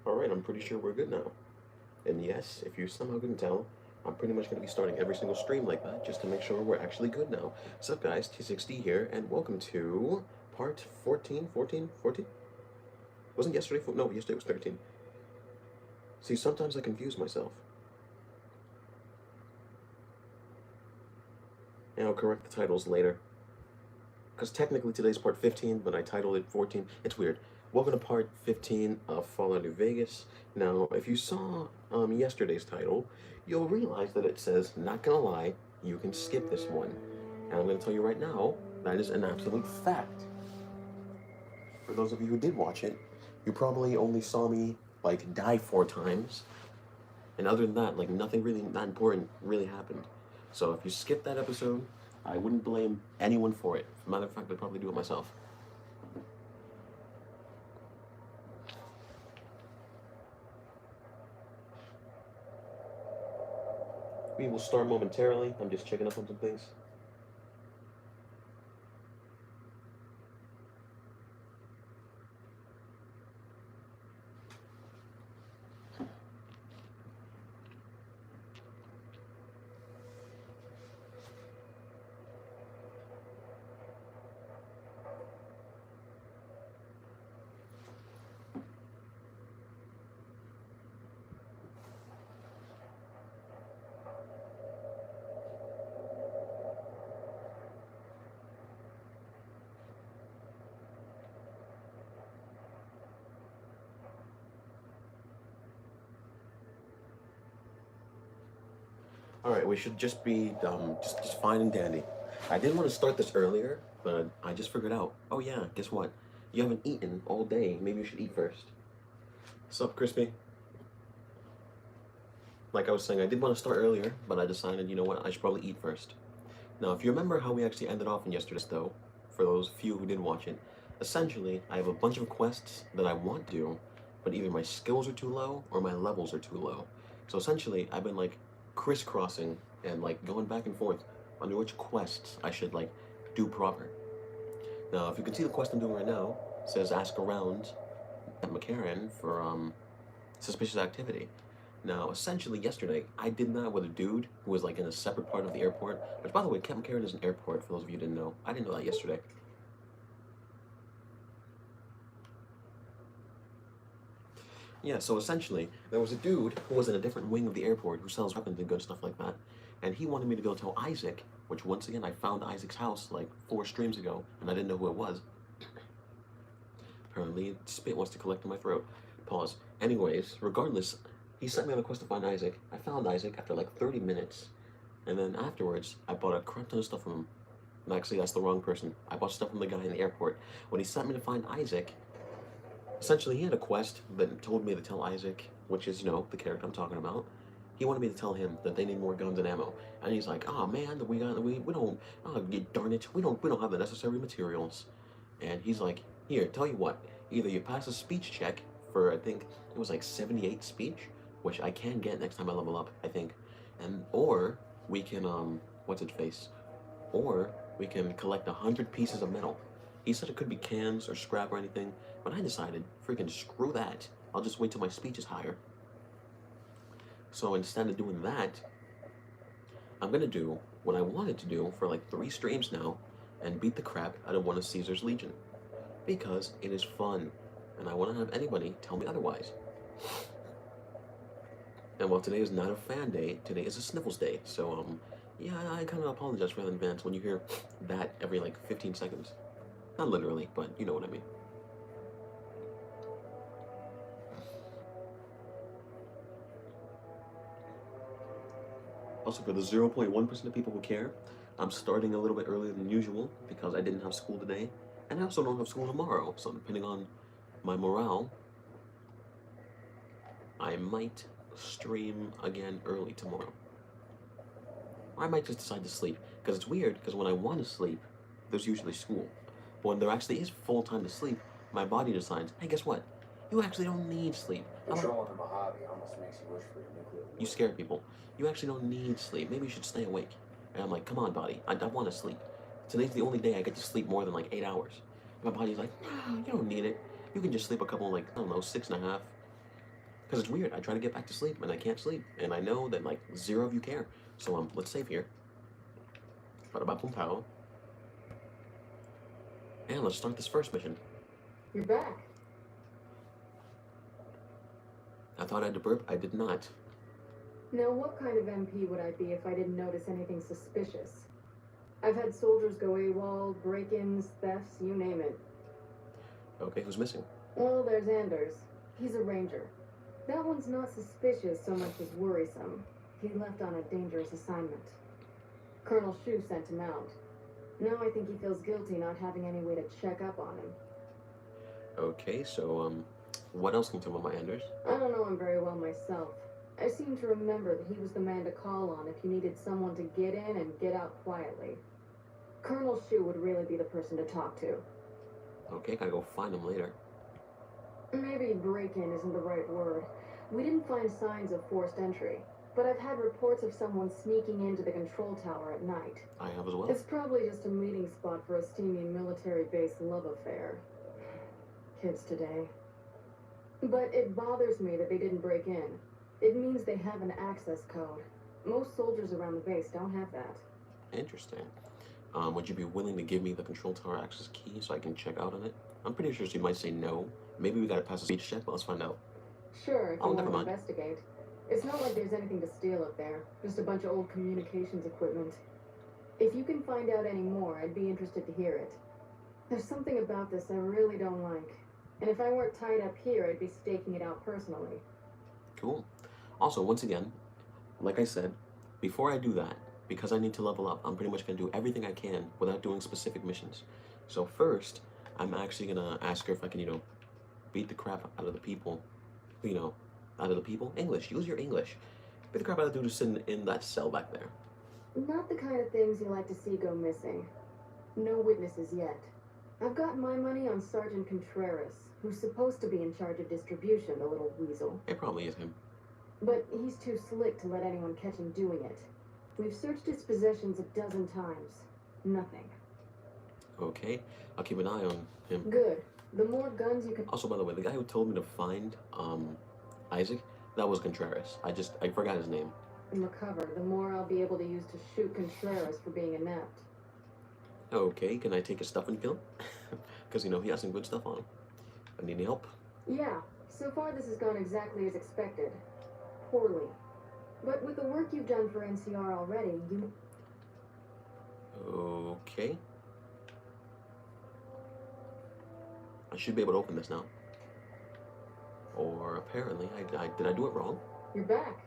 Alright, I'm pretty sure we're good now. And yes, if you somehow couldn't tell, I'm pretty much going to be starting every single stream like that just to make sure we're actually good now. What's up guys, TssXD here, and welcome to part 14, 14, 14? Wasn't yesterday, no, yesterday was 13. See, sometimes I confuse myself. And I'll correct the titles later. Because technically today's part 15, but I titled it 14. It's weird. Welcome to part 15 of Fallout New Vegas. Now, if you saw yesterday's title, you'll realize that it says, not gonna lie, you can skip this one. And I'm gonna tell you right now, that is an absolute fact. For those of you who did watch it, you probably only saw me, like, die 4 times. And other than that, like, nothing really that important really happened. So if you skip that episode, I wouldn't blame anyone for it. As a matter of fact, I'd probably do it myself. We will start momentarily. I'm just checking up on some things. All right, we should just be just fine and dandy. I didn't want to start this earlier, but I just figured out. Oh yeah, guess what? You haven't eaten all day. Maybe you should eat first. What's up, Crispy? Like I was saying, I did want to start earlier, but I decided, you know what? I should probably eat first. Now, if you remember how we actually ended off in yesterday's, though, for those few who didn't watch it, essentially, I have a bunch of quests that I want to do, but either my skills are too low or my levels are too low. So essentially, I've been like crisscrossing and like going back and forth on which quests I should like do proper. Now, if you can see the quest I'm doing right now, it says ask around at McCarran for suspicious activity. Now, essentially, yesterday, I did that with a dude who was like in a separate part of the airport, which, by the way, Camp McCarran is an airport, for those of you who didn't know. I didn't know that yesterday. Yeah, so essentially, there was a dude who was in a different wing of the airport who sells weapons and good stuff like that, and he wanted me to go tell Isaac, which, once again, I found Isaac's house like 4 streams ago, and I didn't know who it was. Apparently, spit wants to collect in my throat. Pause. Anyways, regardless, he sent me on a quest to find Isaac. I found Isaac after like 30 minutes. And then afterwards, I bought a crap ton of stuff from him. Actually, that's the wrong person. I bought stuff from the guy in the airport. When he sent me to find Isaac, essentially he had a quest that told me to tell Isaac, which is, you know, the character I'm talking about. He wanted me to tell him that they need more guns and ammo. And he's like, oh man, we don't, oh, darn it, we don't have the necessary materials. And he's like, here, tell you what, either you pass a speech check for, I think, it was like 78 speech, which I can get next time I level up, I think. Or we can, what's it face? Or we can collect 100 pieces of metal. He said it could be cans or scrap or anything, but I decided, freaking screw that. I'll just wait till my speech is higher. So instead of doing that, I'm gonna do what I wanted to do for like 3 streams now and beat the crap out of one of Caesar's Legion. Because it is fun, and I want to have anybody tell me otherwise. And while today is not a fan day, today is a sniffles day, so yeah, I kind of apologize for that in advance when you hear that every like 15 seconds. Not literally, but you know what I mean. Also, for the 0.1% of people who care, I'm starting a little bit earlier than usual because I didn't have school today, and I also don't have school tomorrow, so depending on my morale, I might stream again early tomorrow. Or I might just decide to sleep, because it's weird, because when I want to sleep, there's usually school. But when there actually is full time to sleep, my body decides, hey, guess what? You actually don't need sleep. Controlling a hobby almost makes you wish for a nuclear war. You scare people. You actually don't need sleep. Maybe you should stay awake. And I'm like, come on, body. I want to sleep. Today's the only day I get to sleep more than like 8 hours. And my body's like, no, you don't need it. You can just sleep a couple, like, I don't know, 6.5. Because it's weird. I try to get back to sleep and I can't sleep. And I know that like zero of you care. So let's save here. Bada boom pow. And let's start this first mission. You're back. I thought I had to burp. I did not. Now, what kind of MP would I be if I didn't notice anything suspicious? I've had soldiers go AWOL, break-ins, thefts, you name it. Okay, who's missing? Well, there's Anders. He's a ranger. That one's not suspicious so much as worrisome. He left on a dangerous assignment. Colonel Shu sent him out. Now I think he feels guilty not having any way to check up on him. Okay, so, what else can you tell me about Anders? I don't know him very well myself. I seem to remember that he was the man to call on if you needed someone to get in and get out quietly. Colonel Shu would really be the person to talk to. Okay, gotta go find him later. Maybe break-in isn't the right word. We didn't find signs of forced entry, but I've had reports of someone sneaking into the control tower at night. I have as well. It's probably just a meeting spot for a steamy military-based love affair. Kids today. But it bothers me that they didn't break in. It means they have an access code. Most soldiers around the base don't have that. Interesting. Would you be willing to give me the control tower access key so I can check out on it? I'm pretty sure she might say no. Maybe we gotta pass a speech check, but let's find out. Sure, if you want never to mind. investigate. It's not like there's anything to steal up there. Just a bunch of old communications equipment. If you can find out any more, I'd be interested to hear it. There's something about this I really don't like. And if I weren't tied up here, I'd be staking it out personally. Cool. Also, once again, like I said, before I do that, because I need to level up, I'm pretty much going to do everything I can without doing specific missions. So first, I'm actually going to ask her if I can, beat the crap out of the people. Out of the people? English. Use your English. Beat the crap out of the dude who's sitting in that cell back there. Not the kind of things you like to see go missing. No witnesses yet. I've got my money on Sergeant Contreras, who's supposed to be in charge of distribution, the little weasel. It probably is him. But he's too slick to let anyone catch him doing it. We've searched his possessions a dozen times. Nothing. Okay. I'll keep an eye on him. Good. The more guns you can... Also, by the way, the guy who told me to find Isaac, that was Contreras. I forgot his name. recover, the more I'll be able to use to shoot Contreras for being inept. Okay, can I take his stuff and kill him? Because, he has some good stuff on him. I need any help? Yeah, so far this has gone exactly as expected. Poorly. But with the work you've done for NCR already, you... Okay. I should be able to open this now. Or apparently, did I do it wrong? You're back.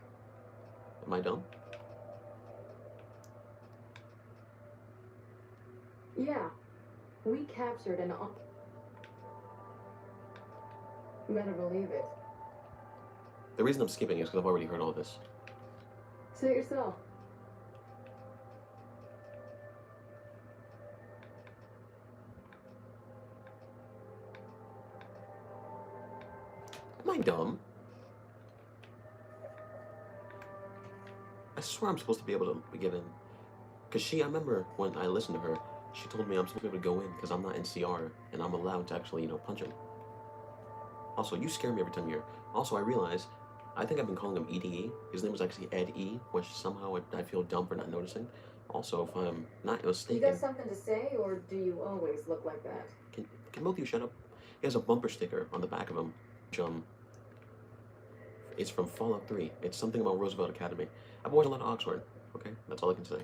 Am I dumb? Yeah. We captured an... You better believe it. The reason I'm skipping is because I've already heard all this. Say it yourself. Am I dumb? I swear I'm supposed to be able to get in. Because I remember when I listened to her, she told me I'm supposed to be able to go in because I'm not in CR and I'm allowed to actually, punch him. Also, you scare me every time you're... Also, I realize, I think I've been calling him EDE. His name was actually Ed E, which somehow I feel dumb for not noticing. Also, if I'm not mistaken... You got something to say, or do you always look like that? Can both of you shut up? He has a bumper sticker on the back of him, which, it's from Fallout 3. It's something about Roosevelt Academy. I've watched a lot of Oxford, okay? That's all I can say.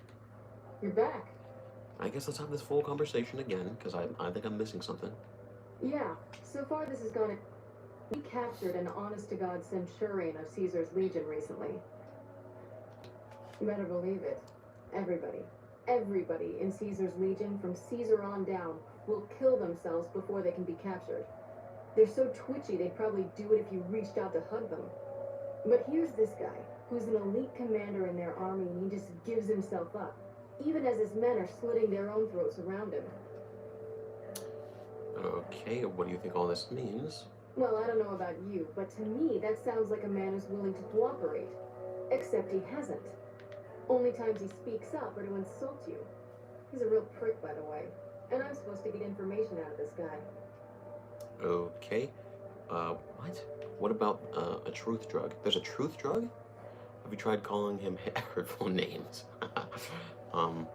You're back. I guess let's have this full conversation again, because I think I'm missing something. Yeah, so far this has gone... We captured an honest-to-God centurion of Caesar's Legion recently. You better believe it. Everybody in Caesar's Legion, from Caesar on down, will kill themselves before they can be captured. They're so twitchy they'd probably do it if you reached out to hug them. But here's this guy, who's an elite commander in their army, and he just gives himself up, even as his men are slitting their own throats around him. Okay, what do you think all this means? Well, I don't know about you, but to me, that sounds like a man who's willing to cooperate. Except he hasn't. Only times he speaks up are to insult you. He's a real prick, by the way. And I'm supposed to get information out of this guy. Okay. What? What about a truth drug? There's a truth drug? Have you tried calling him hurtful names? um,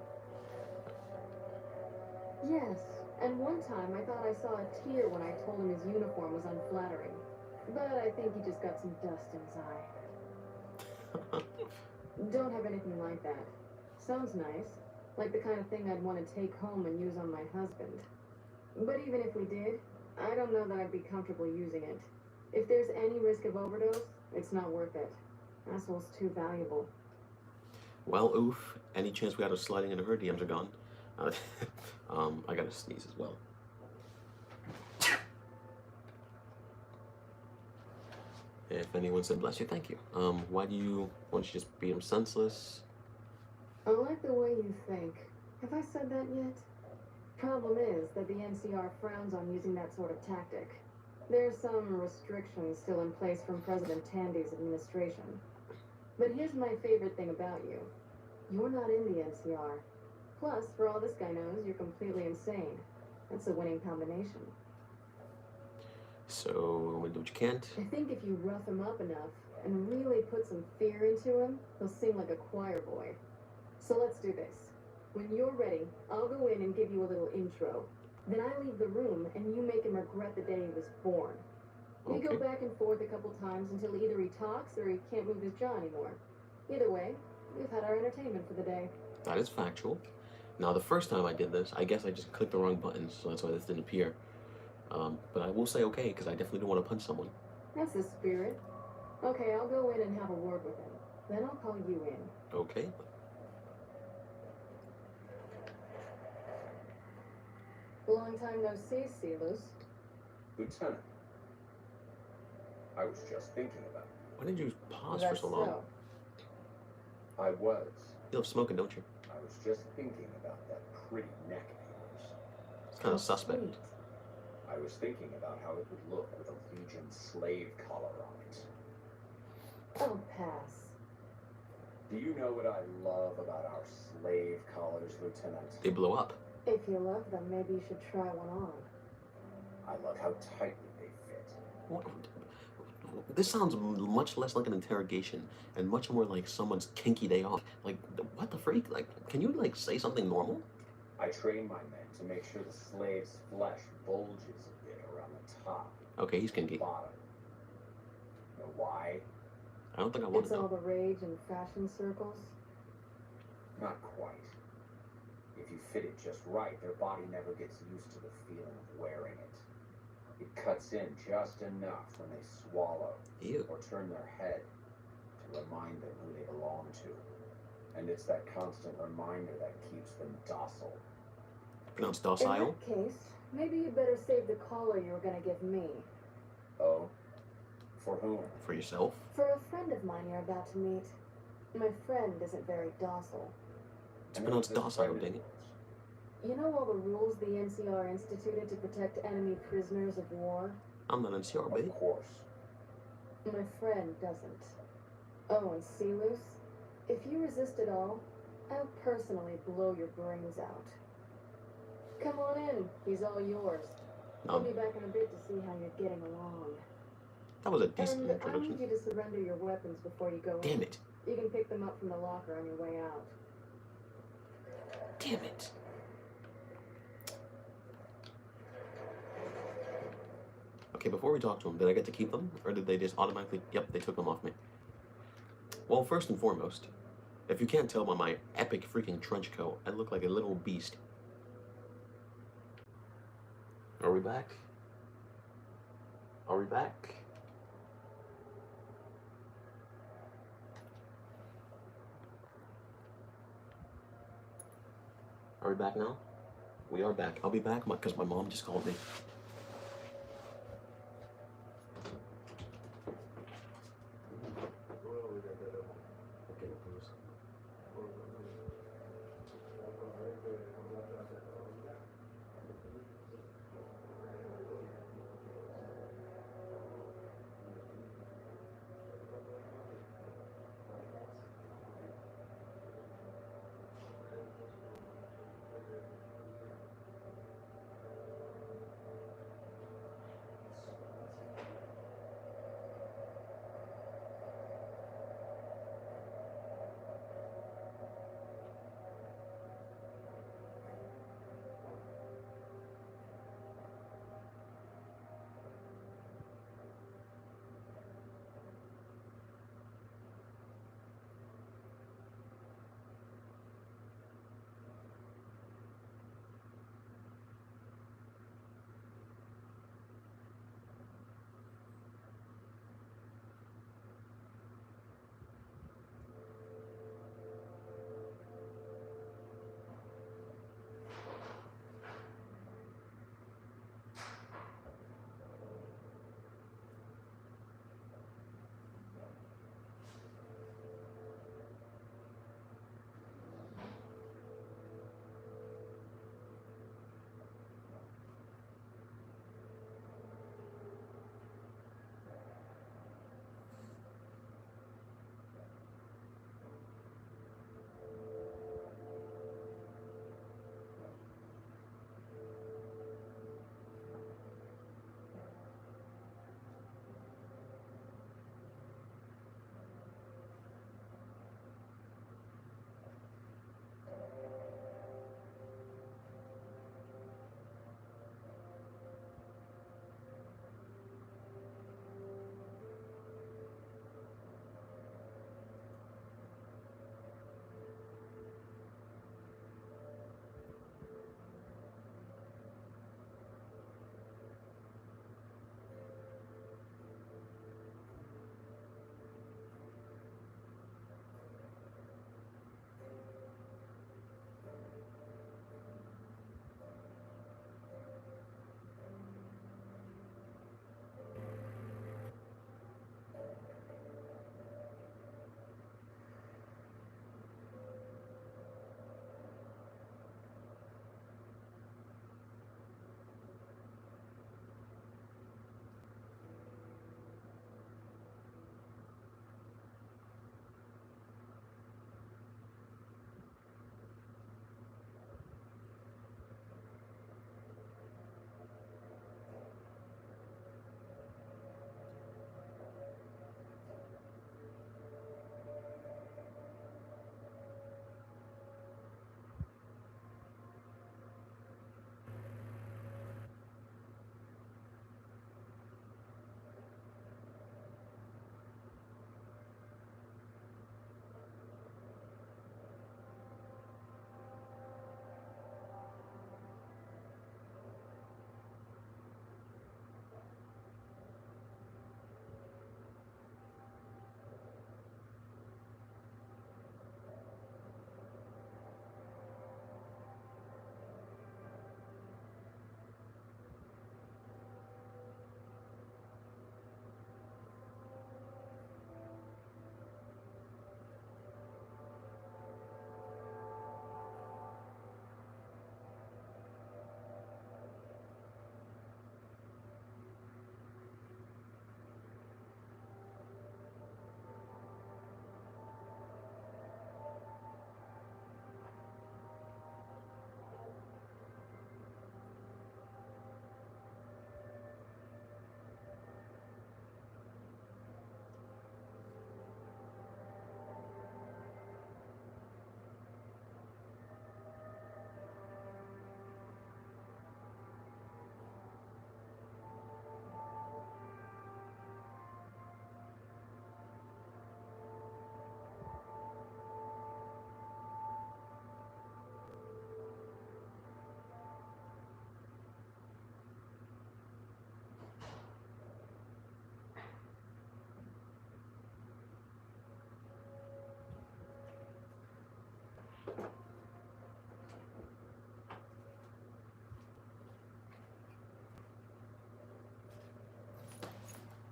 Yes, and one time I thought I saw a tear when I told him his uniform was unflattering. But I think he just got some dust in his eye. Don't have anything like that. Sounds nice. Like the kind of thing I'd want to take home and use on my husband. But even if we did, I don't know that I'd be comfortable using it. If there's any risk of overdose, it's not worth it. Asshole's too valuable. well, oof. Any chance we had of sliding into her DMs are gone. Uh, I gotta sneeze as well. If anyone said bless you, thank you. Why don't you just beat him senseless? I like the way you think. Have I said that yet? Problem is that the NCR frowns on using that sort of tactic. There's some restrictions still in place from President Tandy's administration. But here's my favorite thing about you. You're not in the NCR. Plus, for all this guy knows, you're completely insane. That's a winning combination. So, I'm gonna do what you can't. I think if you rough him up enough and really put some fear into him, he'll sing like a choir boy. So let's do this. When you're ready, I'll go in and give you a little intro. Then I leave the room and you make him regret the day he was born. We go back and forth a couple times until either he talks or he can't move his jaw anymore. Either way, we've had our entertainment for the day. That is factual. Now, the first time I did this, I guess I just clicked the wrong buttons, so that's why this didn't appear. But I will say okay, because I definitely don't want to punch someone. That's the spirit. Okay, I'll go in and have a word with him. Then I'll call you in. Okay. Long time no see, Silas. Lieutenant, I was just thinking about Why did you pause That's for so long? so. I was. You love smoking, don't you? I was just thinking about that pretty neck of yours. It's kind of How suspect. sweet. I was thinking about how it would look with a Legion slave collar on it. I'll pass. Do you know what I love about our slave collars, Lieutenant? They blow up. If you love them, maybe you should try one on. I love how tightly they fit. What? This sounds much less like an interrogation and much more like someone's kinky day off. Like, what the freak? Like, can you, like, say something normal? I train my men to make sure the slave's flesh bulges a bit around the top Okay, he's and kinky. bottom. Know why? I don't think I want It's to all know. the rage in fashion circles. Not quite. If you fit it just right, their body never gets used to the feeling of wearing it. It cuts in just enough when they swallow Ew. or turn their head to remind them who they belong to. And it's that constant reminder that keeps them docile. Pronounced In docile? that case, maybe you'd better save the collar you were gonna give me. Oh? For whom? For yourself? For a friend of mine you're about to meet. My friend isn't very docile. It's And pronounced who's this docile, friend of dang it. yours? You know all the rules the NCR instituted to protect enemy prisoners of war? I'm not NCR, baby. Of course. My friend doesn't. Oh, and Silas, if you resist at all, I'll personally blow your brains out. Come on in, he's all yours. I'll be back in a bit to see how you're getting along. That was a decent And I'll need introduction. you to surrender your weapons before you go in. Damn it. You can pick them up from the locker on your way out. Damn it. Okay, before we talk to them, did I get to keep them? Or did they just automatically... Yep, they took them off me. Well, first and foremost, if you can't tell by my epic freaking trench coat, I look like a little beast. Are we back? Are we back? Are we back now? We are back. I'll be back because my mom just called me.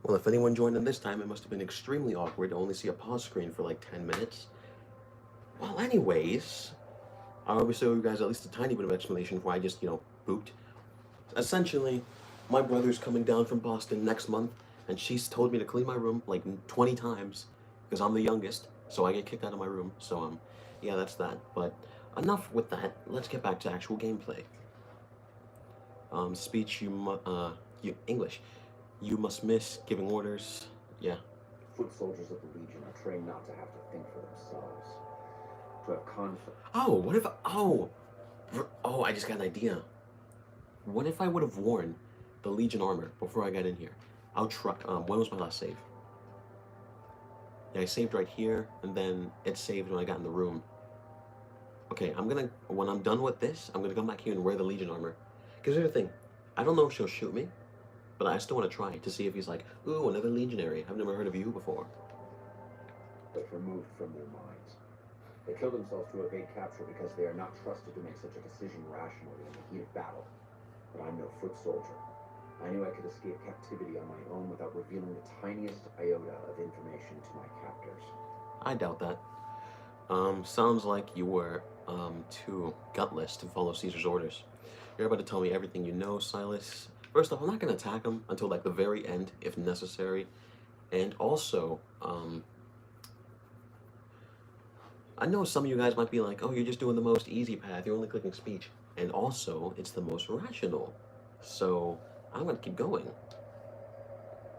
Well, if anyone joined in this time, it must have been extremely awkward to only see a pause screen for like 10 minutes. Well, anyways, I always show you guys at least a tiny bit of explanation before I just, pooped. Essentially, my brother's coming down from Boston next month, and she's told me to clean my room like 20 times because I'm the youngest, so I get kicked out of my room. So, yeah, that's that. But enough with that. Let's get back to actual gameplay. Speech, English. You must miss giving orders. Yeah. Foot soldiers of the Legion are trained not to have to think for themselves, to have conflict. Oh, what if? Oh, I just got an idea. What if I would have worn the Legion armor before I got in here? I'll try. When was my last save? Yeah, I saved right here, and then it saved when I got in the room. Okay, when I'm done with this, I'm gonna come back here and wear the Legion armor. Because here's the thing, I don't know if she'll shoot me, but I still want to try to see if he's like, ooh, another Legionary. I've never heard of you before. But removed from their minds. They kill themselves to evade capture because they are not trusted to make such a decision rationally in the heat of battle. But I'm no foot soldier. I knew I could escape captivity on my own without revealing the tiniest iota of information to my captors. I doubt that. Sounds like you were, too gutless to follow Caesar's orders. You're about to tell me everything you know, Silas. First off, I'm not going to attack him until, like, the very end, if necessary. And also, I know some of you guys might be like, oh, you're just doing the most easy path. You're only clicking speech. And also, it's the most rational. So, I'm going to keep going.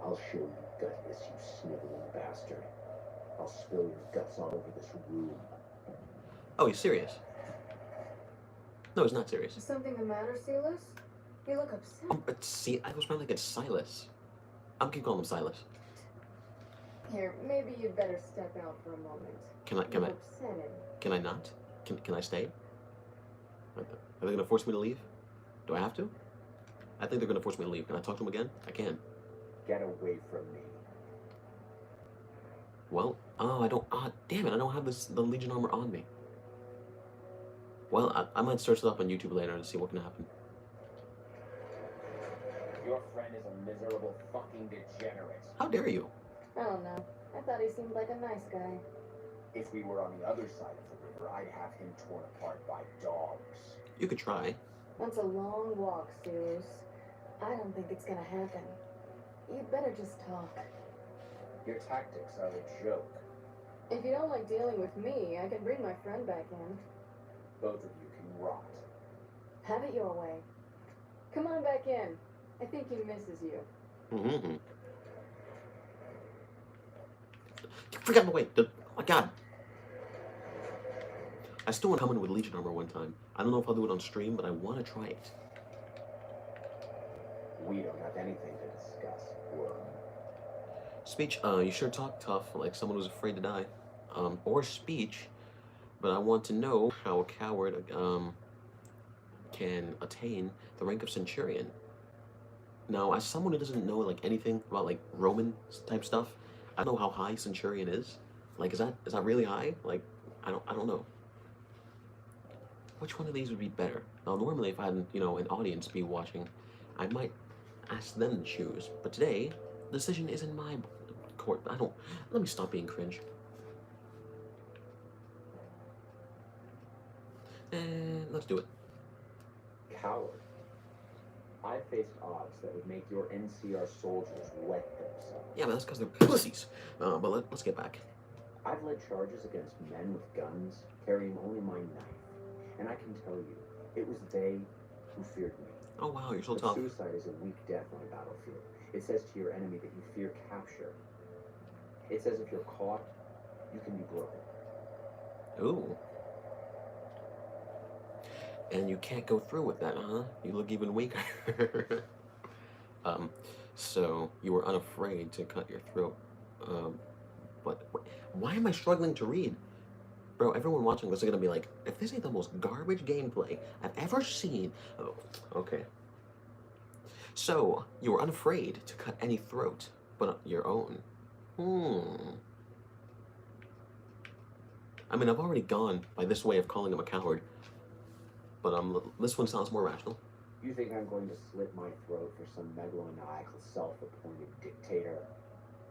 I'll show you gutless, you sniveling bastard. I'll spill your guts all over this room. Oh, he's serious. No, he's not serious. Is something the matter, Silas? You look upset. But see, I was like it's Silas. I'm keep calling him Silas. Here, maybe you'd better step out for a moment. Can I? Upsetting. Can I not? Can I stay? Are they gonna force me to leave? Do I have to? I think they're gonna force me to leave. Can I talk to them again? I can. Get away from me. Well, I don't. Damn it! I don't have the Legion armor on me. Well, I might search it up on YouTube later to see what can happen. Your friend is a miserable fucking degenerate. How dare you? I don't know. I thought he seemed like a nice guy. If we were on the other side of the river, I'd have him torn apart by dogs. You could try. That's a long walk, Silas. I don't think it's gonna happen. You'd better just talk. Your tactics are a joke. If you don't like dealing with me, I can bring my friend back in. Both of you can rot. Have it your way. Come on back in. I think he misses you. Mm-hmm. Forget the way. Oh my god. I still want to come in with Legion armor one time. I don't know if I'll do it on stream, but I want to try it. We don't have anything to discuss, worm. Speech, you sure talk tough, like someone who's afraid to die. Or speech, but I want to know how a coward, can attain the rank of Centurion. Now, as someone who doesn't know, like, anything about, like, Roman type stuff, I don't know how high Centurion is. Like, is that really high? Like, I don't know. Which one of these would be better? Now, normally, if I had, an audience be watching, I might ask them to choose. But today, the decision is in my court. Let me stop being cringe. And let's do it. Coward. I faced odds that would make your NCR soldiers wet themselves. Yeah, but that's because they're pussies. But let's get back. I've led charges against men with guns, carrying only my knife. And I can tell you, it was they who feared me. Oh wow, you're so But tough. suicide is a weak death on a battlefield. It says to your enemy that you fear capture. It says if you're caught, you can be broken. Ooh. And you can't go through with that, huh? You look even weaker. So you were unafraid to cut your throat. But why am I struggling to read? Bro, everyone watching this is gonna be like, if this ain't the most garbage gameplay I've ever seen. Oh, okay. So, you were unafraid to cut any throat, but your own. I mean, I've already gone by this way of calling him a coward. But this one sounds more rational. You think I'm going to slit my throat for some megalomaniacal self-appointed dictator?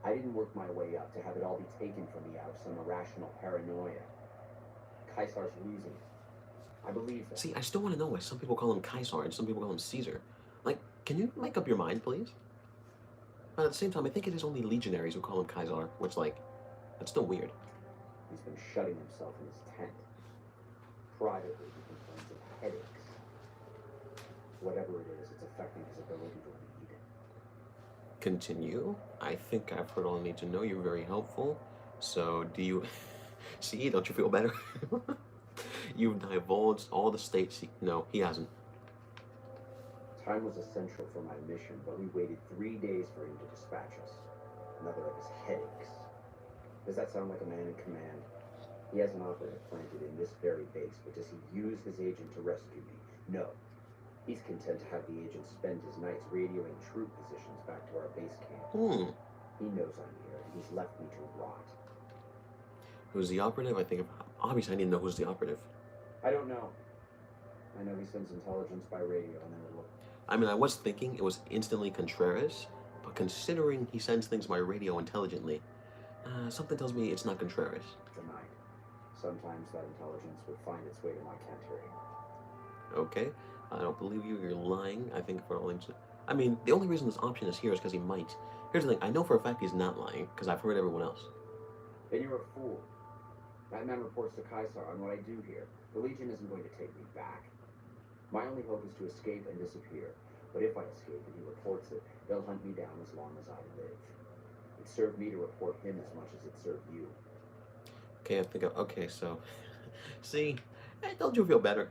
I didn't work my way up to have it all be taken from me out of some irrational paranoia. Caesar's losing. I believe that. See, I still want to know why some people call him Caesar and some people call him Caesar. Like, can you make up your mind, please? But at the same time, I think it is only legionaries who call him Caesar, which, like, that's still weird. He's been shutting himself in his tent. Privately, he complains of headaches. Whatever it is, it's affecting his ability to lead. Continue. I think I've heard all I need to know. You're very helpful. So, do you... See, don't you feel better? You've divulged all the states... No, he hasn't. Time was essential for my mission, but we waited 3 days for him to dispatch us. Another of his headaches. Does that sound like a man in command? He has an operative planted in this very base, but does he use his agent to rescue me? No. He's content to have the agent spend his nights radioing troop positions back to our base camp. He knows I'm here, and he's left me to rot. Who's the operative? I think... Obviously, I need to know who's the operative. I don't know. I know he sends intelligence by radio, and then it'll... I mean, I was thinking it was instantly Contreras, but considering he sends things by radio intelligently, something tells me it's not Contreras. Tonight. Sometimes that intelligence would find its way to my canteria. Okay, I don't believe you. You're lying. I think for all things... I mean, the only reason this option is here is because he might. Here's the thing. I know for a fact he's not lying, because I've heard everyone else. Then you're a fool. That man reports to Caesar on what I do here. The Legion isn't going to take me back. My only hope is to escape and disappear. But if I escape and he reports it, they'll hunt me down as long as I live. It served me to report him as much as it served you. Okay, I think... Okay, so... See? Don't you feel better?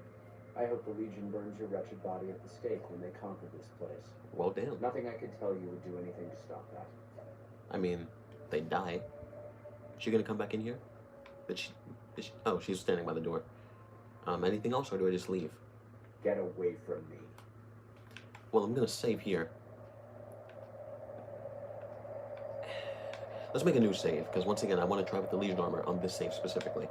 I hope the Legion burns your wretched body at the stake when they conquer this place. Well, damn. Nothing I could tell you would do anything to stop that. I mean, they die. She gonna come back in here? Did she... Oh, she's standing by the door. Anything else, or do I just leave? Get away from me. Well, I'm gonna save here. Let's make a new save, because once again, I want to try with the Legion armor on this save specifically.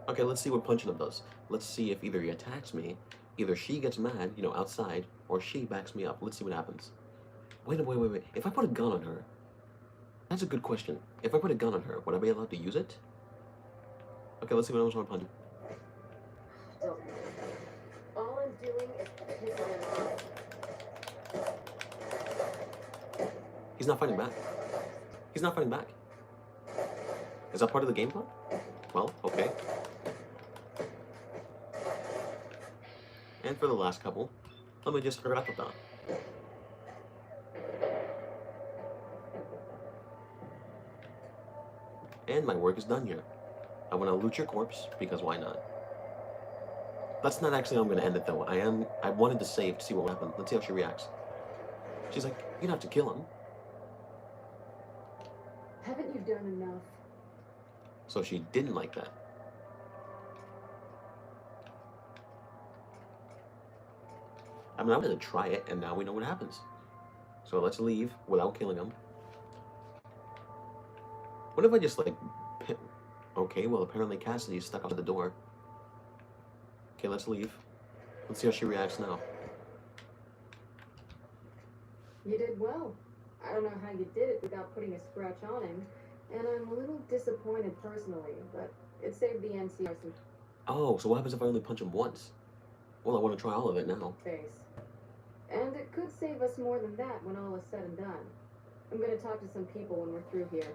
Okay, let's see what punching him does. Let's see if either he attacks me, either she gets mad, you know, outside, or she backs me up. Let's see what happens. Wait. If I put a gun on her, that's a good question. If I put a gun on her, would I be allowed to use it? Okay, let's see what I was want to punch him. All I'm doing is pissing him off. He's not fighting back. He's not fighting back. Is that part of the game plan? Well, okay. And for the last couple, let me just grapata. And my work is done here. I want to loot your corpse, because why not? That's not actually how I'm going to end it, though. I wanted to save to see what happened. Let's see how she reacts. She's like, you don't have to kill him. Haven't you done enough? So she didn't like that. I mean, I'm going to try it, and now we know what happens. So let's leave without killing him. What if I just, like... Okay, well, apparently Cassidy's stuck out the door. Okay, let's leave. Let's see how she reacts now. You did well. I don't know how you did it without putting a scratch on him, and I'm a little disappointed personally, but it saved the NCR some Oh, so what happens if I only punch him once? Well, I want to try all of it now. space. And it could save us more than that when all is said and done. I'm going to talk to some people when we're through here.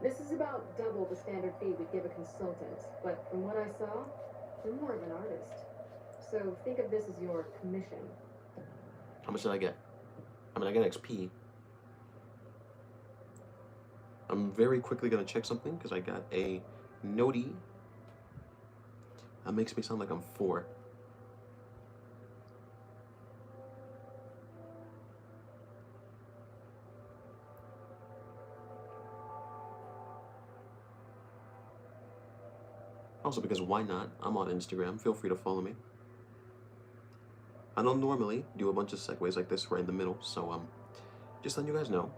This is about double the standard fee we'd give a consultant, but from what I saw, you're more of an artist. So think of this as your commission. How much did I get? I mean, I got XP. I'm very quickly going to check something, because I got a noti. That makes me sound like I'm 4. Also, because why not? I'm on Instagram. Feel free to follow me. I don't normally do a bunch of segues like this right in the middle, so just letting you guys know.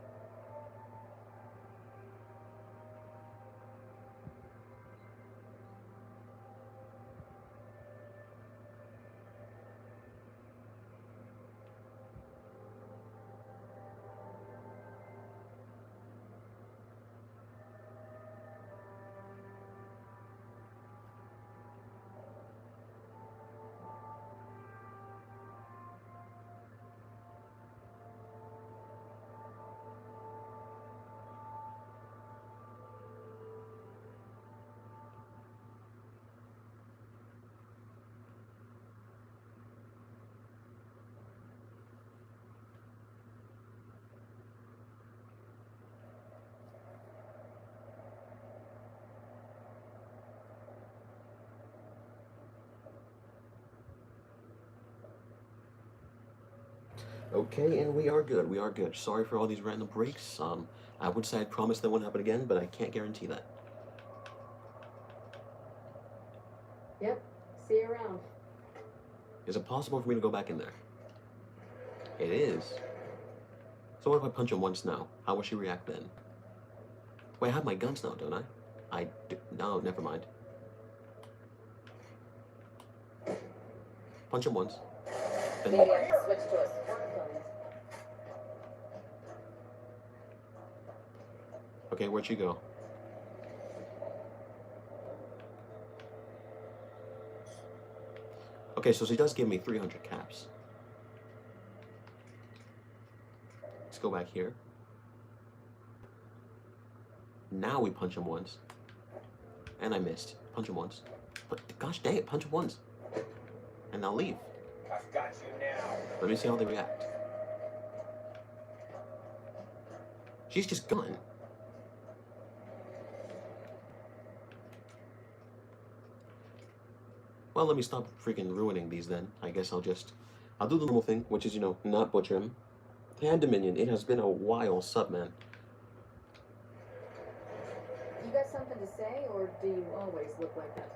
Okay, and we are good. We are good. Sorry for all these random breaks. I would say I'd promise that won't happen again, but I can't guarantee that. Yep. See you around. Is it possible for me to go back in there? It is. So what if I punch him once now? How will she react then? Wait, I have my guns now, don't I? No, never mind. Punch him once. Then Maybe I can switch to a smartphone. okay, where'd she go? Okay, so she does give me 300 caps. Let's go back here. Now we punch him once. And I missed. Punch him once. But gosh dang it, punch him once. And now leave. I've got you now. Let me see how they react. She's just gone. Well, let me stop freaking ruining these then. I guess I'll do the normal thing, which is, not butcher him. Hand Dominion, it has been a while, sub man. You got something to say, or do you always look like that?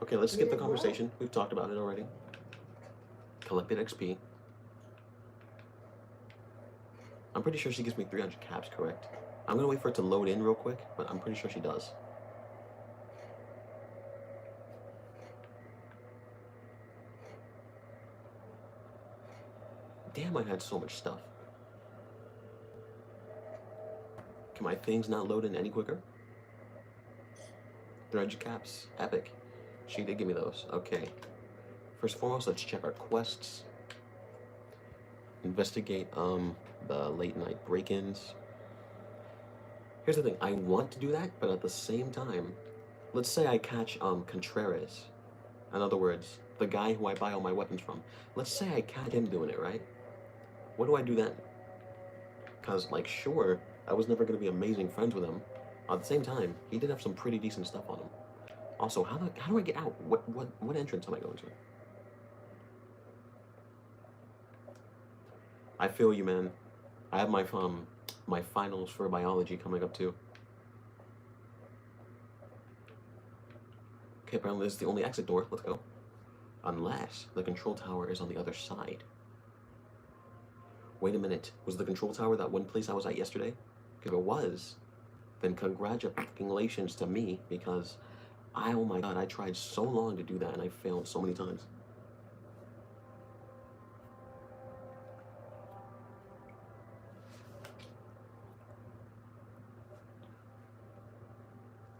Okay, let's skip the Yeah, well. conversation. We've talked about it already. Collected XP. I'm pretty sure she gives me 300 caps, correct? I'm gonna wait for it to load in real quick, but I'm pretty sure she does. Damn, I had so much stuff. Can my things not load in any quicker? 300 caps. Epic. She did give me those. Okay. First and foremost, let's check our quests. Investigate the late night break-ins. Here's the thing, I want to do that, but at the same time, let's say I catch Contreras. In other words, the guy who I buy all my weapons from. Let's say I catch him doing it, right? What do I do then? Because, like, sure, I was never going to be amazing friends with him. At the same time, he did have some pretty decent stuff on him. Also, how do I get out? What entrance am I going to? I feel you, man. I have my finals for biology coming up too. Okay, apparently this is the only exit door. Let's go. Unless the control tower is on the other side. Wait a minute. Was the control tower that one place I was at yesterday? If it was, then congratulations to me, because oh my god, I tried so long to do that and I failed so many times.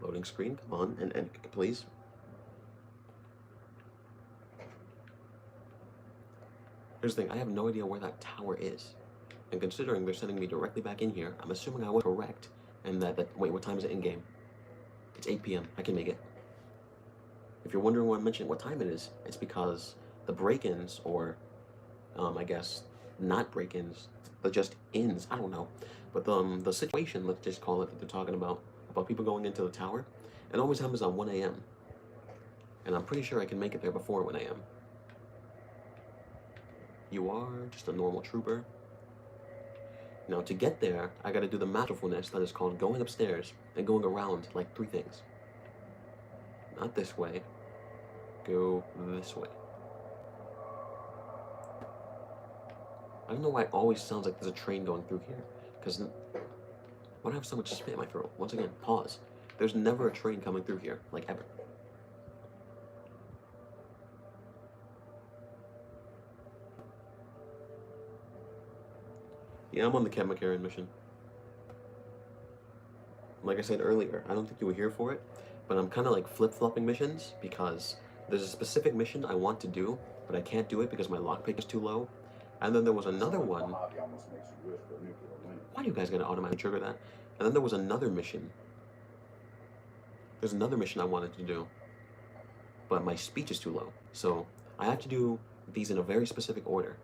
Loading screen, come on, and please. Here's the thing, I have no idea where that tower is. And considering they're sending me directly back in here, I'm assuming I was correct. And wait, what time is it in game? It's 8 p.m. I can make it. If you're wondering why I'm mentioning what time it is, it's because the break-ins, or I guess not break-ins, the just ins, I don't know. But the situation, let's just call it, that they're talking about people going into the tower, it always happens at 1 a.m. And I'm pretty sure I can make it there before 1 a.m. You are just a normal trooper. Now to get there, I gotta do the masterfulness that is called going upstairs and going around like 3 things. Not this way. Go this way. I don't know why it always sounds like there's a train going through here. Because why do I have so much spit in my throat? Once again, pause. There's never a train coming through here, like ever. Yeah, I'm on the Cat McCarran mission. Like I said earlier, I don't think you were here for it, but I'm kind of like flip-flopping missions because there's a specific mission I want to do, but I can't do it because my lockpick is too low. And then there was another one. Why do you guys gotta automatically trigger that? And then there was another mission. There's another mission I wanted to do, but my speech is too low. So I have to do these in a very specific order.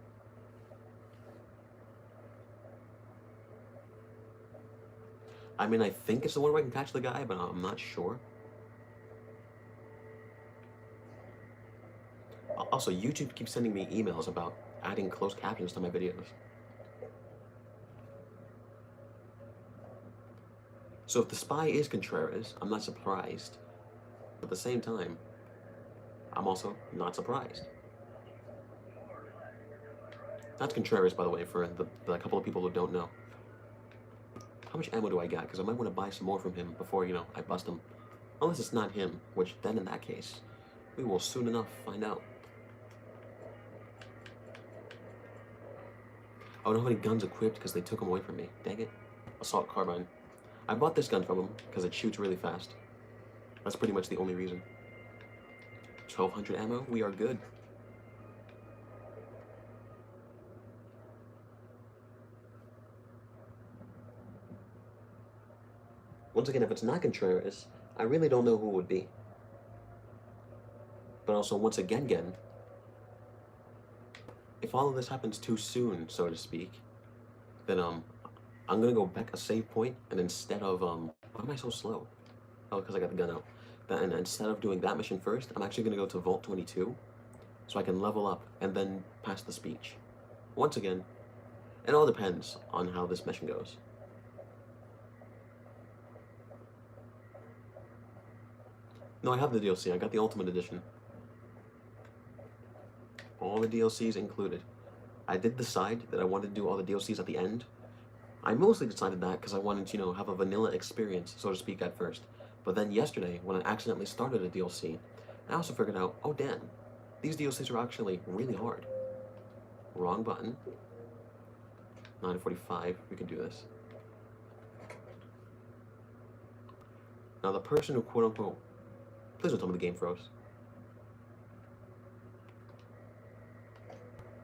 I mean, I think it's the one where I can catch the guy, but I'm not sure. Also, YouTube keeps sending me emails about adding closed captions to my videos. So if the spy is Contreras, I'm not surprised. But at the same time, I'm also not surprised. That's Contreras, by the way, for the couple of people who don't know. How much ammo do I got? Because I might want to buy some more from him before, you know, I bust him. Unless it's not him, which then in that case, we will soon enough find out. I don't have any guns equipped because they took them away from me. Dang it. Assault carbine. I bought this gun from him because it shoots really fast. That's pretty much the only reason. 1200 ammo, we are good. Once again, if it's not Contreras, I really don't know who it would be. But also, once again, if all of this happens too soon, so to speak, then I'm gonna go back a save point, and instead of why am I so slow? Oh, because I got the gun out. And instead of doing that mission first, I'm actually gonna go to Vault 22, so I can level up and then pass the speech. Once again, it all depends on how this mission goes. No, I have the DLC. I got the Ultimate Edition. All the DLCs included. I did decide that I wanted to do all the DLCs at the end. I mostly decided that because I wanted to, you know, have a vanilla experience, so to speak, at first. But then yesterday, when I accidentally started a DLC, I also figured out, oh damn, these DLCs are actually really hard. Wrong button. 9:45, we can do this. Now the person who quote unquote, please don't tell me the game froze.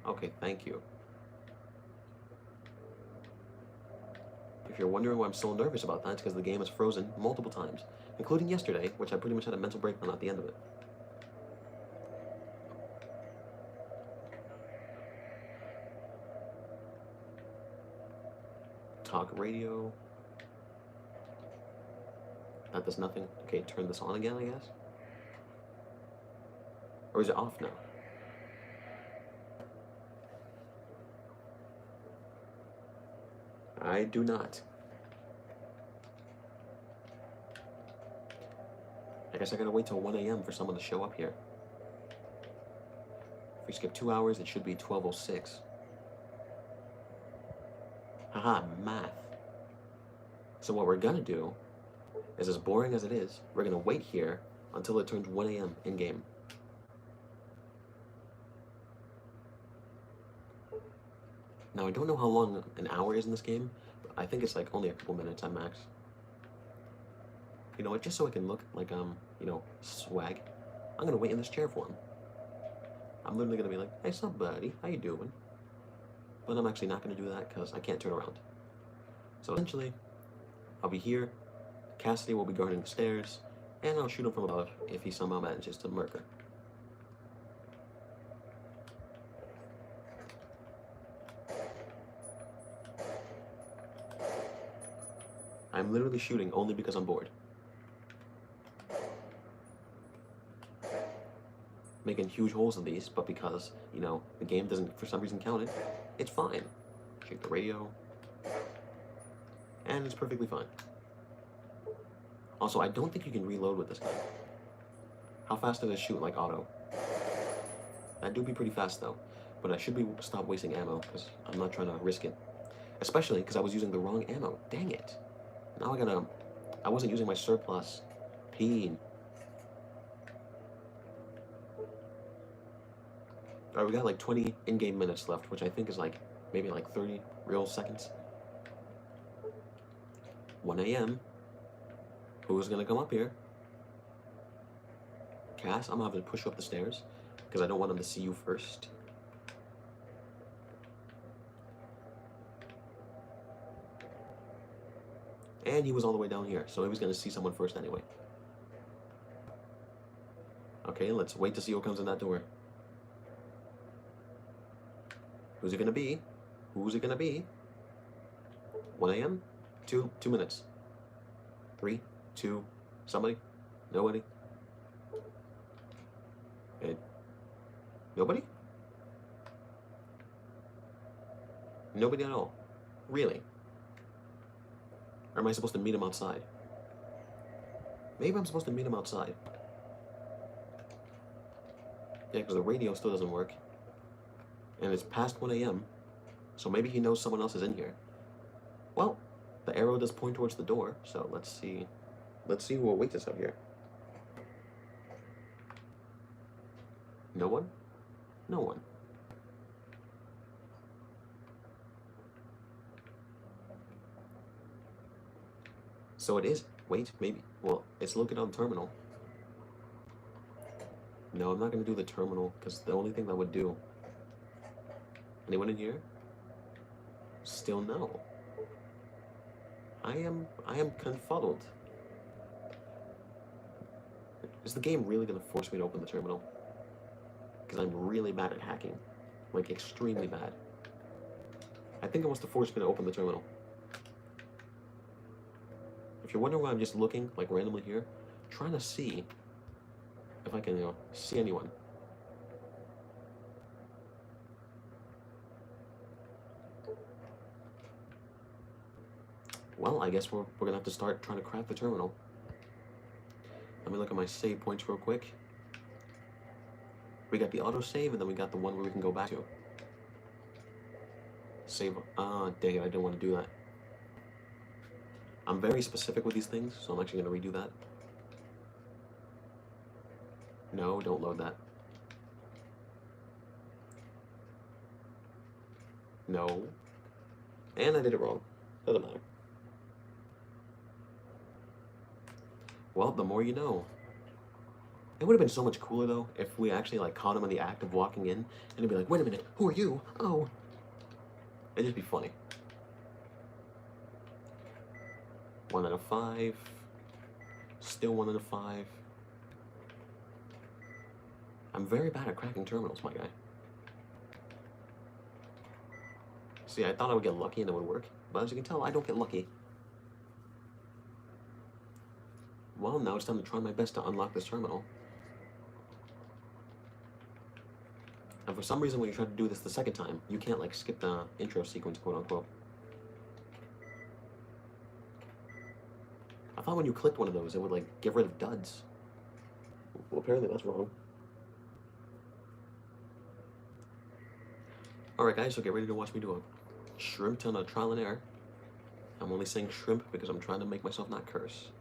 Okay, thank you. If you're wondering why I'm so nervous about that, it's because the game has frozen multiple times, including yesterday, which I pretty much had a mental breakdown at the end of it. Talk radio. That does nothing. Okay, turn this on again, I guess. Or is it off now? I do not. I guess I gotta wait till 1 a.m. for someone to show up here. If we skip 2 hours, it should be 12:06. Haha, math. So what we're gonna do is, as boring as it is, we're gonna wait here until it turns 1 a.m. in-game. Now, I don't know how long an hour is in this game, but I think it's like only a couple minutes at max. You know what, just so I can look like, you know, swag, I'm gonna wait in this chair for him. I'm literally gonna be like, hey, sup, buddy, how you doing? But I'm actually not gonna do that because I can't turn around. So essentially, I'll be here, Cassidy will be guarding the stairs, and I'll shoot him from above if he somehow manages to murk her. I'm literally shooting only because I'm bored. Making huge holes in these, but because, you know, the game doesn't for some reason count it, it's fine. Shoot the radio. And it's perfectly fine. Also, I don't think you can reload with this gun. How fast does it shoot, like auto? That do be pretty fast though, but I should stop wasting ammo because I'm not trying to risk it. Especially because I was using the wrong ammo. Dang it. Now I wasn't using my surplus. Peen. Alright, we got like 20 in-game minutes left, which I think is like, maybe like 30 real seconds. 1 a.m. Who's gonna come up here? Cass, I'm gonna have to push you up the stairs, because I don't want him to see you first. And he was all the way down here, so he was gonna see someone first anyway. Okay, let's wait to see who comes in that door. Who's it gonna be? Who's it gonna be? 1 a.m.? 2 minutes. 3, 2, somebody? Nobody? Nobody? Nobody at all. Really? Or am I supposed to meet him outside? Maybe I'm supposed to meet him outside. Yeah, because the radio still doesn't work. And it's past 1 a.m. So maybe he knows someone else is in here. Well, the arrow does point towards the door, so let's see. Let's see who awaits us out here. No one? No one. So it is. Wait, maybe. Well, it's looking on terminal. No, I'm not going to do the terminal, because the only thing that would do... Anyone in here? Still no. I am confuddled. Is the game really going to force me to open the terminal? Because I'm really bad at hacking. Like, extremely bad. I think it wants to force me to open the terminal. If you're wondering why I'm just looking, like, randomly here, trying to see if I can, you know, see anyone. Well, I guess we're gonna have to start trying to crack the terminal. Let me look at my save points real quick. We got the autosave, and then we got the one where we can go back to. Save. Ah, dang it, I didn't want to do that. I'm very specific with these things, so I'm actually going to redo that. No, don't load that. No. And I did it wrong. Doesn't matter. Well, the more you know. It would have been so much cooler, though, if we actually, like, caught him in the act of walking in, and he'd be like, wait a minute, who are you? Oh. It'd just be funny. 1 out of 5. Still 1 out of 5. I'm very bad at cracking terminals, my guy. See, I thought I would get lucky and it would work, but as you can tell, I don't get lucky. Well, now it's time to try my best to unlock this terminal. And for some reason, when you try to do this the second time, you can't, like, skip the intro sequence, quote unquote. I thought when you clicked one of those, it would, like, get rid of duds. Well, apparently that's wrong. Alright, guys, so get ready to watch me do a shrimp ton of trial and error. I'm only saying shrimp because I'm trying to make myself not curse.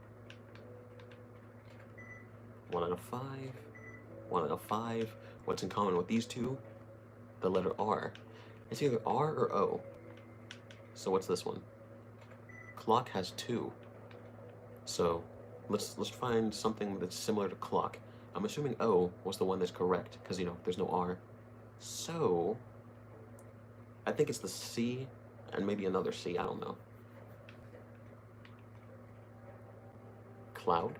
1 out of 5. 1 out of 5. What's in common with these two? The letter R. It's either R or O. So what's this one? Clock has 2. So let's find something that's similar to clock. I'm assuming O was the one that's correct because, you know, there's no R. So I think it's the C and maybe another C. I don't know. Cloud.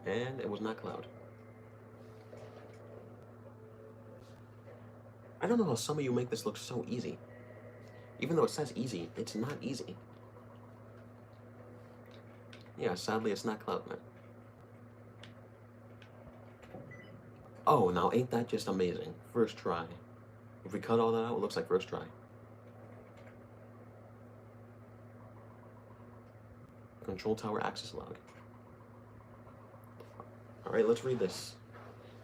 And it was not cloud. I don't know how some of you make this look so easy. Even though it says easy, it's not easy. Yeah, sadly it's not cloud, man. Oh, now ain't that just amazing? First try. If we cut all that out, it looks like first try. Control tower access log. Alright, let's read this.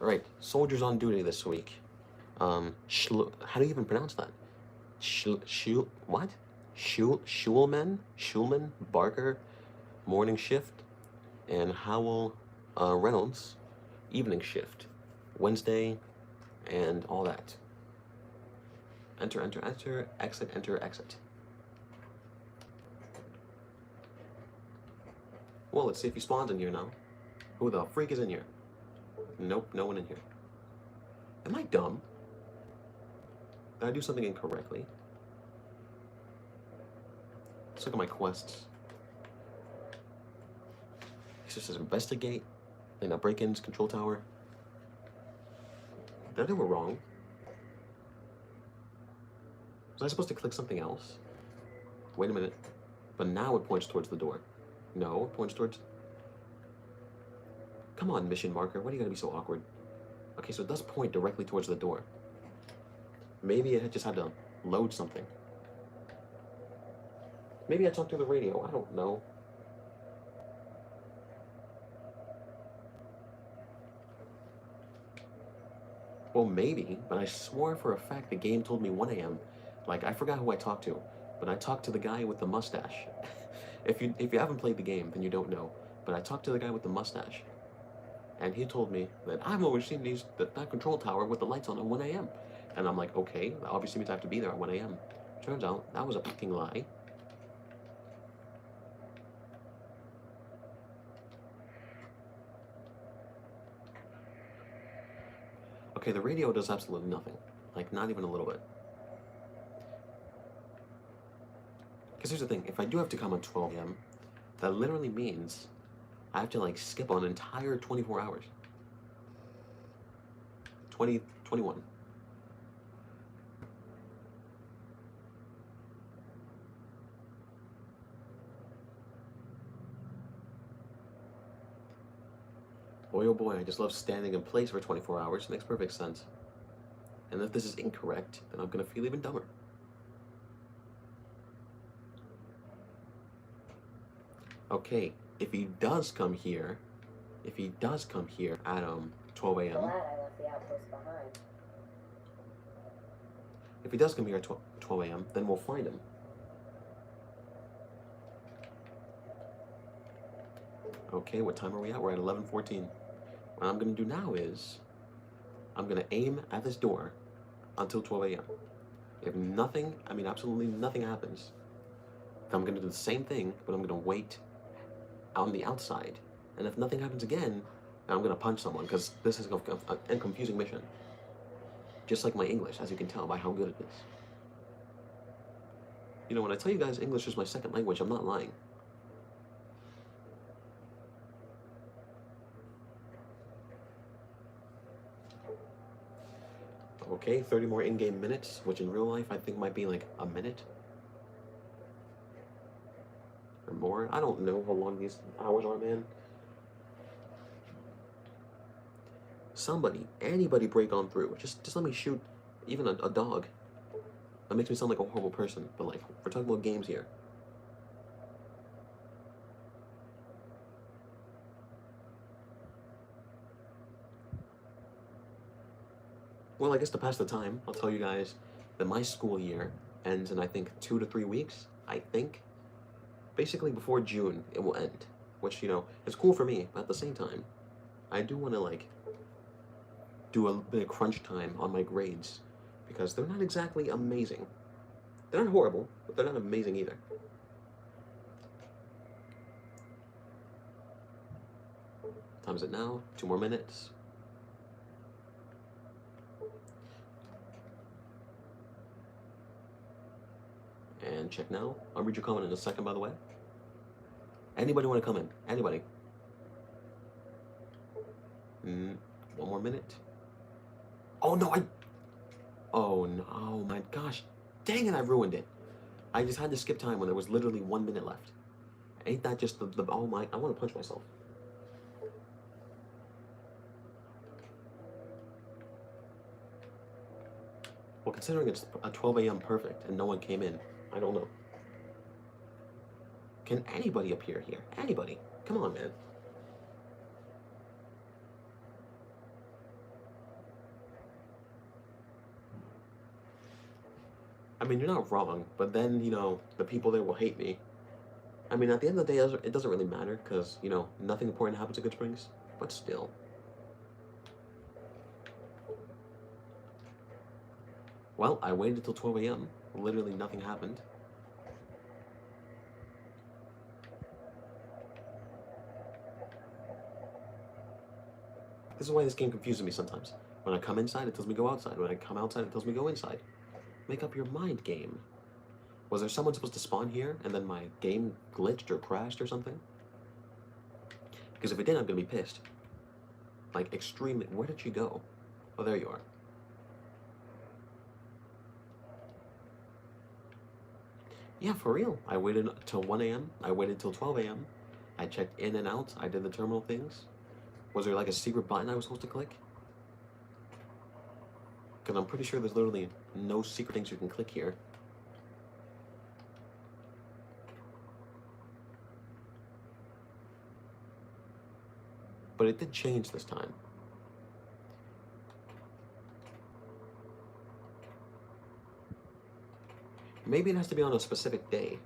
Alright, soldiers on duty this week. How do you even pronounce that? What? Schulman, Barker, morning shift, and Howell Reynolds, evening shift. Wednesday, and all that. Enter, enter, enter, exit, enter, exit. Well, let's see if he spawns in here now. Who the freak is in here? Nope, no one in here. Am I dumb? Did I do something incorrectly? Let's look at my quests. It just says investigate, then break-ins, control tower. Did I do it wrong? Was I supposed to click something else? Wait a minute. But now it points towards the door. No, it points towards... Come on, mission marker. Why do you gotta be so awkward? Okay, so it does point directly towards the door. Maybe it just had to load something. Maybe I talked through the radio. I don't know. Well, maybe, but I swore for a fact the game told me 1 a.m. Like, I forgot who I talked to, but I talked to the guy with the mustache. If you haven't played the game, then you don't know. But I talked to the guy with the mustache, and he told me that I'm overseeing that control tower with the lights on at 1 a.m. And I'm like, okay, that obviously means I have to be there at 1 a.m. Turns out that was a fucking lie. Okay, the radio does absolutely nothing. Like, not even a little bit. Because here's the thing, if I do have to come at 12 a.m., that literally means I have to, like, skip an entire 24 hours. 21. Boy, oh boy, I just love standing in place for 24 hours. It makes perfect sense. And if this is incorrect, then I'm gonna feel even dumber. Okay, if he does come here at 12 a.m. Glad I left the outpost behind. If he does come here at 12 a.m., then we'll find him. Okay, what time are we at? We're at 11:14. What I'm gonna do now is, I'm gonna aim at this door until 12 a.m. If nothing, I mean absolutely nothing happens, then I'm gonna do the same thing, but I'm gonna wait on the outside. And if nothing happens again, then I'm gonna punch someone, because this is a confusing mission. Just like my English, as you can tell by how good it is. You know, when I tell you guys English is my second language, I'm not lying. Okay, 30 more in-game minutes, which in real life I think might be like a minute. Or more. I don't know how long these hours are, man. Somebody, anybody break on through. Just let me shoot even a dog. That makes me sound like a horrible person, but like, we're talking about games here. Well, I guess to pass the time, I'll tell you guys that my school year ends in, I think, 2 to 3 weeks. I think. Basically, before June, it will end. Which, you know, is cool for me, but at the same time, I do want to, like, do a bit of crunch time on my grades, because they're not exactly amazing. They're not horrible, but they're not amazing either. Time is it now? 2 more minutes. And check now. I'll read your comment in a second, by the way. Anybody want to come in? Anybody? 1 more minute. Oh no, oh no, oh my gosh. Dang it, I ruined it. I just had to skip time when there was literally 1 minute left. Ain't that just the oh my, I want to punch myself. Well, considering it's a 12 a.m. perfect and no one came in, I don't know. Can anybody appear here? Anybody? Come on, man. I mean, you're not wrong, but then, you know, the people there will hate me. I mean, at the end of the day, it doesn't really matter, because, you know, nothing important happens at Good Springs, but still. Well, I waited until 12 a.m. Literally nothing happened. This is why this game confuses me sometimes. When I come inside, it tells me go outside. When I come outside, it tells me go inside. Make up your mind, game. Was there someone supposed to spawn here, and then my game glitched or crashed or something? Because if it did, I'm gonna be pissed. Like, extremely. Where did she go? Oh, there you are. Yeah, for real. I waited till 1 a.m. I waited till 12 a.m. I checked in and out. I did the terminal things. Was there like a secret button I was supposed to click? Because I'm pretty sure there's literally no secret things you can click here. But it did change this time. Maybe it has to be on a specific day,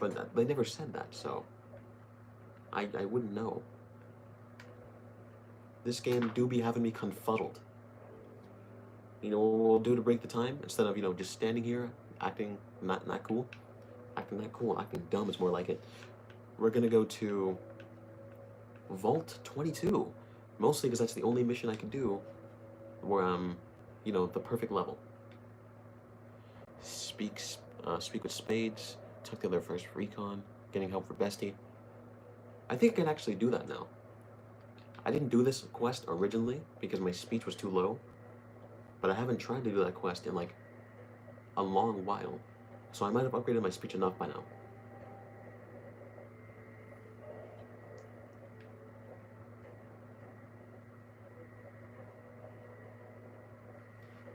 but they never said that, so I wouldn't know. This game do be having me confuddled. You know what we'll do to break the time? Instead of, just standing here acting not cool, acting not cool, acting dumb is more like it. We're gonna go to Vault 22, mostly because that's the only mission I can do where I'm, the perfect level. Speak with Spades, took the other first recon, getting help for Bestie. I think I can actually do that now. I didn't do this quest originally because my speech was too low, but I haven't tried to do that quest in like a long while, so I might have upgraded my speech enough by now.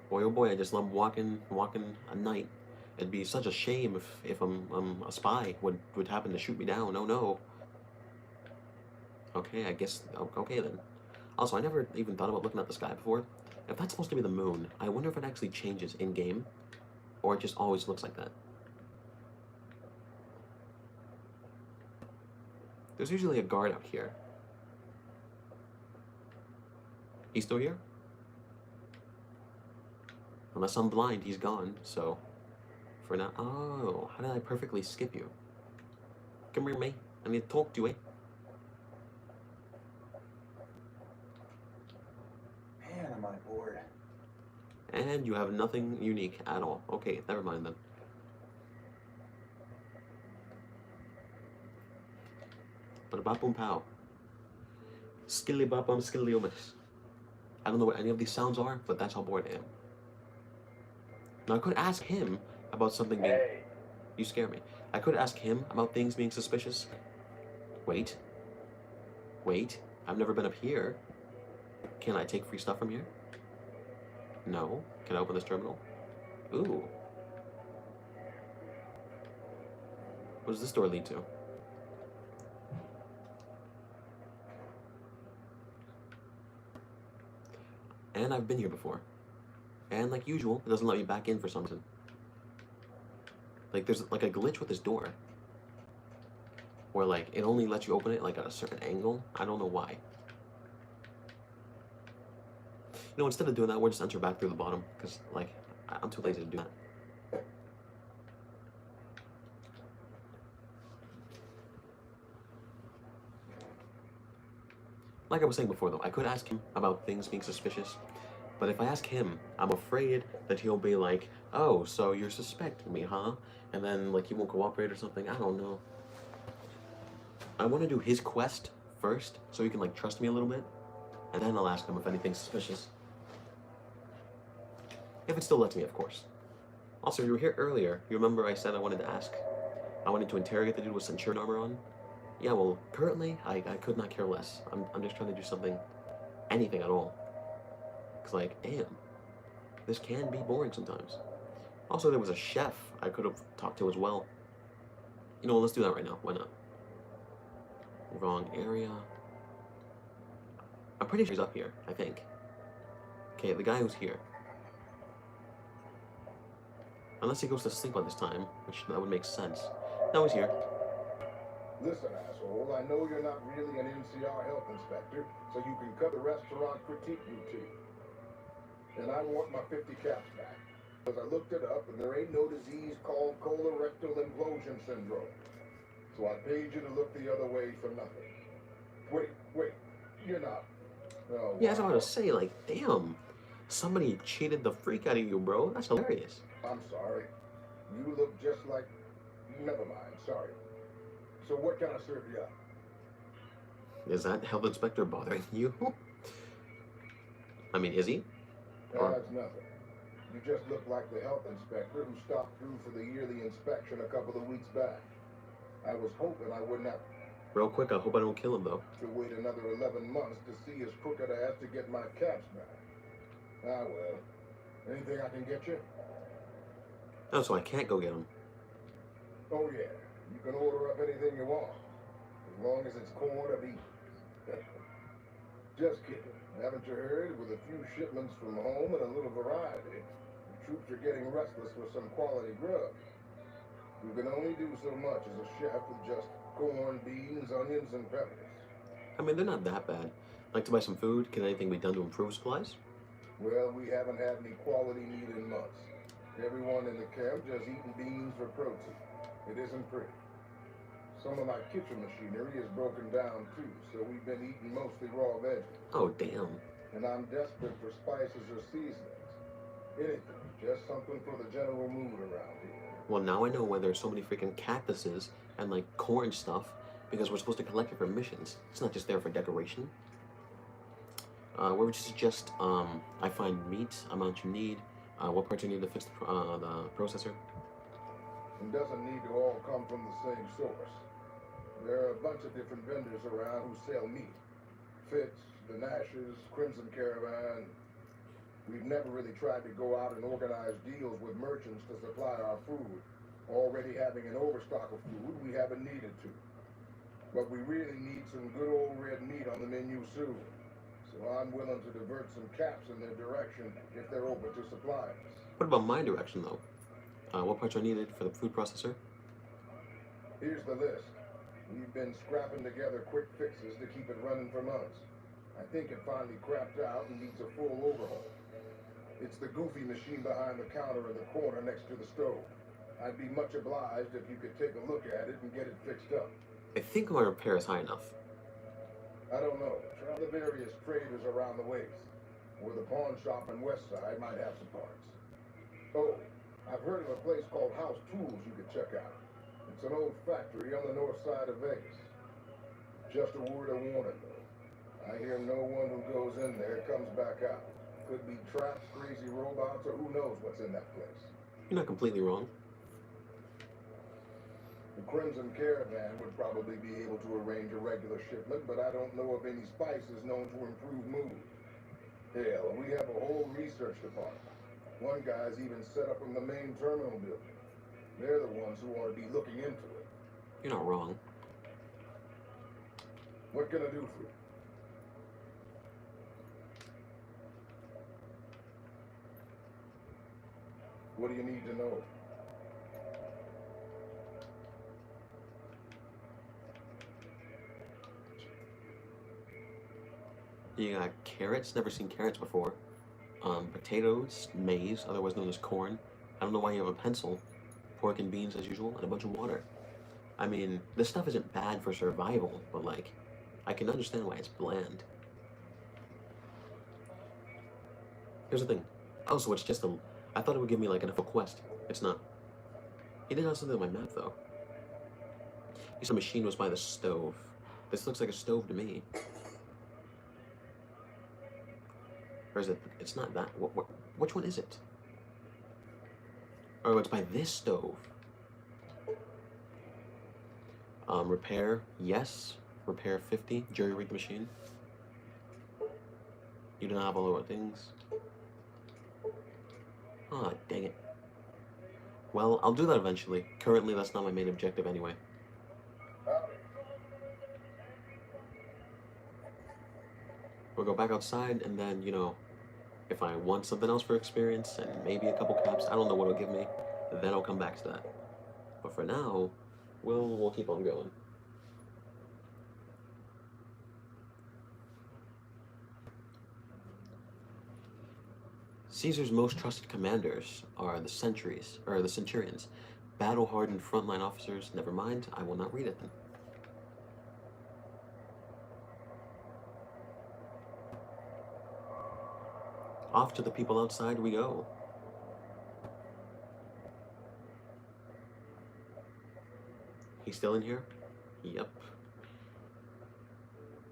Boy, oh boy, I just love walking at night. It'd be such a shame if a spy would happen to shoot me down. Oh no. Okay, I guess, okay then. Also, I never even thought about looking at the sky before. If that's supposed to be the moon, I wonder if it actually changes in-game, or it just always looks like that. There's usually a guard out here. He's still here? Unless I'm blind, he's gone, so for now. Oh, how did I perfectly skip you? Come here, mate. I need to talk to you, eh? Man, am I bored. And you have nothing unique at all. Okay, never mind then. But bop boom pow. Skilly bop bum skilly omis. I don't know what any of these sounds are, but that's how bored I am. Now I could ask him about something being... Hey. You scare me. I could ask him about things being suspicious. Wait. I've never been up here. Can I take free stuff from here? No. Can I open this terminal? Ooh. What does this door lead to? And I've been here before. And like usual, it doesn't let me back in for some reason. Like there's like a glitch with this door. Where like it only lets you open it like at a certain angle. I don't know why. Instead of doing that, we'll just enter back through the bottom, because, like, I'm too lazy to do that. Like I was saying before, though, I could ask him about things being suspicious, but if I ask him, I'm afraid that he'll be like, oh, so you're suspecting me, huh? And then, like, he won't cooperate or something. I don't know. I want to do his quest first, so he can, like, trust me a little bit, and then I'll ask him if anything's suspicious. If it still lets me, of course. Also, you were here earlier. You remember I said I wanted to interrogate the dude with Centurion armor on? Yeah, well, currently, I could not care less. I'm just trying to do something, anything at all. Because, like, damn, this can be boring sometimes. Also, there was a chef I could have talked to as well. Let's do that right now. Why not? Wrong area. I'm pretty sure he's up here, I think. Okay, the guy who's here. Unless he goes to sleep by this time, which that would make sense. Now he's here. Listen, asshole, I know you're not really an NCR health inspector, so you can cut the restaurant critique routine. And I want my 50 caps back. Because I looked it up, and there ain't no disease called colorectal implosion syndrome. So I paid you to look the other way for nothing. Wait, you're not. Oh, yeah, that's what I was gonna say, like, damn. Somebody cheated the freak out of you, bro. That's hilarious. I'm sorry. You look just like... Never mind, sorry. So what can I serve you up? Is that health inspector bothering you? I mean, is he? That's nothing. You just look like the health inspector who stopped through for the yearly inspection a couple of weeks back. I was hoping I wouldn't have Real quick, I hope I don't kill him, though. to wait another 11 months to see his crooked ass to get my caps back. Ah, well. Anything I can get you? Oh, so I can't go get him. Oh, yeah. You can order up anything you want. As long as it's corn or beef. Just kidding. Haven't you heard? With a few shipments from home and a little variety, the troops are getting restless for some quality grub. You can only do so much as a chef with just corn, beans, onions, and peppers. I mean, they're not that bad. Like to buy some food, can anything be done to improve supplies? Well, we haven't had any quality meat in months. Everyone in the camp just eating beans for protein. It isn't pretty. Some of my kitchen machinery is broken down too, so we've been eating mostly raw veggies. Oh, damn. And I'm desperate for spices or seasonings. Anything, just something for the general mood around here. Well, now I know why there's so many freaking cactuses and like corn stuff, because we're supposed to collect it for missions. It's not just there for decoration. Where would you suggest I find meat, amount you need, what parts you need to fix the processor? It doesn't need to all come from the same source. There are a bunch of different vendors around who sell meat. Fitz, the Nashes, Crimson Caravan. We've never really tried to go out and organize deals with merchants to supply our food. Already having an overstock of food, we haven't needed to. But we really need some good old red meat on the menu soon. So I'm willing to divert some caps in their direction if they're open to supply us. What about my direction, though? What parts are needed for the food processor? Here's the list. We've been scrapping together quick fixes to keep it running for months. I think it finally crapped out and needs a full overhaul. It's the goofy machine behind the counter in the corner next to the stove. I'd be much obliged if you could take a look at it and get it fixed up. I think my repair is high enough. I don't know. Try the various traders around the ways. Or the pawn shop in West Side might have some parts. Oh, I've heard of a place called House Tools you could check out. It's an old factory on the north side of Vegas. Just a word of warning, though. I hear no one who goes in there comes back out. Could be traps, crazy robots, or who knows what's in that place. You're not completely wrong. The Crimson Caravan would probably be able to arrange a regular shipment, but I don't know of any spices known to improve mood. Hell, we have a whole research department. One guy's even set up in the main terminal building. They're the ones who ought to be looking into it. You're not wrong. What can I do for you? What do you need to know? You got carrots, never seen carrots before. Potatoes, maize, otherwise known as corn. I don't know why you have a pencil. Pork and beans as usual, and a bunch of water. I mean, this stuff isn't bad for survival, but like, I can understand why it's bland. Here's the thing. Oh, so it's just a... I thought it would give me like an official quest. It's not. He did have something on my map though. He said the machine was by the stove. This looks like a stove to me. Or is it? It's not that. Which one is it? Oh, it's by this stove. Repair, yes. Repair 50. Jury rig the machine. You don't have all the things. Ah, dang it. Well, I'll do that eventually. Currently, that's not my main objective anyway. We'll go back outside, and then, you know, if I want something else for experience, and maybe a couple caps, I don't know what it'll give me, then I'll come back to that. But for now, we'll keep on going. Caesar's most trusted commanders are the centurions. Battle-hardened frontline officers, never mind, I will not read it then. Off to the people outside we go. He's still in here? Yep.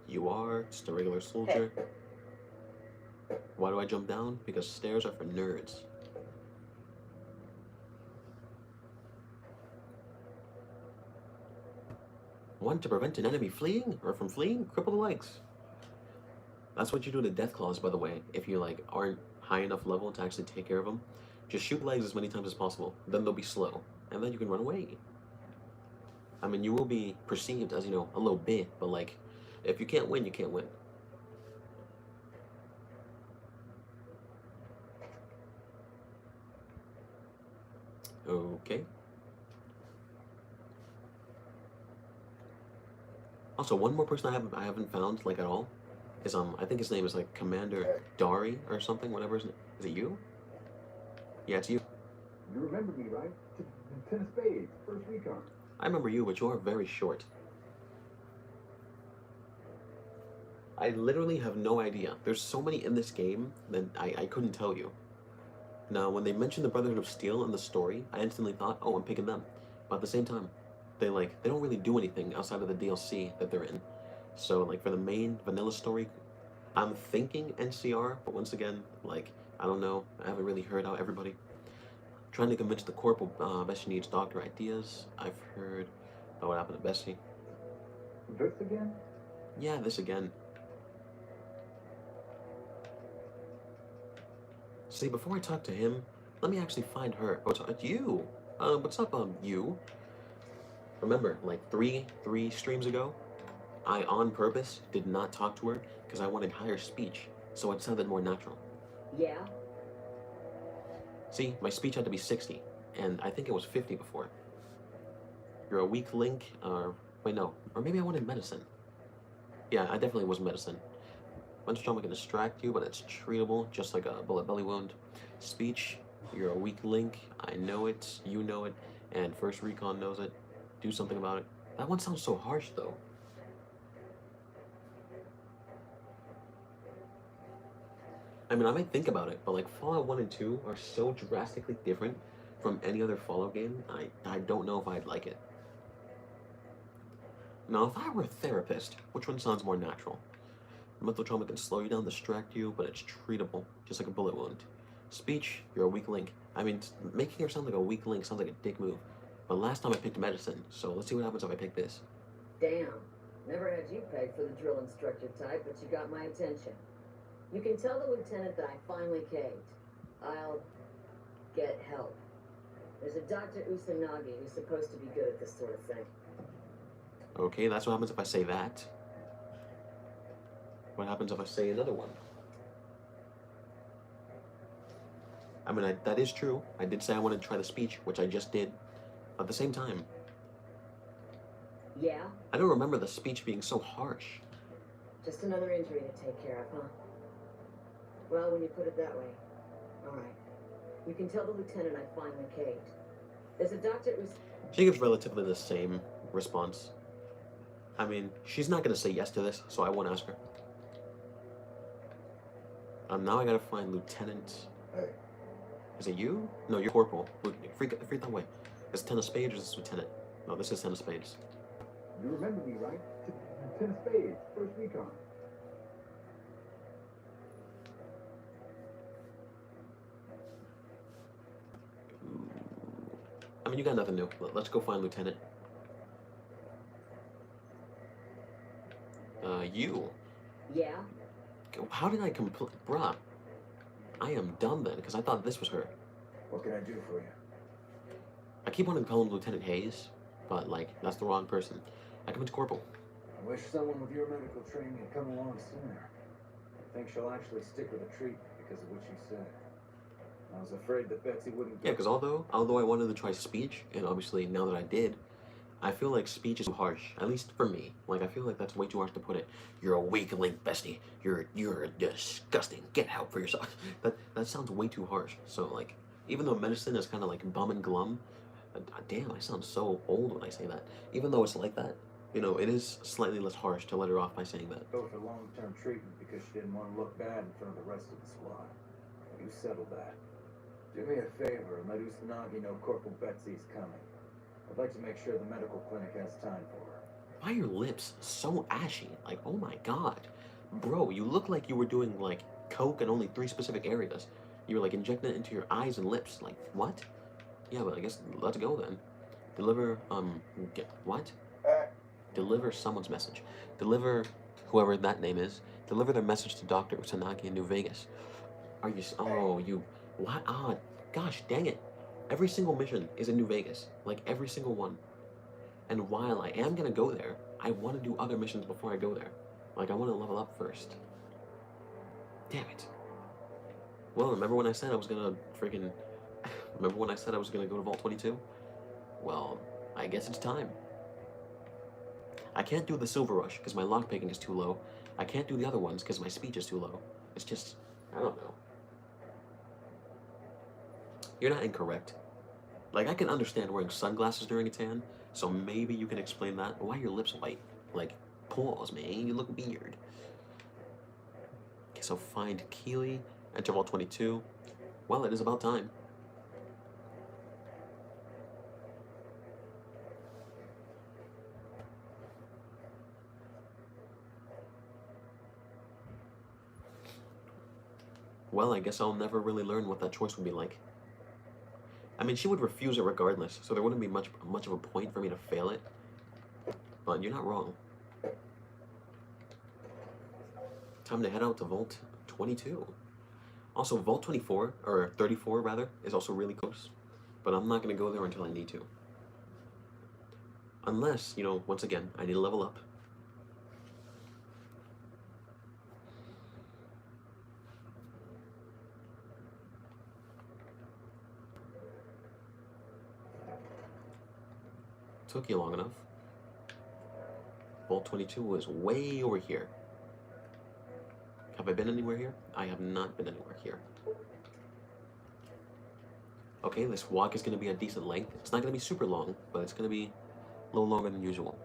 You are just a regular soldier. Why do I jump down? Because stairs are for nerds. One, to prevent an enemy fleeing, or from fleeing, cripple the legs. That's what you do to death claws, by the way, if you like aren't high enough level to actually take care of them. Just shoot legs as many times as possible. Then they'll be slow, and then you can run away. I mean, you will be perceived as, you know, a little bit, but like, if you can't win, you can't win. Okay. Also, one more person I haven't found like at all is I think his name is like Commander Dari or something. Whatever his name. Is it you? Yeah, it's you. You remember me, right? Ten of spades, first recon. I remember you, but you are very short. I literally have no idea. There's so many in this game that I couldn't tell you. Now, when they mentioned the Brotherhood of Steel in the story, I instantly thought, oh, I'm picking them. But at the same time, they don't really do anything outside of the DLC that they're in. So like for the main vanilla story, I'm thinking NCR, but once again, like I don't know. I haven't really heard out everybody. Trying to convince the corporal Bessie needs doctor ideas. I've heard about what happened to Bessie. This again? Yeah, this again. See, before I talk to him, let me actually find her. Oh, it's you. What's up, you? Remember, like three streams ago, I on purpose did not talk to her because I wanted higher speech, so it sounded more natural. Yeah? See, my speech had to be 60, and I think it was 50 before. You're a weak link, or wait, no, or maybe I wanted medicine. Yeah, I definitely was medicine. Bunch of trauma can distract you, but it's treatable, just like a bullet belly wound. Speech, you're a weak link. I know it, you know it, and First Recon knows it. Do something about it. That one sounds so harsh, though. I mean, I might think about it, but like Fallout 1 and 2 are so drastically different from any other Fallout game, I don't know if I'd like it. Now, if I were a therapist, which one sounds more natural? Mental trauma can slow you down, distract you, but it's treatable, just like a bullet wound. Speech, you're a weak link. I mean, making her sound like a weak link sounds like a dick move. But last time I picked medicine, so let's see what happens if I pick this. Damn. Never had you pegged for the drill instructor type, but you got my attention. You can tell the lieutenant that I finally caved. I'll get help. There's a Dr. Usanagi who's supposed to be good at this sort of thing. Okay, that's what happens if I say that. What happens if I say another one? I mean, that is true. I did say I wanted to try the speech, which I just did. At the same time, Yeah? I don't remember the speech being so harsh. Just another injury to take care of, huh? Well, when you put it that way. Alright. You can tell the lieutenant I finally caved. There's a Dr. She gives relatively the same response. I mean, she's not going to say yes to this, so I won't ask her. Now I gotta find Lieutenant. Hey. Is it you? No, you're Corporal. Freak that way. Is it Ten of Spades or is this Lieutenant? No, this is Ten of Spades. You remember me, right? Ten of spades, first recon. I mean, you got nothing new. Let's go find Lieutenant. You. Yeah? How did I complete? Bruh. I am dumb then, because I thought this was her. What can I do for you? I keep wanting to call him Lieutenant Hayes, but, like, that's the wrong person. I come into Corporal. I wish someone with your medical training had come along sooner. I think she'll actually stick with the treatment because of what she said. I was afraid that Betsy wouldn't Yeah, because although I wanted to try speech, and obviously now that I did, I feel like speech is too harsh, at least for me. Like, I feel like that's way too harsh to put it. You're a weak link, bestie. You're disgusting. Get help for yourself. That sounds way too harsh. So, like, even though medicine is kind of like bum and glum, damn, I sound so old when I say that. Even though it's like that, you know, it is slightly less harsh to let her off by saying that. go for long-term treatment because she didn't want to look bad in front of the rest of the squad. You settled that. Do me a favor and let Usanagi know Corporal Betsy's coming. I'd like to make sure the medical clinic has time for her. Why are your lips so ashy? Like, oh my god. Bro, you look like you were doing, like, coke in only 3 specific areas. You were, like, injecting it into your eyes and lips. Like, what? Yeah, but I guess let's go then. Deliver, what? Deliver someone's message. Deliver whoever that name is. Deliver their message to Dr. Usanagi in New Vegas. Are you, oh, you, what? Ah, gosh, dang it. Every single mission is in New Vegas. Like, every single one. And while I am gonna go there, I want to do other missions before I go there. Like, I want to level up first. Damn it. Well, remember when I said I was gonna freaking... Remember when I said I was gonna go to Vault 22? Well, I guess it's time. I can't do the Silver Rush because my lockpicking is too low. I can't do the other ones because my speech is too low. It's just, I don't know. You're not incorrect. Like, I can understand wearing sunglasses during a tan, so maybe you can explain that. Why are your lips white? Like, pause, man. You look weird. Okay, so find Keely. Enter Vault 22. Well, it is about time. Well, I guess I'll never really learn what that choice would be like. I mean, she would refuse it regardless, so there wouldn't be much of a point for me to fail it. But you're not wrong. Time to head out to Vault 22. Also, Vault 24, or 34 rather, is also really close. But I'm not going to go there until I need to. Unless, you know, once again, I need to level up. Took you long enough. Vault 22 is way over here. Have I been anywhere here? I have not been anywhere here. Okay, this walk is going to be a decent length. It's not going to be super long, but it's going to be a little longer than usual.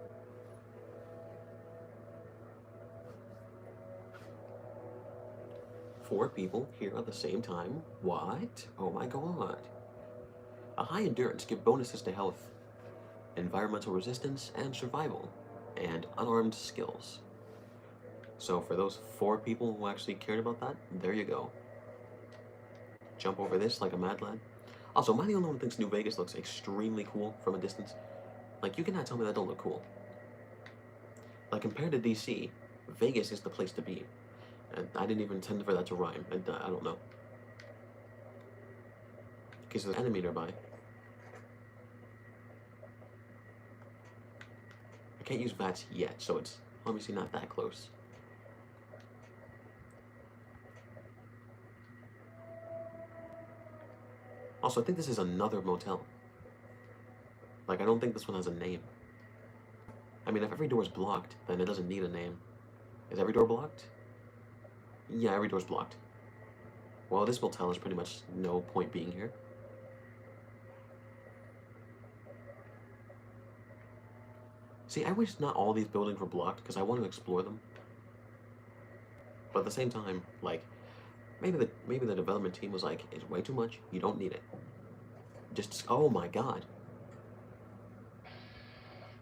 Four people here at the same time? What? Oh my god. A high endurance give bonuses to health, environmental resistance, and survival, and unarmed skills. So for those 4 people who actually cared about that, there you go. Jump over this like a mad lad. Also, am I the only one who thinks New Vegas looks extremely cool from a distance? Like, you cannot tell me that don't look cool. Like, compared to DC, Vegas is the place to be. And I didn't even intend for that to rhyme. I don't know. Because there's an enemy nearby. I can't use VATS yet, so it's obviously not that close. Also, I think this is another motel. Like, I don't think this one has a name. I mean, if every door is blocked, then it doesn't need a name. Is every door blocked? Yeah, every door's blocked. Well, this motel is pretty much no point being here. See, I wish not all these buildings were blocked, because I want to explore them. But at the same time, like, maybe the development team was like, it's way too much, you don't need it. Just, oh my god.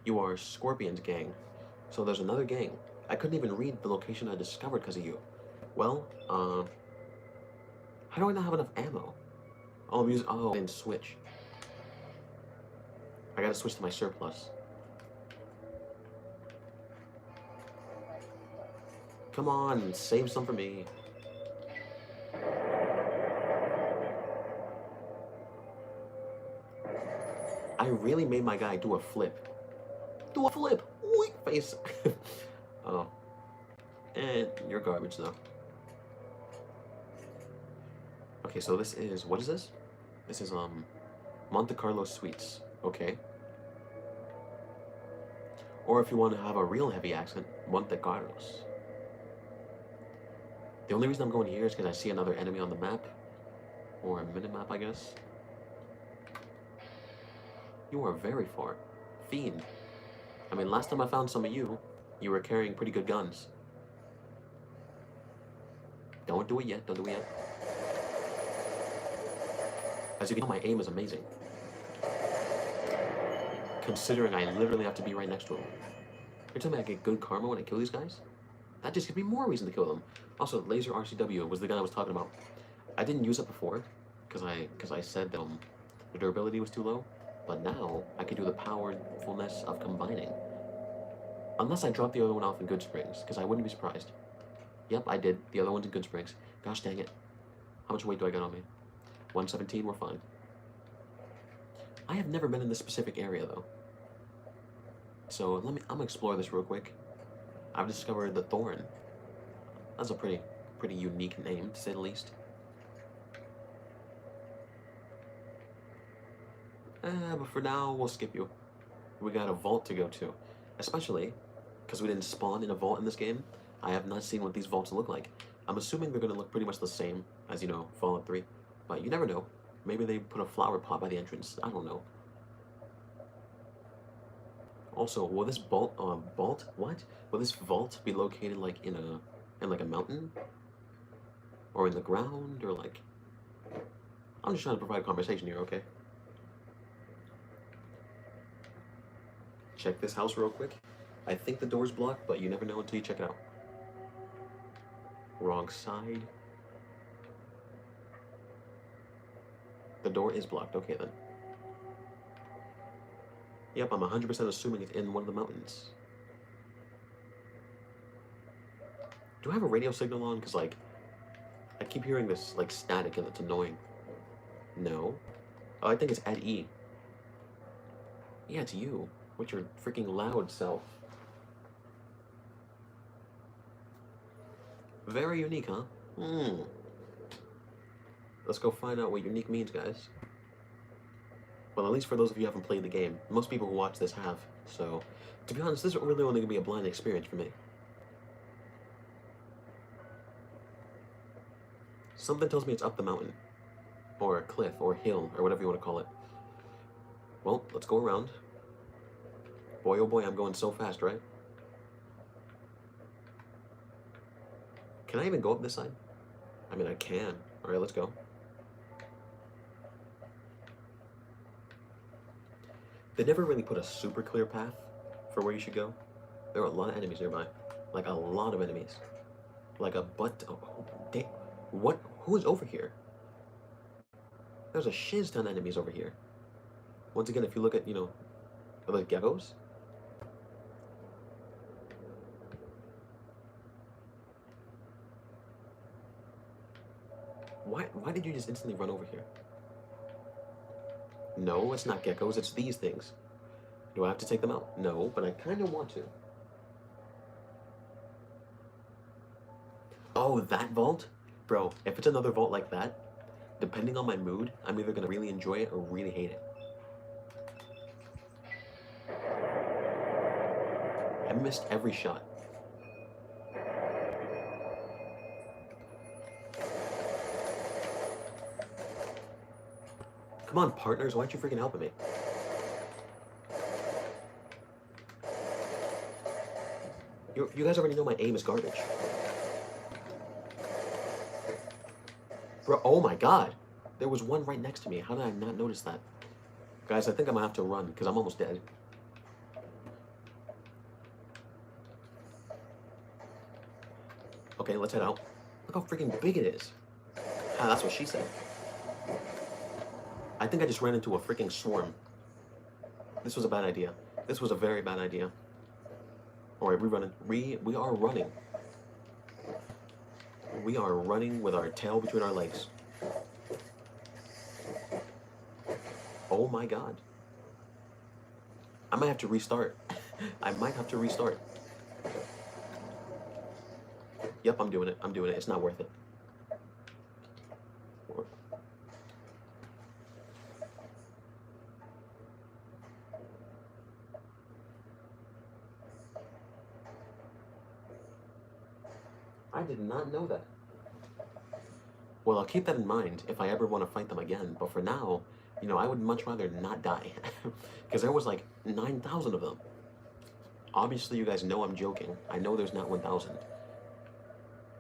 You are Scorpion's gang. So there's another gang. I couldn't even read the location I discovered because of you. Well, how do I not have enough ammo? Oh, I didn't switch. I gotta switch to my surplus. Come on, save some for me. I really made my guy do a flip. Do a flip! Weak face! Oh. And you're garbage, though. Okay, so this is... What is this? This is, Monte Carlo Suites. Okay. Or if you want to have a real heavy accent, Monte Carlos. The only reason I'm going here is because I see another enemy on the map. Or a minimap, I guess. You are very far. Fiend. I mean, last time I found some of you, you were carrying pretty good guns. Don't do it yet, don't do it yet. As you can tell, my aim is amazing. Considering I literally have to be right next to him. You're telling me I get good karma when I kill these guys? That just gives me more reason to kill them. Also, Laser RCW was the guy I was talking about. I didn't use it before, because I said the durability was too low. But now, I can do the powerfulness of combining. Unless I drop the other one off in Good Springs, because I wouldn't be surprised. Yep, I did. The other one's in Good Springs. Gosh dang it. How much weight do I got on me? 117, we're fine. I have never been in this specific area, though. So, I'm gonna explore this real quick. I've discovered the Thorn. That's a pretty unique name, to say the least. But for now, we'll skip you. We got a vault to go to. Especially because we didn't spawn in a vault in this game, I have not seen what these vaults look like. I'm assuming they're going to look pretty much the same as, you know, Fallout 3. But you never know. Maybe they put a flower pot by the entrance. I don't know. Also, will this vault, what? Will this vault be located, like, in a mountain? Or in the ground? Or, like... I'm just trying to provide a conversation here, okay? Check this house real quick. I think the door's blocked, but you never know until you check it out. Wrong side. The door is blocked. Okay, then. Yep, I'm 100% assuming it's in one of the mountains. Do I have a radio signal on? Because, like, I keep hearing this, like, static and it's annoying. No. Oh, I think it's at E. Yeah, it's you. With your freaking loud self. Very unique, huh? Let's go find out what unique means, guys. Well, at least for those of you who haven't played the game. Most people who watch this have. So, to be honest, this is really only going to be a blind experience for me. Something tells me it's up the mountain. Or a cliff, or a hill, or whatever you want to call it. Well, let's go around. Boy, oh boy, I'm going so fast, right? Can I even go up this side? I mean, I can. Alright, let's go. They never really put a super clear path for where you should go. There are a lot of enemies nearby. Like, a lot of enemies. Like a butt... Oh, damn. What? Who is over here? There's a shiz ton of enemies over here. Once again, if you look at, you know... Are those geckos? Why did you just instantly run over here? No, it's not geckos, it's these things. Do I have to take them out? No, but I kind of want to. Oh, that vault? Bro, if it's another vault like that, depending on my mood, I'm either going to really enjoy it or really hate it. I missed every shot. Come on, partners, why aren't you freaking helping me? You guys already know my aim is garbage. Bro, oh my god. There was one right next to me. How did I not notice that? Guys, I think I'm gonna have to run, because I'm almost dead. Okay, let's head out. Look how freaking big it is. Ah, that's what she said. I think I just ran into a freaking swarm. This was a bad idea. This was a very bad idea. Alright, we are running. We are running with our tail between our legs. Oh my god. I might have to restart. I might have to restart. Yep, I'm doing it. I'm doing it. It's not worth it. I did not know that. Well, I'll keep that in mind if I ever want to fight them again. But for now, you know, I would much rather not die. Because there was like 9,000 of them. Obviously, you guys know I'm joking. I know there's not 1,000.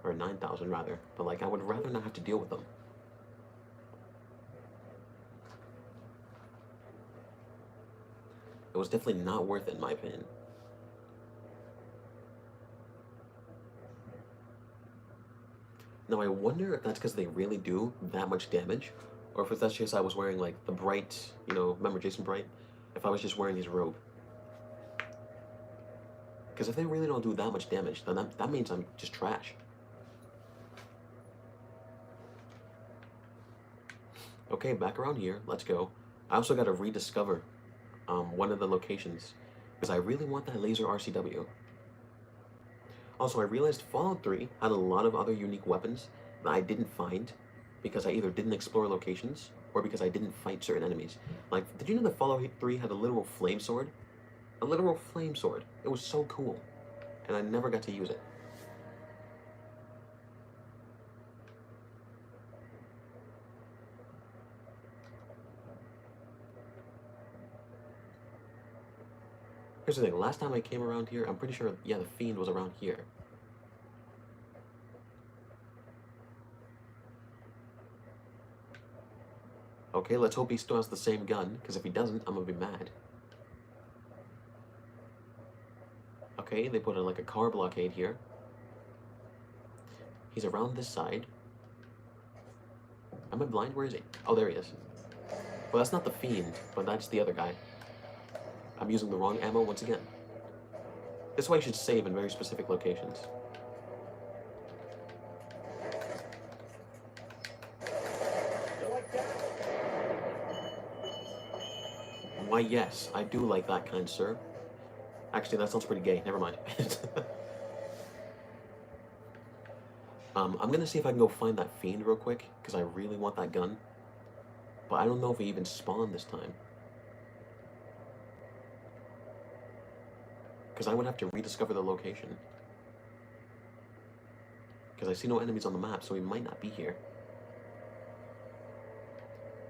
Or 9,000, rather. But, like, I would rather not have to deal with them. It was definitely not worth it, in my opinion. Now, I wonder if that's because they really do that much damage, or if that's just I was wearing, like, the Bright, you know, remember Jason Bright? If I was just wearing his robe. Because if they really don't do that much damage, then that means I'm just trash. Okay, back around here. Let's go. I also got to rediscover one of the locations, because I really want that laser RCW. Also, I realized Fallout 3 had a lot of other unique weapons that I didn't find because I either didn't explore locations or because I didn't fight certain enemies. Like, did you know that Fallout 3 had a literal flame sword? A literal flame sword. It was so cool. and I never got to use it. Here's the thing, last time I came around here, I'm pretty sure, yeah, the Fiend was around here. Okay, let's hope he still has the same gun, because if he doesn't, I'm gonna be mad. Okay, they put in like a car blockade here. He's around this side. Am I blind? Where is he? Oh, there he is. Well, that's not the Fiend, but that's the other guy. I'm using the wrong ammo once again. This is why you should save in very specific locations. Why, yes, I do like that, kind sir. Actually, that sounds pretty gay. Never mind. I'm gonna see if I can go find that Fiend real quick, because I really want that gun. But I don't know if he even spawned this time. Because I would have to rediscover the location. Because I see no enemies on the map, so he might not be here.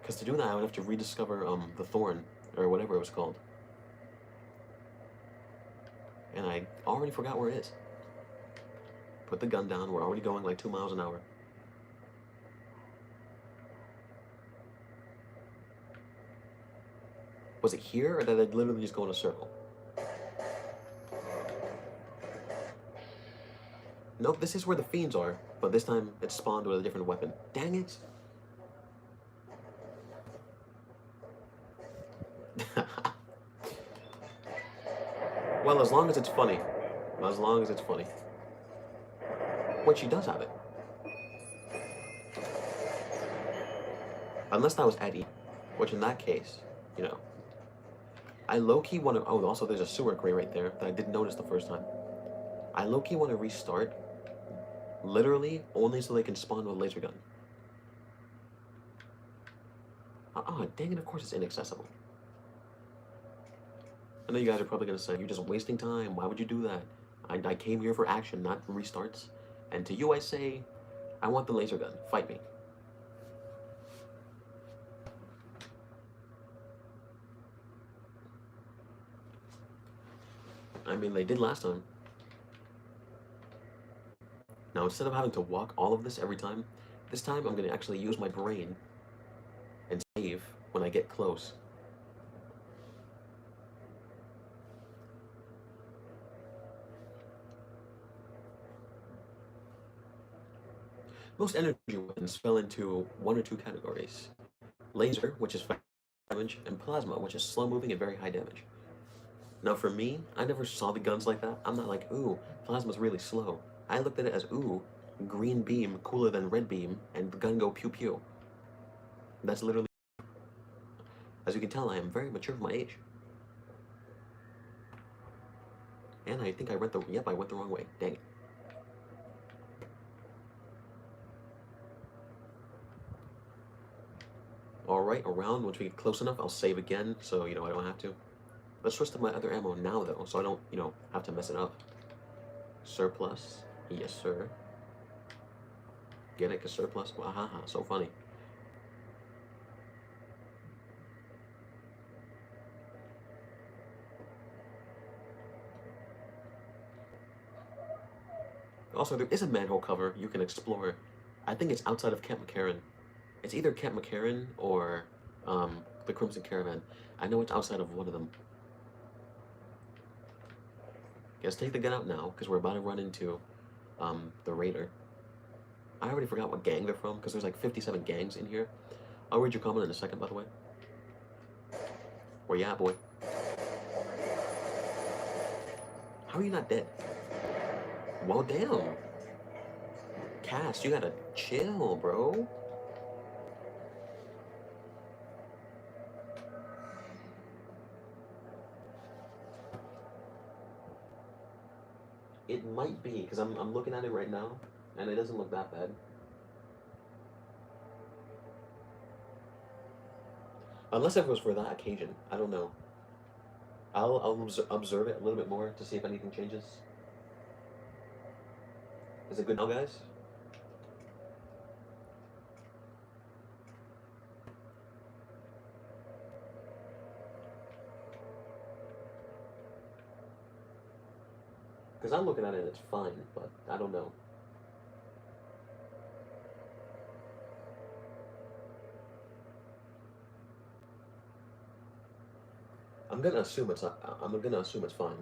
Because to do that, I would have to rediscover the Thorn, or whatever it was called. And I already forgot where it is. Put the gun down, we're already going like 2 miles an hour. Was it here, or did I literally just go in a circle? Nope, this is where the Fiends are, but this time it's spawned with a different weapon. Dang it! Well, as long as it's funny. As long as it's funny. Wait, she does have it. Unless that was Eddie, which in that case, you know. I low-key want to... Oh, also there's a sewer grate right there that I didn't notice the first time. I low-key want to restart, literally, only so they can spawn with a laser gun. Dang it, of course it's inaccessible. I know you guys are probably going to say, you're just wasting time, why would you do that? I came here for action, not restarts. And to you I say, I want the laser gun, fight me. I mean, they did last time. Now, instead of having to walk all of this every time, this time I'm going to actually use my brain and save when I get close. Most energy weapons fell into 1 or 2 categories. Laser, which is fast damage, and plasma, which is slow moving and very high damage. Now for me, I never saw the guns like that. I'm not like, ooh, plasma's really slow. I looked at it as, ooh, green beam cooler than red beam, and the gun go pew pew. That's literally... As you can tell, I am very mature for my age. And I think I went the... Yep, I went the wrong way. Dang it. Alright, around, once we get close enough, I'll save again, so, you know, I don't have to. Let's switch to my other ammo now, though, so I don't, you know, have to mess it up. Surplus. Yes, sir. Get it? Because surplus? Wahaha, so funny. Also, there is a manhole cover you can explore. I think it's outside of Camp McCarran. It's either Camp McCarran or the Crimson Caravan. I know it's outside of one of them. Let's take the gun out now, because we're about to run into the Raider. I already forgot what gang they're from, because there's like 57 gangs in here. I'll read your comment in a second, by the way. Where you at, boy? How are you not dead? Well, damn. Cass, you gotta chill, bro. It might be, because I'm looking at it right now, and it doesn't look that bad. Unless it was for that occasion. I don't know. I'll observe it a little bit more to see if anything changes. Is it good now, guys? Because I'm looking at it and it's fine, but I don't know. I'm gonna assume it's fine.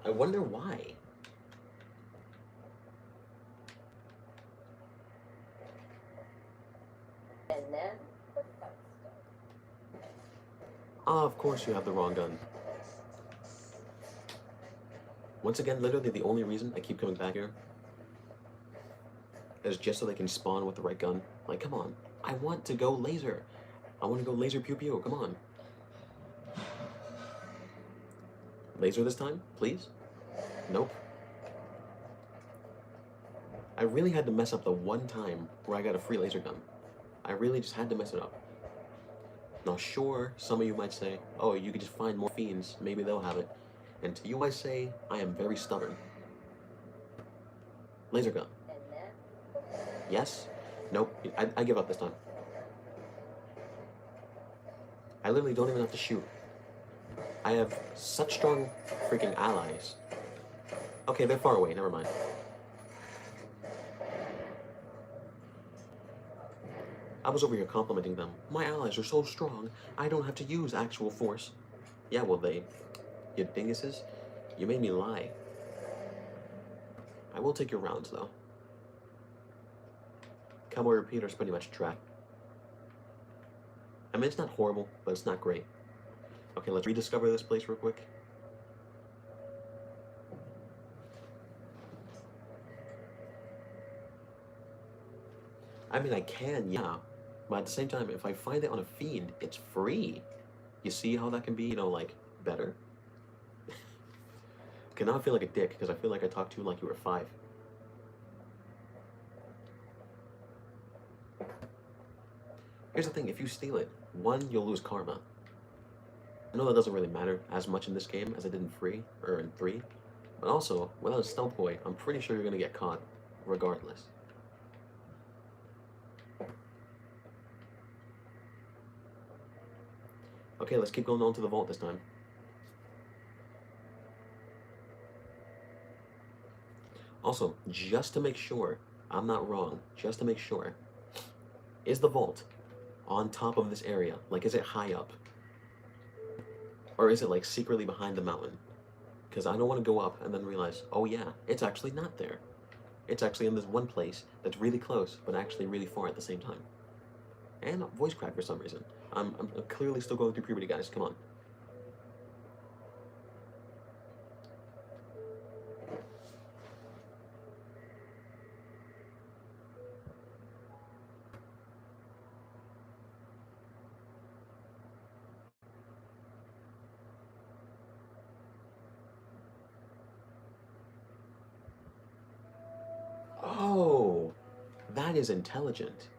I wonder why. And then the fight started. Ah, of course you have the wrong gun. Once again, literally the only reason I keep coming back here is just so they can spawn with the right gun. Like, come on. I want to go laser. I want to go laser pew pew. Come on. Laser this time, please? Nope. I really had to mess up the one time where I got a free laser gun. I really just had to mess it up. Now, sure, some of you might say, oh, you could just find more fiends. Maybe they'll have it. And to you I say, I am very stubborn. Laser gun. And then Yes? Nope. I give up this time. I literally don't even have to shoot. I have such strong freaking allies. Okay, they're far away. Never mind. I was over here complimenting them. My allies are so strong, I don't have to use actual force. Yeah, well, you dinguses, you made me lie. I will take your rounds, though. Cowboy repeater's pretty much track. I mean, it's not horrible, but it's not great. Okay, let's rediscover this place real quick. I mean, I can, yeah. But at the same time, if I find it on a fiend, it's free. You see how that can be, like, better? Okay, now I feel like a dick, because I feel like I talked to you like you were 5. Here's the thing, if you steal it, 1, you'll lose karma. I know that doesn't really matter as much in this game as it did in 3, but also, without a stealth boy, I'm pretty sure you're gonna get caught, regardless. Okay, let's keep going on to the vault this time. Also, just to make sure I'm not wrong, just to make sure, is the vault on top of this area? Like, is it high up? Or is it, like, secretly behind the mountain? Because I don't want to go up and then realize, oh yeah, it's actually not there. It's actually in this one place that's really close, but actually really far at the same time. And voice crack for some reason. I'm clearly still going through puberty, guys. Come on. Oh, that is intelligent.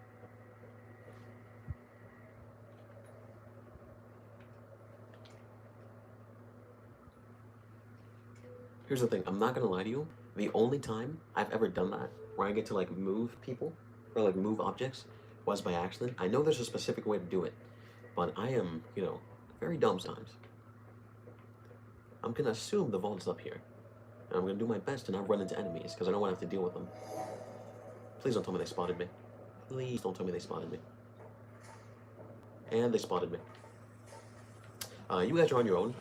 Here's the thing, I'm not gonna lie to you. The only time I've ever done that, where I get to like move people, or like move objects, was by accident. I know there's a specific way to do it, but I am, very dumb sometimes. I'm gonna assume the vault's up here. And I'm gonna do my best to not run into enemies, because I don't want to have to deal with them. Please don't tell me they spotted me. Please don't tell me they spotted me. And they spotted me. You guys are on your own.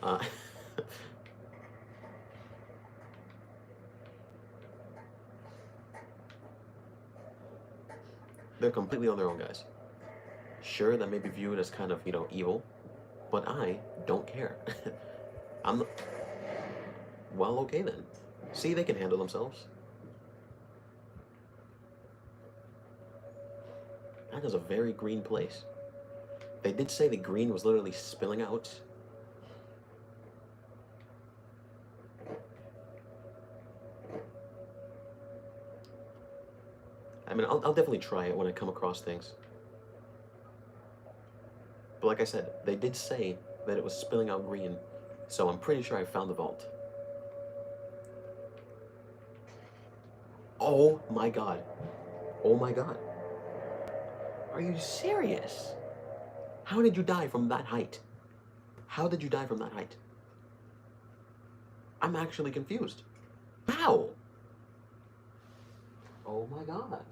They're completely on their own, guys. Sure, that may be viewed as kind of, evil, but I don't care. Well, okay then. See, they can handle themselves. That is a very green place. They did say the green was literally spilling out. I mean, I'll definitely try it when I come across things. But like I said, they did say that it was spilling out green, so I'm pretty sure I found the vault. Oh my god. Oh my god. Are you serious? How did you die from that height? How did you die from that height? I'm actually confused. How? Oh my god.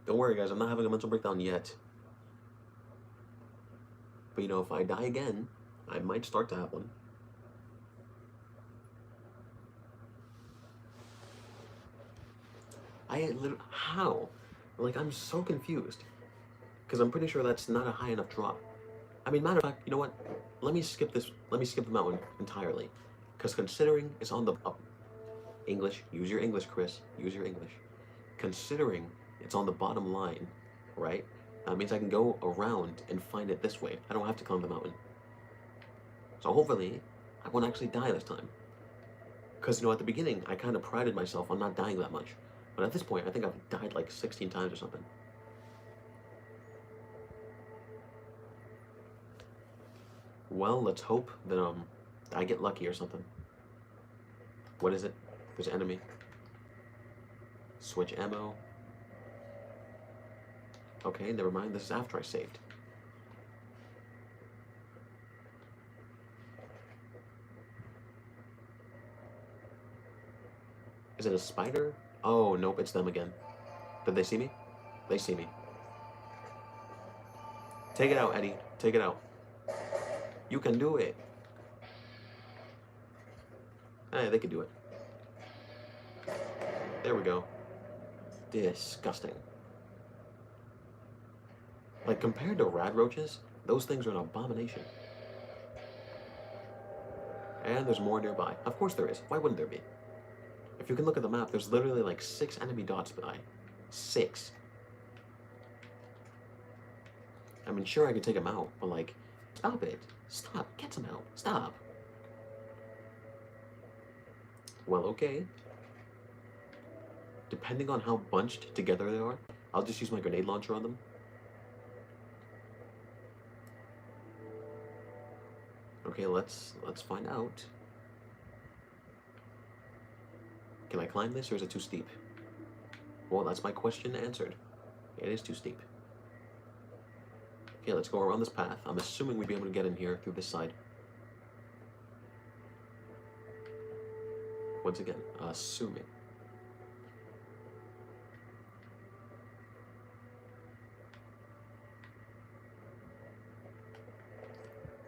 Don't worry, guys, I'm not having a mental breakdown yet. But you know, if I die again, I might start to have one. How? Like, I'm so confused. Because I'm pretty sure that's not a high enough drop. I mean, matter of fact, you know what? Let me skip this. Let me skip the mountain entirely. Because considering it's on the English, use your English, Chris. Use your English. Considering it's on the bottom line, right? That means I can go around and find it this way. I don't have to climb the mountain. So hopefully, I won't actually die this time. Because, you know, at the beginning, I kind of prided myself on not dying that much. But at this point, I think I've died like 16 times or something. Well, let's hope that I get lucky or something. What is it? There's an enemy. Switch ammo. Okay, never mind. This is after I saved. Is it a spider? Oh, nope, it's them again. Did they see me? They see me. Take it out, Eddie. Take it out. You can do it. Hey, they can do it. There we go. Disgusting. Like, compared to rad roaches, those things are an abomination. And there's more nearby. Of course there is. Why wouldn't there be? If you can look at the map, there's literally like 6 enemy dots by. 6. I mean, sure, I could take them out, but like, stop it. Stop. Get some help. Stop. Well, okay. Depending on how bunched together they are, I'll just use my grenade launcher on them. Okay, let's find out. Can I climb this, or is it too steep? Well, that's my question answered. It is too steep. Okay, let's go around this path. I'm assuming we'd be able to get in here through this side. Once again, assuming.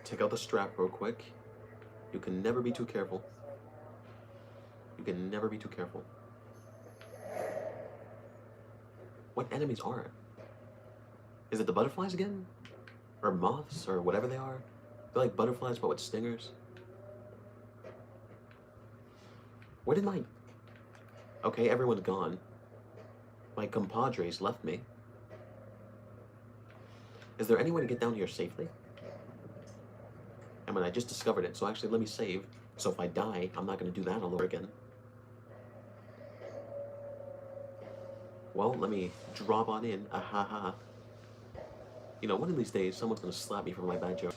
Take out the strap real quick. You can never be too careful. You can never be too careful. What enemies are it? Is it the butterflies again? Or moths, or whatever they are? They're like butterflies, but with stingers. Where did my... Okay, everyone's gone. My compadres left me. Is there any way to get down here safely? I mean, I just discovered it, so actually let me save. So if I die, I'm not going to do that all over again. Well, let me drop on in. Ahaha. You know, one of these days, someone's going to slap me for my bad joke.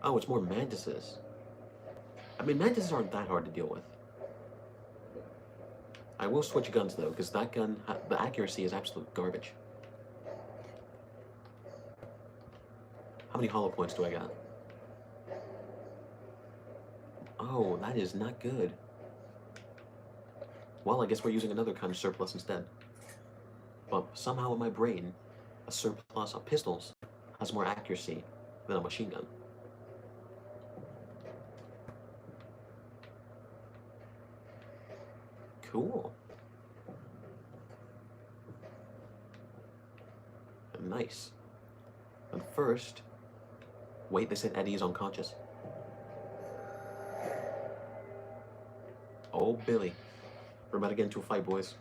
Oh, it's more mantises. I mean, mantises aren't that hard to deal with. I will switch guns, though, because that gun, the accuracy is absolute garbage. How many hollow points do I got? Oh, that is not good. Well, I guess we're using another kind of surplus instead. But somehow in my brain, a surplus of pistols has more accuracy than a machine gun. Cool. Nice. And first... Wait, they said Eddie is unconscious. Oh, Billy. We're about to get into a fight, boys.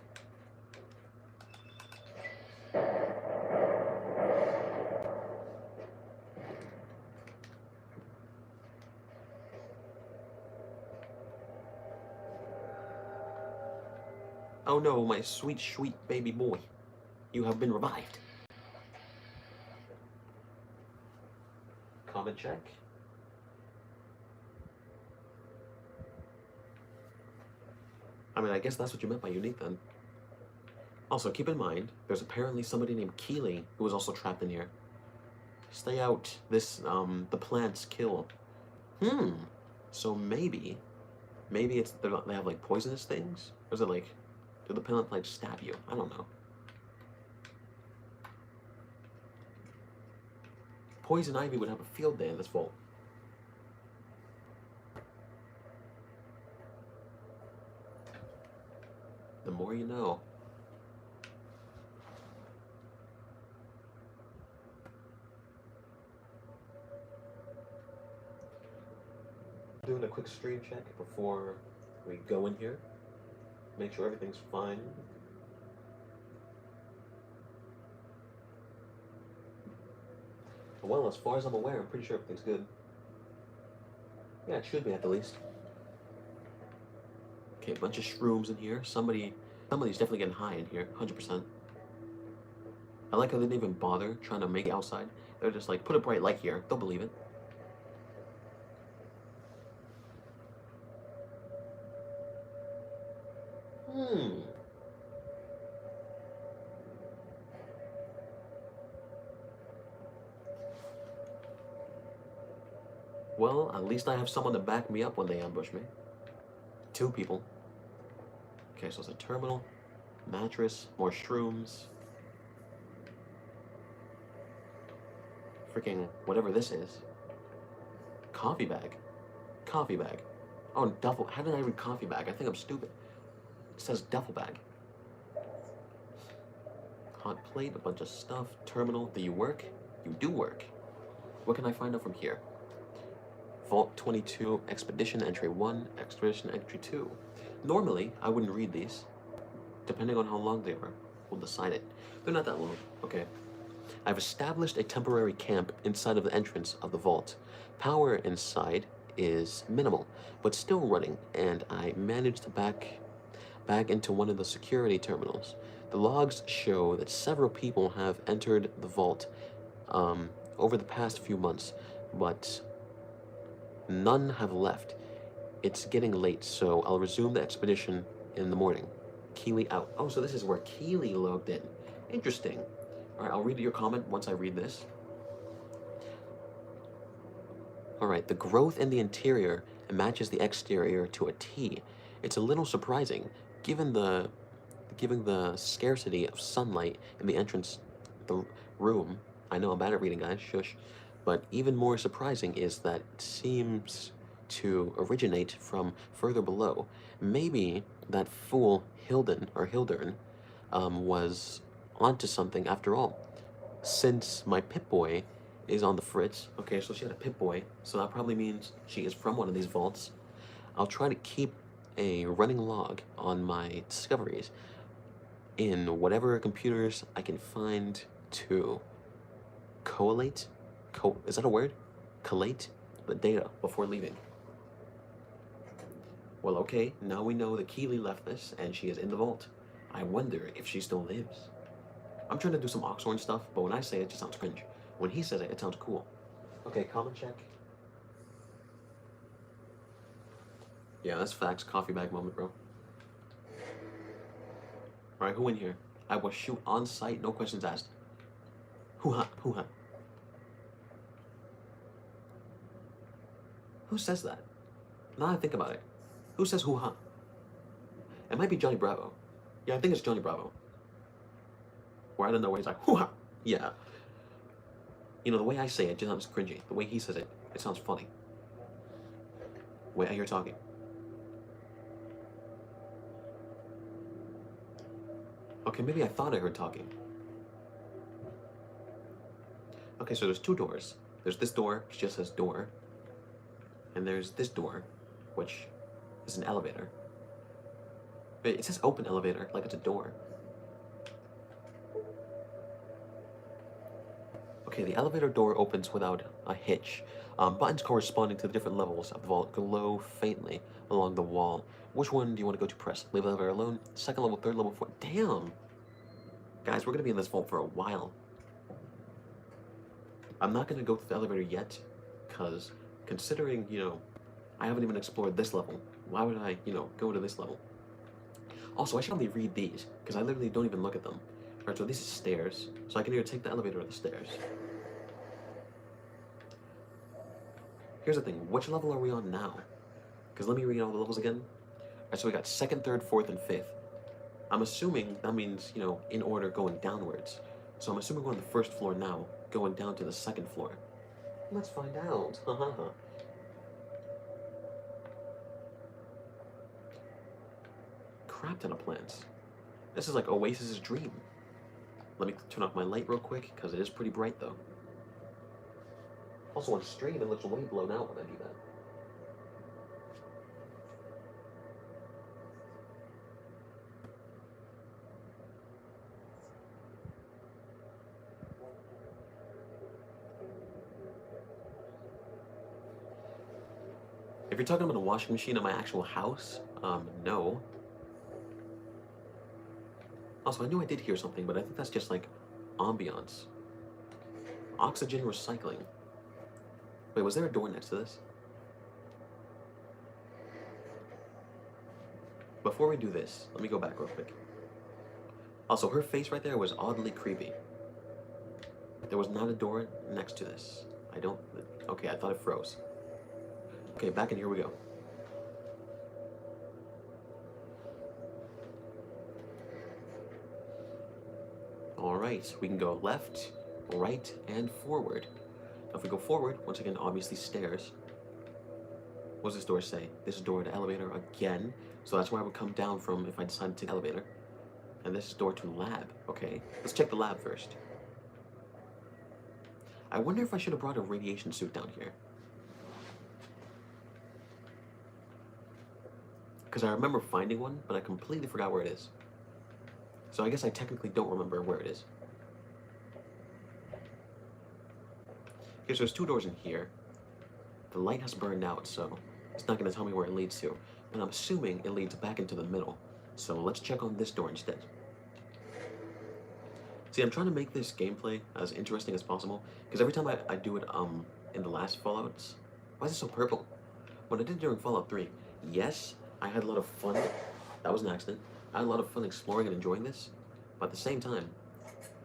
Oh no, my sweet, sweet baby boy. You have been revived. Comment check. I mean, I guess that's what you meant by unique then. Also, keep in mind, there's apparently somebody named Keely who was also trapped in here. Stay out. This, the plants kill. So maybe it's, they have like poisonous things? Or is it like, do the plant like stab you? I don't know. Poison ivy would have a field day in this vault. The more you know. Doing a quick stream check before we go in here. Make sure everything's fine. Well, as far as I'm aware, I'm pretty sure everything's good. Yeah, it should be at the least. Okay, a bunch of shrooms in here. Somebody's definitely getting high in here, 100%. I like how they didn't even bother trying to make it outside. They're just like, put a bright light here. They'll believe it. Well, at least I have someone to back me up when they ambush me. 2 people. Okay, so it's a terminal, mattress, more shrooms. Freaking whatever this is. Coffee bag. Coffee bag. Oh, duffel. How did I read coffee bag? I think I'm stupid. It says duffel bag. Hot plate, a bunch of stuff. Terminal. Do you work? You do work. What can I find out from here? Vault 22, Expedition Entry 1, Expedition Entry 2. Normally, I wouldn't read these. Depending on how long they are, we'll decide it. They're not that long. Okay. I've established a temporary camp inside of the entrance of the vault. Power inside is minimal, but still running, and I managed to back into one of the security terminals. The logs show that several people have entered the vault over the past few months, but none have left. It's getting late, so I'll resume the expedition in the morning. Keely out. Oh, so this is where Keely logged in. Interesting. Alright, I'll read your comment once I read this. Alright, the growth in the interior matches the exterior to a T. It's a little surprising, given the scarcity of sunlight in the entrance, the room. I know I'm bad at reading, guys, shush. But even more surprising is that it seems to originate from further below. Maybe that fool Hildern was onto something after all. Since my Pip-Boy is on the fritz, okay, so she had a Pip-Boy, so that probably means she is from one of these vaults. I'll try to keep a running log on my discoveries in whatever computers I can find to collate. Is that a word? Collate the data before leaving. Well, okay, now we know that Keely left this and she is in the vault. I wonder if she still lives. I'm trying to do some Oxhorn stuff, but when I say it, it just sounds cringe. When he says it, it sounds cool. Okay, comment check. Yeah, that's facts. Coffee bag moment, bro. Alright, who in here? I will shoot on sight, no questions asked. Hoo-ha, hoo-ha. Who says that? Now I think about it. Who says hoo-ha? It might be Johnny Bravo. Yeah, I think it's Johnny Bravo. Where I don't know where he's like, hoo-ha! Yeah. You know, the way I say it just sounds cringy. The way he says it, it sounds funny. Wait, I hear talking. Okay, maybe I thought I heard talking. Okay, so there's 2 doors. There's this door, which just says door. And there's this door, which is an elevator. It says open elevator, like it's a door. Okay, the elevator door opens without a hitch. Buttons corresponding to the different levels of the vault glow faintly along the wall. Which one do you want to go to press? Leave the elevator alone? Second level, third level, fourth. Damn! Guys, we're gonna be in this vault for a while. I'm not gonna go to the elevator yet, because considering, I haven't even explored this level. Why would I, go to this level? Also, I should probably read these, because I literally don't even look at them. Alright, so these are stairs, so I can either take the elevator or the stairs. Here's the thing, which level are we on now? Because let me read all the levels again. Alright, so we got 2nd, 3rd, 4th, and 5th. I'm assuming that means, in order going downwards. So I'm assuming we're on the 1st floor now, going down to the 2nd floor. Let's find out. Crap ton of plants. This is like Oasis's dream. Let me turn off my light real quick, because it is pretty bright though. Also on stream, it looks way blown out when I do that. If you're talking about a washing machine at my actual house, no. Also, I knew I did hear something, but I think that's just like ambiance. Oxygen recycling. Wait, was there a door next to this? Before we do this, let me go back real quick. Also, her face right there was oddly creepy. There was not a door next to this. Okay, I thought it froze. Okay, back in here we go. Alright, we can go left, right, and forward. Now if we go forward, once again, obviously stairs. What does this door say? This door to elevator again. So that's where I would come down from if I decided to take the elevator. And this is door to lab. Okay, let's check the lab first. I wonder if I should have brought a radiation suit down here. Because I remember finding one, but I completely forgot where it is. So I guess I technically don't remember where it is. Okay, so there's 2 doors in here. The light has burned out, so it's not going to tell me where it leads to. But I'm assuming it leads back into the middle. So let's check on this door instead. See, I'm trying to make this gameplay as interesting as possible, because every time I do it in the last Fallouts, why is it so purple? When I did it during Fallout 3, yes, I had a lot of fun. That was an accident. I had a lot of fun exploring and enjoying this, but at the same time,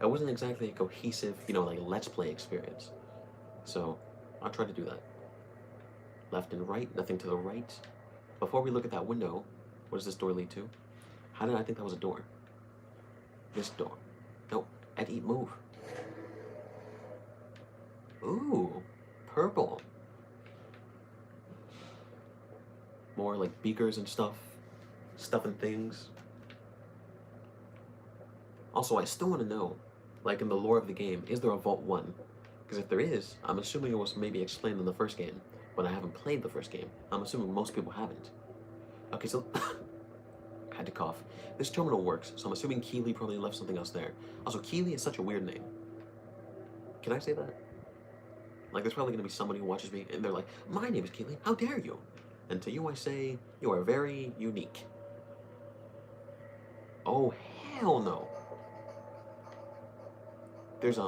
it wasn't exactly a cohesive, like Let's Play experience. So, I'll try to do that. Left and right, nothing to the right. Before we look at that window, what does this door lead to? How did I think that was a door? This door. Nope. Eddie, move. Ooh, purple. More like beakers and stuff and things. Also, I still want to know, like in the lore of the game, is there a Vault 1? Because if there is, I'm assuming it was maybe explained in the first game, but I haven't played the first game. I'm assuming most people haven't. Okay, so I had to cough. This terminal works, so I'm assuming Keeley probably left something else there. Also, Keeley is such a weird name. Can I say that? Like, there's probably going to be somebody who watches me, and they're like, my name is Keeley, how dare you? And to you I say, you are very unique. Oh, hell no. There's,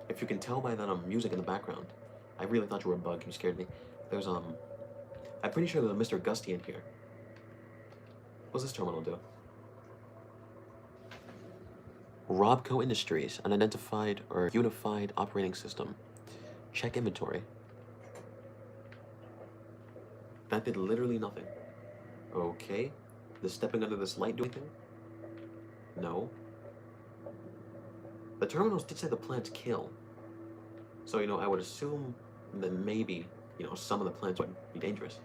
if you can tell by that, music in the background. I really thought you were a bug, you scared me. There's, I'm pretty sure there's a Mr. Gusty in here. What's this terminal do? Robco Industries, unidentified or unified operating system. Check inventory. That did literally nothing. Okay. Does stepping under this light do anything? No. The terminals did say the plants kill. So, I would assume that maybe, some of the plants would be dangerous.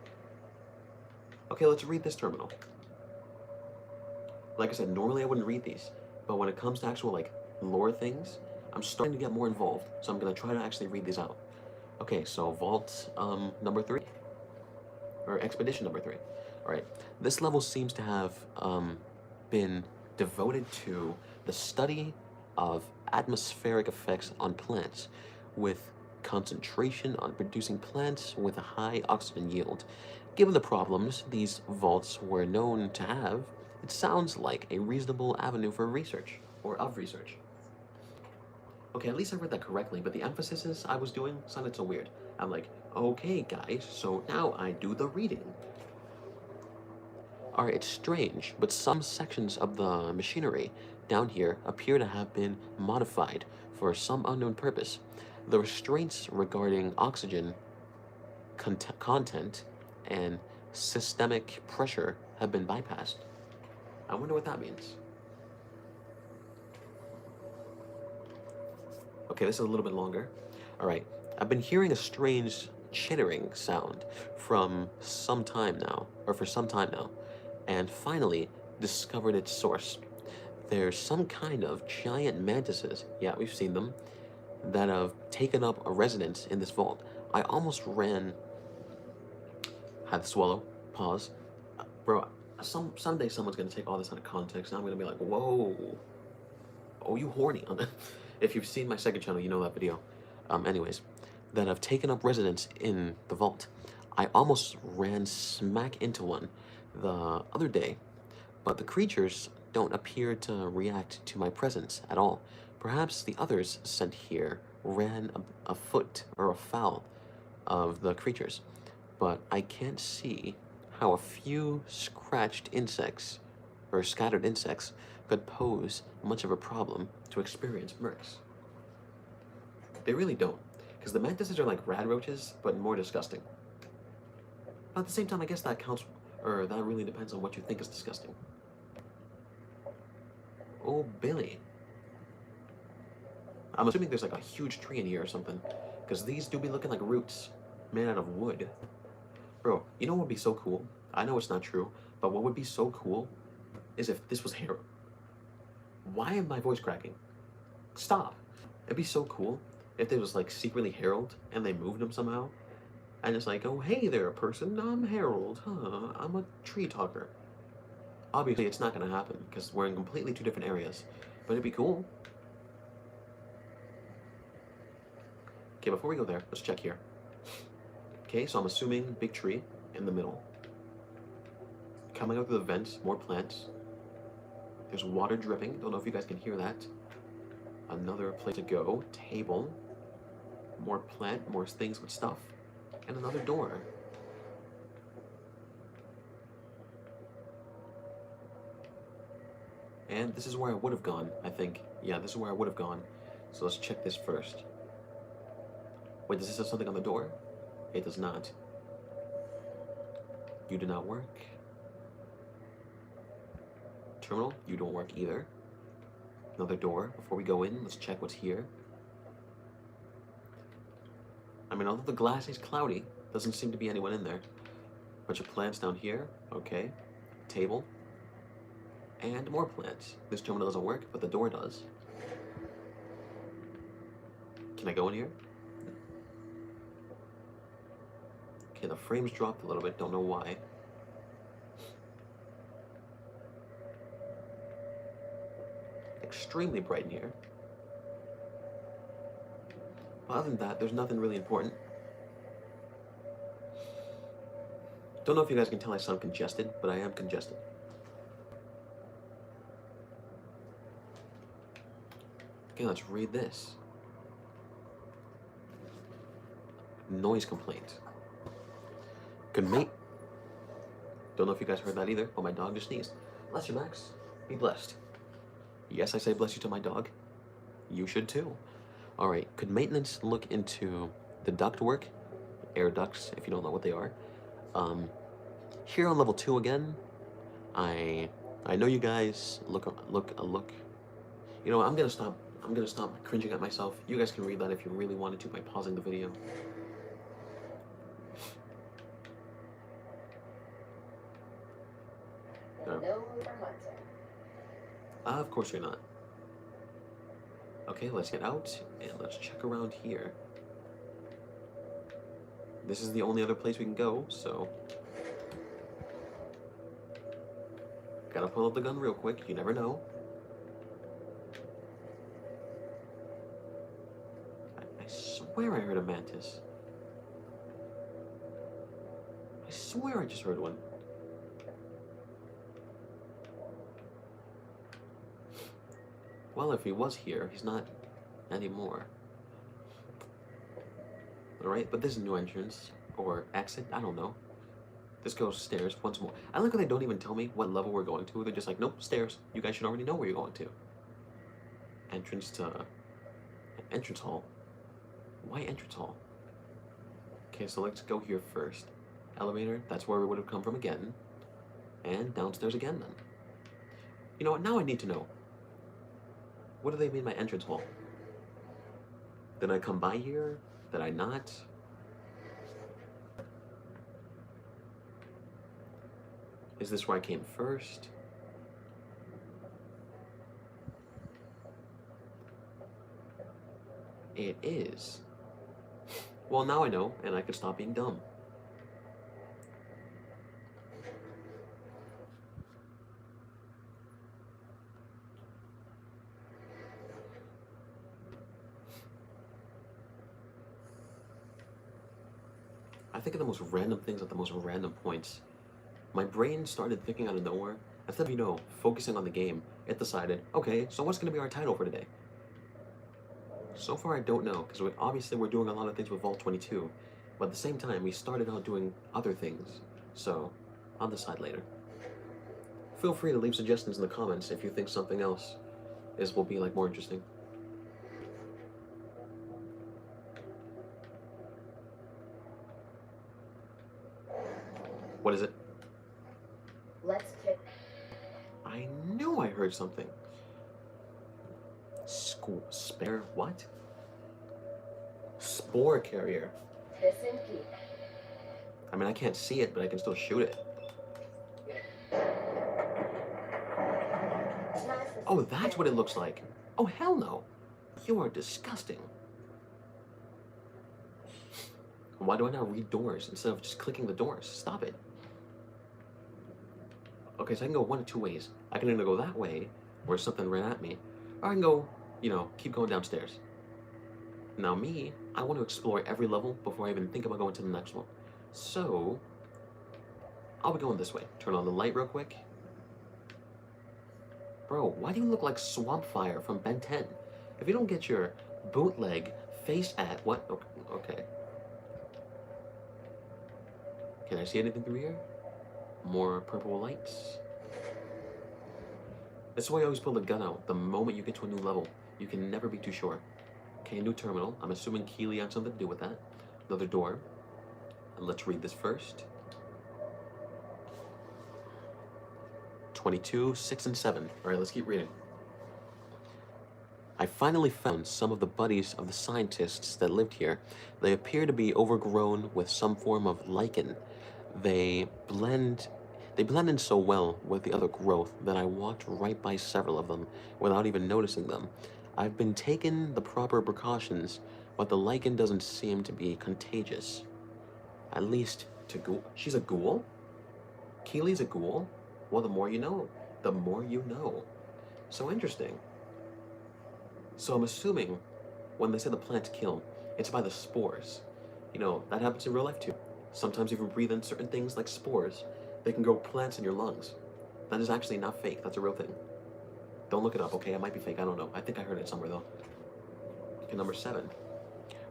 Okay, let's read this terminal. Like I said, normally I wouldn't read these, but when it comes to actual, lore things, I'm starting to get more involved, so I'm going to try to actually read these out. Okay, so Vault, number 3. Or Expedition number 3. Alright, this level seems to have, been devoted to the study of atmospheric effects on plants, with concentration on producing plants with a high oxygen yield. Given the problems these vaults were known to have, it sounds like a reasonable avenue for research, or of research. Okay, at least I read that correctly, but the emphasis I was doing sounded so weird. I'm like, okay guys, so now I do the reading. Alright, it's strange, but some sections of the machinery down here appear to have been modified for some unknown purpose. The restraints regarding oxygen content and systemic pressure have been bypassed. I wonder what that means. Okay, this is a little bit longer. Alright, I've been hearing a strange chittering sound for some time now, and finally discovered its source. There's some kind of giant mantises, yeah, we've seen them, that have taken up a residence in this vault. I almost ran... Had to swallow. Pause. Bro, someday someone's gonna take all this out of context, and I'm gonna be like, whoa. Oh, you horny. If you've seen my second channel, you know that video. Anyways, that have taken up residence in the vault. I almost ran smack into one the other day, but the creatures don't appear to react to my presence at all. Perhaps the others sent here ran afoot or afoul of the creatures, but I can't see how a few scratched insects or scattered insects could pose much of a problem to experienced mercs. They really don't, because the mantises are like rad roaches, but more disgusting. But at the same time, I guess that counts, or that really depends on what you think is disgusting. Oh, Billy. I'm assuming there's like a huge tree in here or something, because these do be looking like roots made out of wood. Bro, you know what would be so cool? I know it's not true, but what would be so cool is if this was hair. Why am my voice cracking? Stop. It'd be so cool if there was like secretly Harold and they moved him somehow. And it's like, oh, hey there, person, I'm Harold. Huh, I'm a tree talker. Obviously, it's not gonna happen because we're in completely two different areas, but it'd be cool. Okay, before we go there, let's check here. Okay, so I'm assuming big tree in the middle. Coming out through the vents, more plants. There's water dripping. Don't know if you guys can hear that. Another place to go. Table. More plant, more things with stuff. And another door. And this is where I would have gone, I think. Yeah, this is where I would have gone. So let's check this first. Wait, does this have something on the door? It does not. You do not work. Terminal, you don't work either. Another door. Before we go in, let's check what's here. I mean, although the glass is cloudy, doesn't seem to be anyone in there. Bunch of plants down here. Okay. Table. And more plants. This terminal doesn't work, but the door does. Can I go in here? Okay, the frame's dropped a little bit, don't know why. Extremely bright in here. Other than that, there's nothing really important. Don't know if you guys can tell I sound congested, but I am congested. Okay, let's read this. Noise complaint. Good mate. Don't know if you guys heard that either, but my dog just sneezed. Bless you, Max. Be blessed. Yes, I say bless you to my dog. You should too. Alright, could maintenance look into the ductwork? Air ducts, if you don't know what they are. Here on level 2 again, I know you guys look. You know what, I'm gonna stop cringing at myself. You guys can read that if you really wanted to by pausing the video. No. Of course you're not. Okay, let's get out and let's check around here. This is the only other place we can go, so... Gotta pull up the gun real quick, you never know. swear I heard a mantis. I swear I just heard one. Well, if he was here, he's not anymore. Alright, but this is a new entrance. Or exit, I don't know. This goes stairs once more. I like how they don't even tell me what level we're going to. They're just like, nope, stairs. You guys should already know where you're going to. Entrance to... entrance hall. Why entrance hall? Okay, so let's go here first. Elevator, that's where we would have come from again. And downstairs again then. You know what, now I need to know. What do they mean by entrance hall? Did I come by here? Did I not? Is this where I came first? It is. Well, now I know, and I can stop being dumb. I think of the most random things at the most random points. My brain started thinking out of nowhere. Instead of, you know, focusing on the game, it decided, okay, so what's going to be our title for today? So far, I don't know, because obviously we're doing a lot of things with Vault 22, but at the same time, we started out doing other things, so I'll decide later. Feel free to leave suggestions in the comments if you think something else will be, like, more interesting. What is it? Let's kick. I knew I heard something. Spare what? Spore carrier. This and keep. I mean, I can't see it, but I can still shoot it. Oh, that's what it looks like. Oh, hell no. You are disgusting. Why do I now read doors instead of just clicking the doors? Stop it. Okay, so I can go one of two ways. I can either go that way, where something ran at me, or I can go, you know, keep going downstairs. Now me, I want to explore every level before I even think about going to the next one. So, I'll be going this way. Turn on the light real quick. Bro, why do you look like Swampfire from Ben 10? If you don't get your bootleg face at what? Okay. Can I see anything through here? More purple lights. That's why I always pull the gun out the moment you get to a new level. You can never be too sure. Okay, new terminal. I'm assuming Keely had something to do with that. Another door. And let's read this first. 22, 6, and 7. Alright, let's keep reading. I finally found some of the buddies of the scientists that lived here. They appear to be overgrown with some form of lichen. They blend in so well with the other growth that I walked right by several of them without even noticing them. I've been taking the proper precautions, but the lichen doesn't seem to be contagious. At least to ghoul. She's a ghoul? Keely's a ghoul? Well, the more you know. The more you know. So interesting. So I'm assuming when they say the plants kill, it's by the spores. You know, that happens in real life too. Sometimes if you breathe in certain things like spores, they can grow plants in your lungs. That is actually not fake. That's a real thing. Don't look it up, okay? It might be fake. I don't know. I think I heard it somewhere, though. Okay, number 7.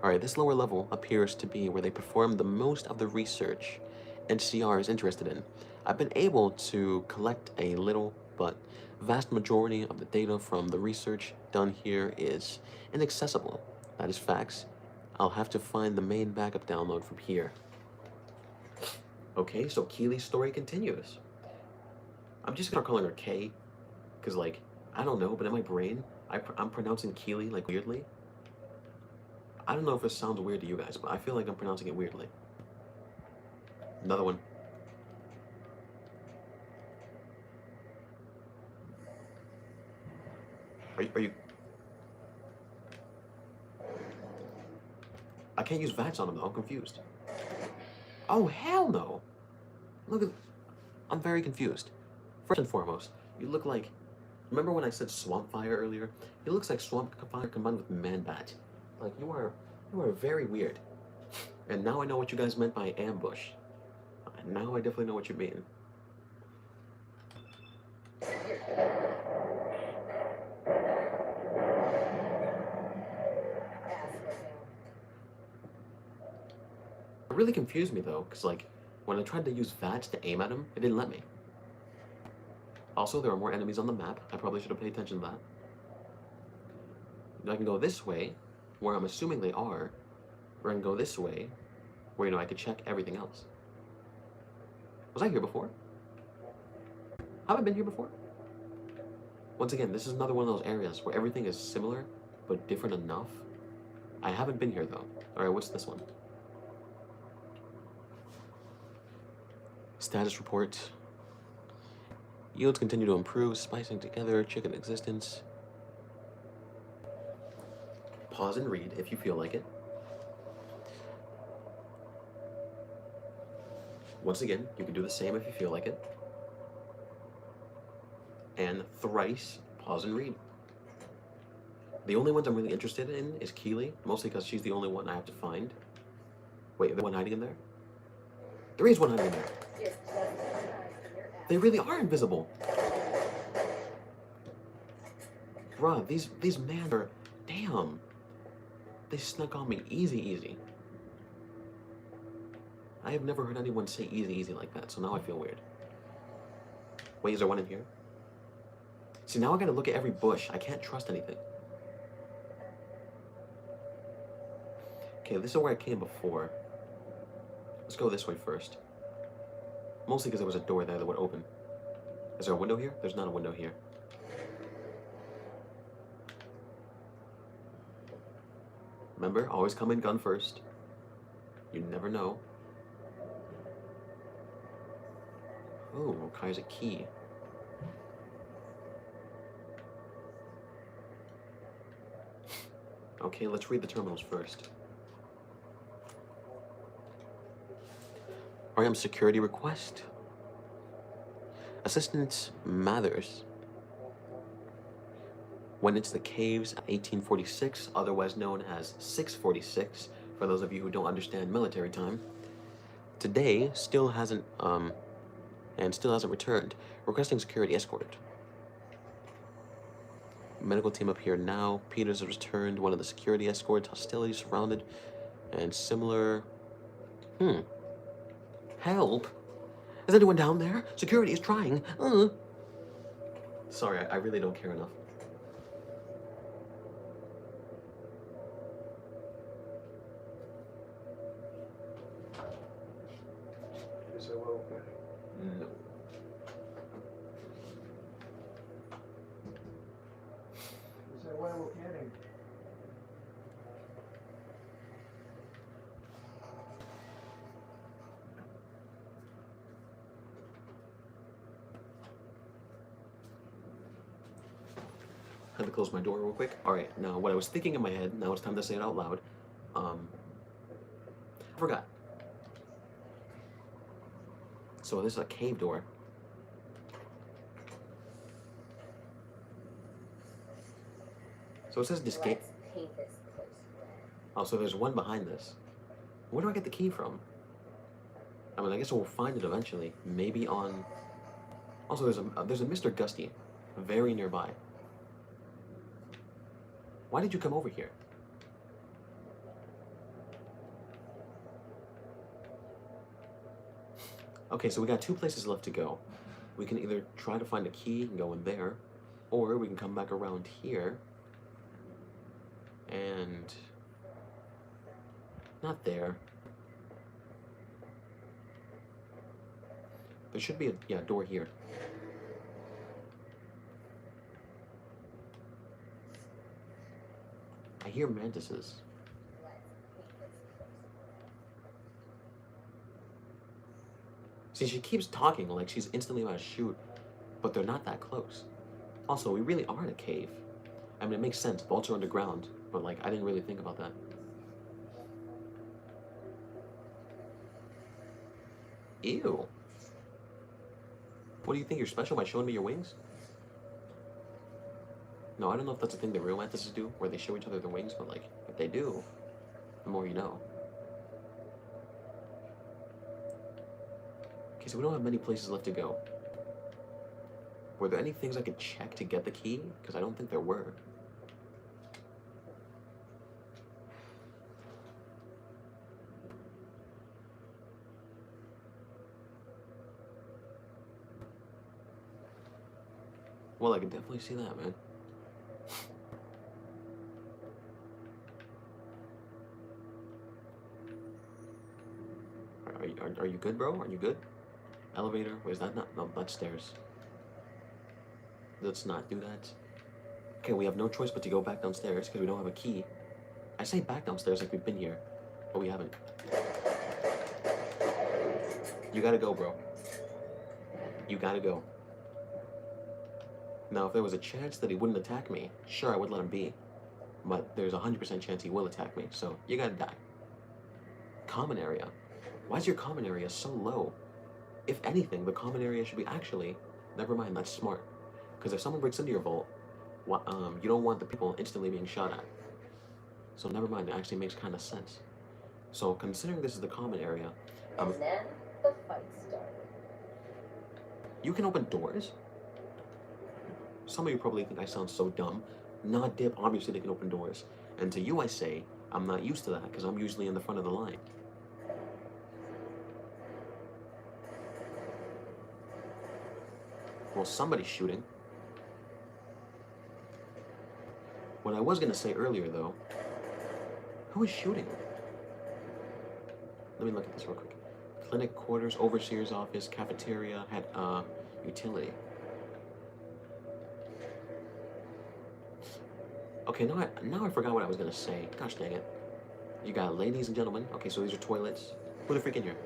Alright, this lower level appears to be where they perform the most of the research NCR is interested in. I've been able to collect a little, but vast majority of the data from the research done here is inaccessible. That is facts. I'll have to find the main backup download from here. Okay, so Keely's story continues. I'm just gonna start calling her K, because, like, I don't know, but in my brain, I'm pronouncing Keely, like, weirdly. I don't know if it sounds weird to you guys, but I feel like I'm pronouncing it weirdly. Another one. Are you... I can't use VATS on him, though. I'm confused. Oh, hell no! Look at... I'm very confused. First and foremost, you look like... Remember when I said Swampfire earlier? He looks like Swampfire combined with Man-Bat. Like, you are You are very weird. And now I know what you guys meant by ambush. Now I definitely know what you mean. It really confused me though, because like, when I tried to use VATS to aim at him, it didn't let me. Also, there are more enemies on the map. I probably should have paid attention to that. I can go this way, where I'm assuming they are, or I can go this way, where, you know, I could check everything else. Was I here before? Have I been here before? Once again, this is another one of those areas where everything is similar, but different enough. I haven't been here though. Alright, what's this one? Status report. Yields continue to improve, spicing together, chicken existence. Pause and read if you feel like it. Once again, you can do the same if you feel like it. And thrice, pause and read. The only ones I'm really interested in is Keely, mostly because she's the only one I have to find. Wait, is there one hiding in there? There is one hiding in there. They really are invisible. Bruh, these men are, damn. They snuck on me easy. I have never heard anyone say easy like that, so now I feel weird. Wait, is there one in here? See, now I gotta look at every bush. I can't trust anything. Okay, this is where I came before. Let's go this way first. Mostly because there was a door there that would open. Is there a window here? There's not a window here. Remember, always come in gun first. You never know. Oh, Kai's a key. Okay, let's read the terminals first. RM security request. Assistant Mathers. Went into the caves at 1846, otherwise known as 646, for those of you who don't understand military time. Today, still hasn't returned, requesting security escort. Medical team up here now. Peters has returned, one of the security escorts. Hostility surrounded, and similar. Help! Is anyone down there? Security is trying. Sorry, I really don't care enough. Is it well? No. Is it well getting? I had to close my door real quick. Alright, now what I was thinking in my head, now it's time to say it out loud. I forgot. So this is a cave door. So it says escape. Let's paint this place red. Oh, so there's one behind this. Where do I get the key from? I mean, I guess we'll find it eventually. Maybe on... Also, there's a Mr. Gusty very nearby. Why did you come over here? Okay, so we got two places left to go. We can either try to find a key and go in there, or we can come back around here and... Not there. There should be a door here. I hear mantises. See, she keeps talking like she's instantly about to shoot, but they're not that close. Also, we really are in a cave. I mean, it makes sense. Vaults are underground, but like, I didn't really think about that. Ew. What do you think? You're special by showing me your wings? No, I don't know if that's a thing that real mantises do, where they show each other their wings, but like, if they do, more you know. Okay, so we don't have many places left to go. Were there any things I could check to get the key? Because I don't think there were. Well, I can definitely see that, man. Are you good, bro? Are you good? Elevator? Wait, is that not? No, that's stairs. Let's not do that. Okay, we have no choice but to go back downstairs because we don't have a key. I say back downstairs like we've been here, but we haven't. You gotta go, bro. You gotta go. Now, if there was a chance that he wouldn't attack me, sure, I would let him be. But there's a 100% chance he will attack me, so you gotta die. Common area. Why is your common area so low? If anything, the common area should be actually... Never mind, that's smart. Because if someone breaks into your vault, you don't want the people instantly being shot at. So never mind, it actually makes kind of sense. So considering this is the common area... And then the fight started. You can open doors? Some of you probably think I sound so dumb. Nah, dip, obviously they can open doors. And to you I say, I'm not used to that, because I'm usually in the front of the line. Well, somebody's shooting. What I was gonna say earlier, though, who is shooting? Let me look at this real quick. Clinic, quarters, overseer's office, cafeteria, utility. Okay, now I forgot what I was gonna say. Gosh dang it. You got ladies and gentlemen. Okay, so these are toilets. Who the freak in here?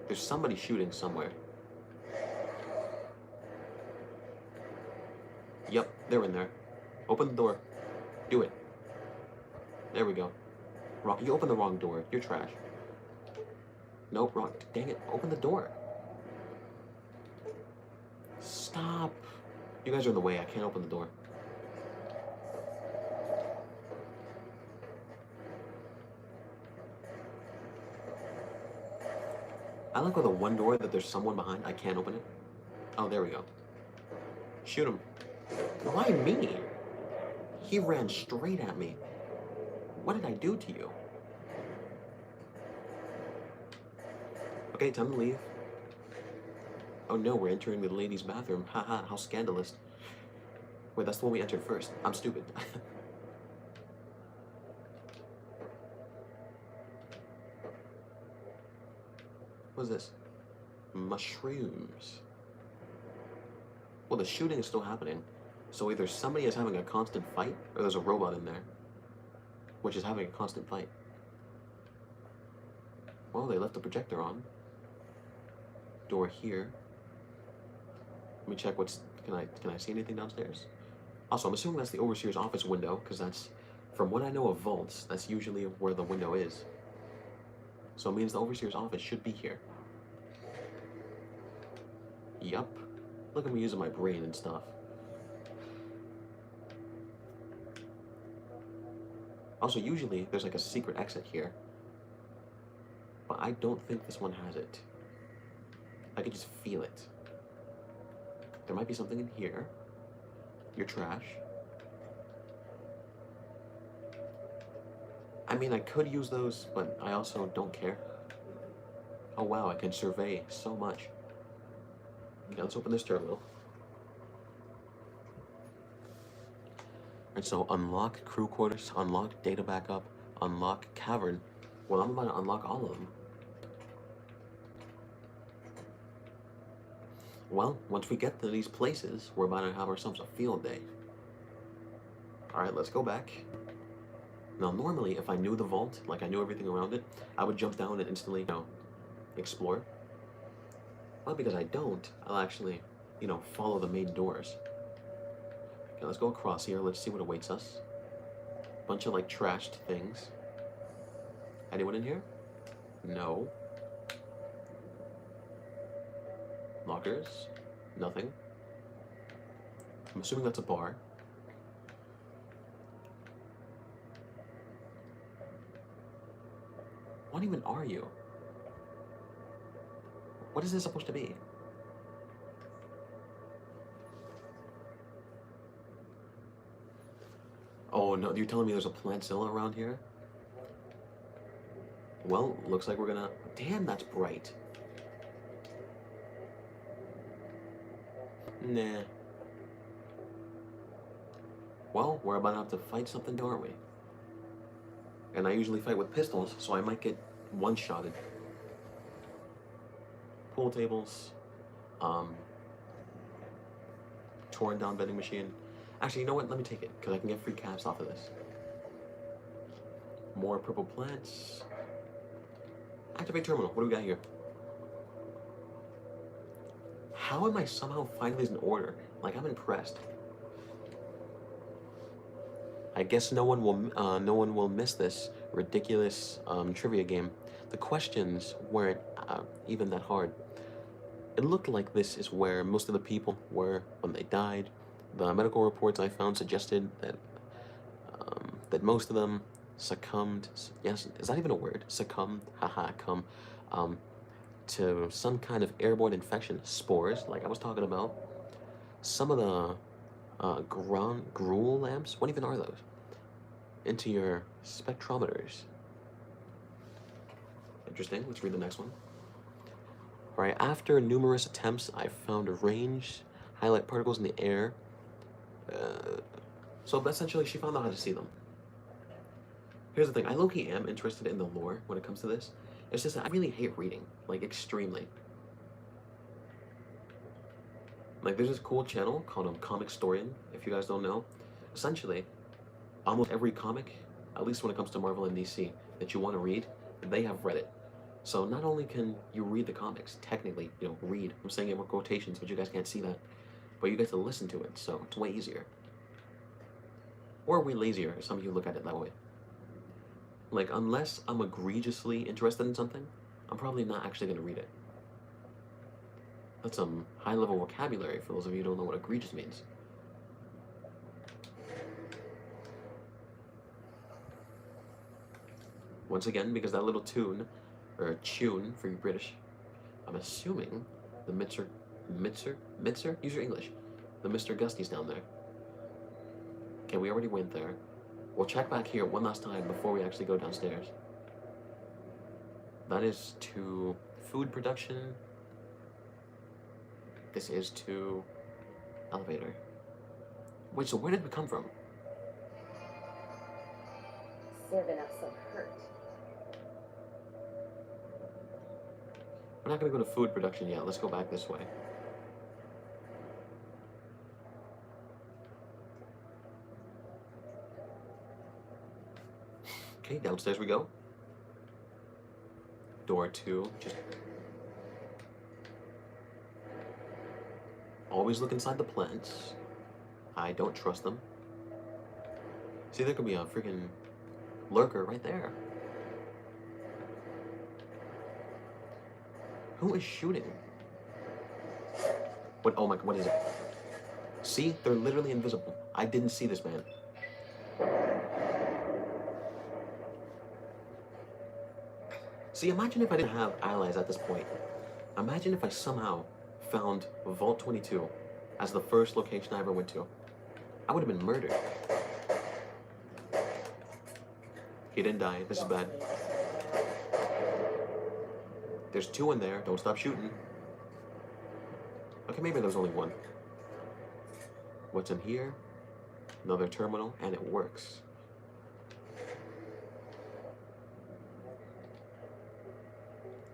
There's somebody shooting somewhere. Yep, they're in there. Open the door. Do it. There we go. You opened the wrong door. You're trash. Nope, wrong. Dang it. Open the door. Stop. You guys are in the way. I can't open the door. I like with the one door that there's someone behind. I can't open it. Oh, there we go. Shoot him. Why me? He ran straight at me. What did I do to you? Okay, time to leave. Oh no, we're entering the ladies' bathroom. Haha, how scandalous. Wait, that's the one we entered first. I'm stupid. What's this? Mushrooms. Well, the shooting is still happening. So either somebody is having a constant fight, or there's a robot in there, which is having a constant fight. Well, they left the projector on. Door here. Let me check what's... Can I see anything downstairs? Also, I'm assuming that's the overseer's office window, because that's... From what I know of vaults, that's usually where the window is. So it means the overseer's office should be here. Yup. Look at me using my brain and stuff. Also, usually there's like a secret exit here. But I don't think this one has it. I can just feel it. There might be something in here. You're trash. I mean, I could use those, but I also don't care. Oh wow, I can survey so much. Okay, let's open this terminal. And so unlock crew quarters, unlock data backup, unlock cavern. Well, I'm about to unlock all of them. Well, once we get to these places, we're about to have ourselves a field day. Alright, let's go back. Now, normally, if I knew the vault, like I knew everything around it, I would jump down and instantly, explore. But because I don't, I'll actually, follow the main doors. Okay, let's go across here. Let's see what awaits us. Bunch of, trashed things. Anyone in here? No. Lockers? Nothing. I'm assuming that's a bar. What even are you? What is this supposed to be? Oh no, you're telling me there's a Plantzilla around here? Well, looks like we're gonna... Damn, that's bright. Nah. Well, we're about to have to fight something, aren't we? And I usually fight with pistols, so I might get one-shotted. Pool tables. Torn down vending machine. Actually, you know what? Let me take it, because I can get free caps off of this. More purple plants. Activate terminal. What do we got here? How am I somehow finding these in order? Like, I'm impressed. I guess no one will miss this ridiculous trivia game. The questions weren't even that hard. It looked like this is where most of the people were when they died. The medical reports I found suggested that most of them succumbed. Yes, is that even a word? Succumbed. Haha, come. To some kind of airborne infection, spores, like I was talking about. Some of the gruel lamps, what even are those? Into your spectrometers. Interesting, let's read the next one. All right, after numerous attempts, I found a range, highlight particles in the air. So essentially, she found out how to see them. Here's the thing, I low-key am interested in the lore when it comes to this. It's just that I really hate reading, like extremely. Like there's this cool channel called Comic Storian, if you guys don't know. Essentially, almost every comic, at least when it comes to Marvel and DC, that you want to read, they have read it. So not only can you read the comics, technically, you know, read, I'm saying it with quotations, but you guys can't see that, but you get to listen to it, so it's way easier. Or way lazier, if some of you look at it that way. Like, unless I'm egregiously interested in something, I'm probably not actually going to read it. That's some high-level vocabulary for those of you who don't know what egregious means. Once again, because that little tune, or tune for you British, I'm assuming the Mitzer? Use your English. The Mr. Gusty's down there. Okay, we already went there. We'll check back here one last time before we actually go downstairs. That is to food production. This is to elevator. Wait, so where did we come from? Serving up some hurt. We're not gonna go to food production yet. Let's go back this way. Okay, downstairs we go. Door 2, just always look inside the plants. I don't trust them. See, there could be a freaking lurker right there. Who is shooting? What? Oh my, what is it? See, they're literally invisible. I didn't see this man. See, imagine if I didn't have allies at this point. Imagine if I somehow found Vault 22 as the first location I ever went to. I would have been murdered. He didn't die. This is bad. There's 2 in there. Don't stop shooting. Okay, maybe there's only 1. What's in here? Another terminal, and it works.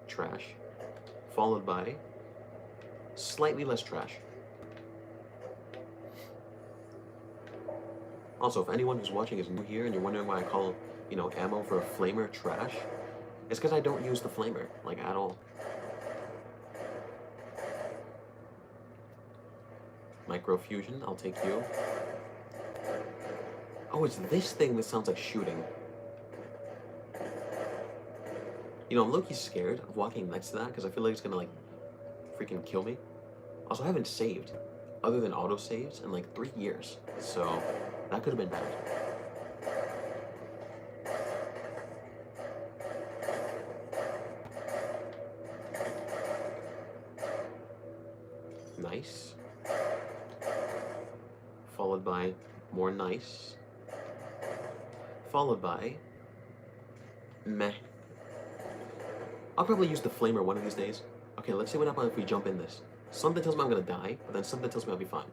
Trash, followed by slightly less trash. Also, if anyone who's watching is new here and you're wondering why I call, you know, ammo for a flamer trash, it's because I don't use the flamer, like, at all. Microfusion, I'll take you. Oh, it's this thing that sounds like shooting. You know, I'm low-key scared of walking next to that because I feel like it's gonna, like, freaking kill me. Also, I haven't saved, other than auto-saves, in, like, 3 years. So, that could have been bad. Nice. Followed by more nice. Followed by meh. I'll probably use the flamer one of these days. Okay, let's see what happens if we jump in this. Something tells me I'm gonna die, but then something tells me I'll be fine.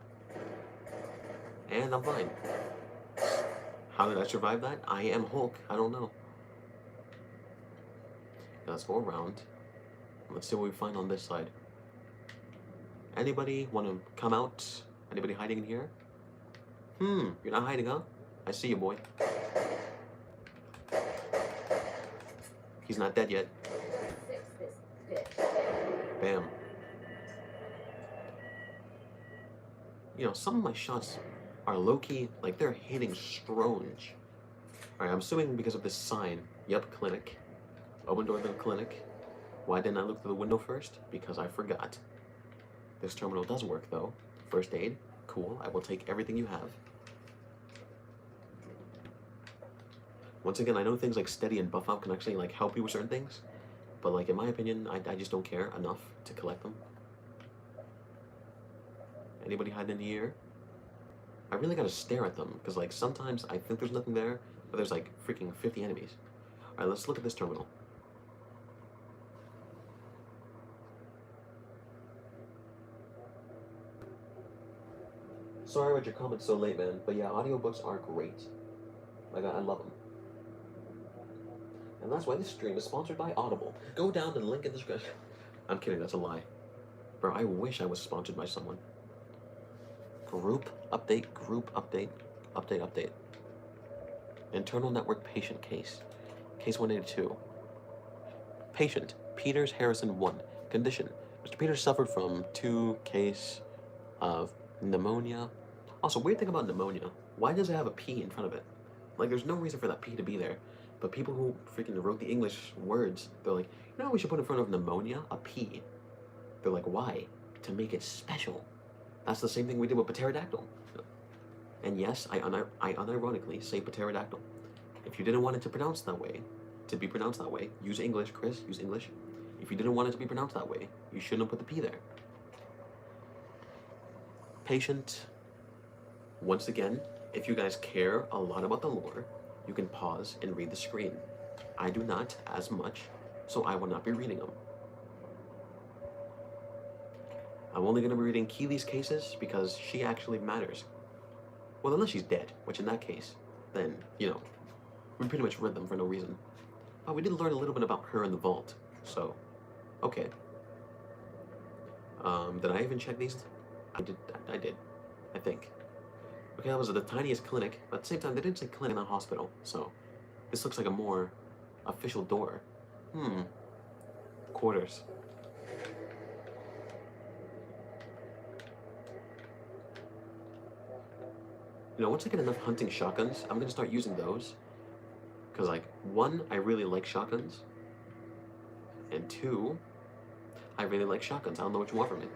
And I'm fine. How did I survive that? I am Hulk. I don't know. Let's go around. Let's see what we find on this side. Anybody want to come out? Anybody hiding in here? You're not hiding, huh? I see you, boy. He's not dead yet. Fix this bitch. Bam. You know, some of my shots are low-key, like they're hitting strange. Alright, I'm assuming because of this sign. Yep, clinic. Open door to the clinic. Why didn't I look through the window first? Because I forgot. This terminal does work though. First aid, cool. I will take everything you have. Once again, I know things like steady and buff out can actually like help you with certain things, but like in my opinion, I just don't care enough to collect them. Anybody hiding in here? I really gotta stare at them because like sometimes I think there's nothing there, but there's like freaking 50 enemies. All right, let's look at this terminal. Sorry I read your comments so late, man, but yeah, audiobooks are great. Like, I love them. And that's why this stream is sponsored by Audible. Go down to the link in the description. I'm kidding, that's a lie. Bro, I wish I was sponsored by someone. Group update, update. Internal network patient case. Case 182. Patient, Peters Harrison 1. Condition, Mr. Peters suffered from 2 case of pneumonia. Also, weird thing about pneumonia, why does it have a P in front of it? Like, there's no reason for that P to be there. But people who freaking wrote the English words, they're like, you know, we should put in front of pneumonia a P. They're like, why? To make it special. That's the same thing we did with pterodactyl. And yes, I unironically say pterodactyl. If you didn't want it to pronounce that way, use English, Chris, use English. If you didn't want it to be pronounced that way, you shouldn't have put the P there. Patient. Once again, if you guys care a lot about the lore, you can pause and read the screen. I do not as much, so I will not be reading them. I'm only going to be reading Keely's cases because she actually matters. Well, unless she's dead, which in that case, then, you know, we pretty much read them for no reason. But we did learn a little bit about her in the vault, so, okay. Did I even check these? I did, I think. Okay, that was the tiniest clinic, but at the same time, they didn't say clinic, not hospital, so this looks like a more official door. Quarters. You know, once I get enough hunting shotguns, I'm gonna start using those. Because, like, 1, I really like shotguns. And 2, I really like shotguns. I don't know what you want from me.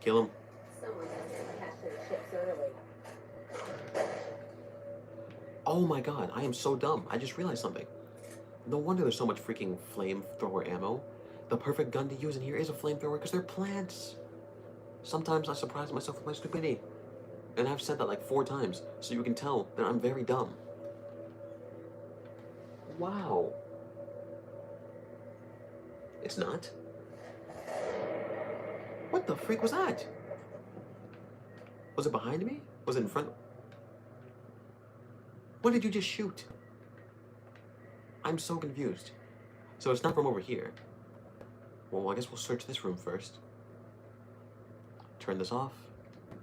Kill him. Someone has to catch their chips early. Oh my god, I am so dumb. I just realized something. No wonder there's so much freaking flamethrower ammo. The perfect gun to use in here is a flamethrower because they're plants. Sometimes I surprise myself with my stupidity. And I've said that like 4 times, so you can tell that I'm very dumb. Wow. It's not. What the freak was that? Was it behind me? Was it in front? What did you just shoot? I'm so confused. So it's not from over here. Well, I guess we'll search this room first. Turn this off.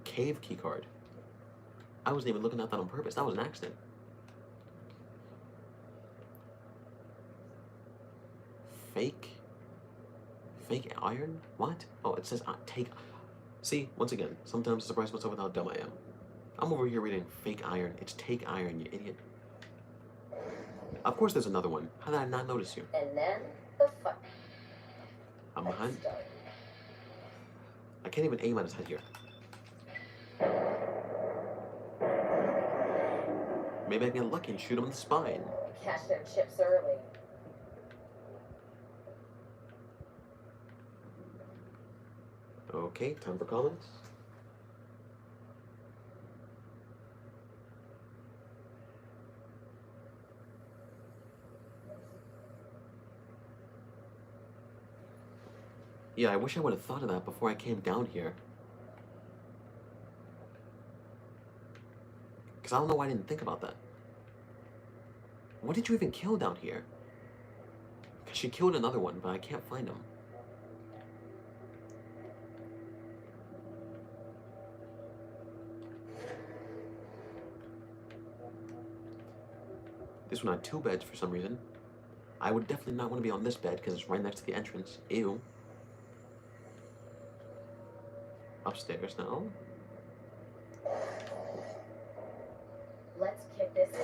Cave keycard. I wasn't even looking at that on purpose. That was an accident. Fake iron? What? Oh, it says take. See, once again, sometimes I surprise myself with how dumb I am. I'm over here reading fake iron. It's take iron, you idiot. Of course there's another one. How did I not notice you? And then the fun. I'm behind. I can't even aim at his head here. Maybe I can get lucky and shoot him in the spine. Catch their chips early. Okay, time for comments. Yeah, I wish I would have thought of that before I came down here. Because I don't know why I didn't think about that. What did you even kill down here? Because she killed another one, but I can't find him. This one had 2 beds for some reason. I would definitely not want to be on this bed because it's right next to the entrance. Ew. Upstairs now. Let's kick this.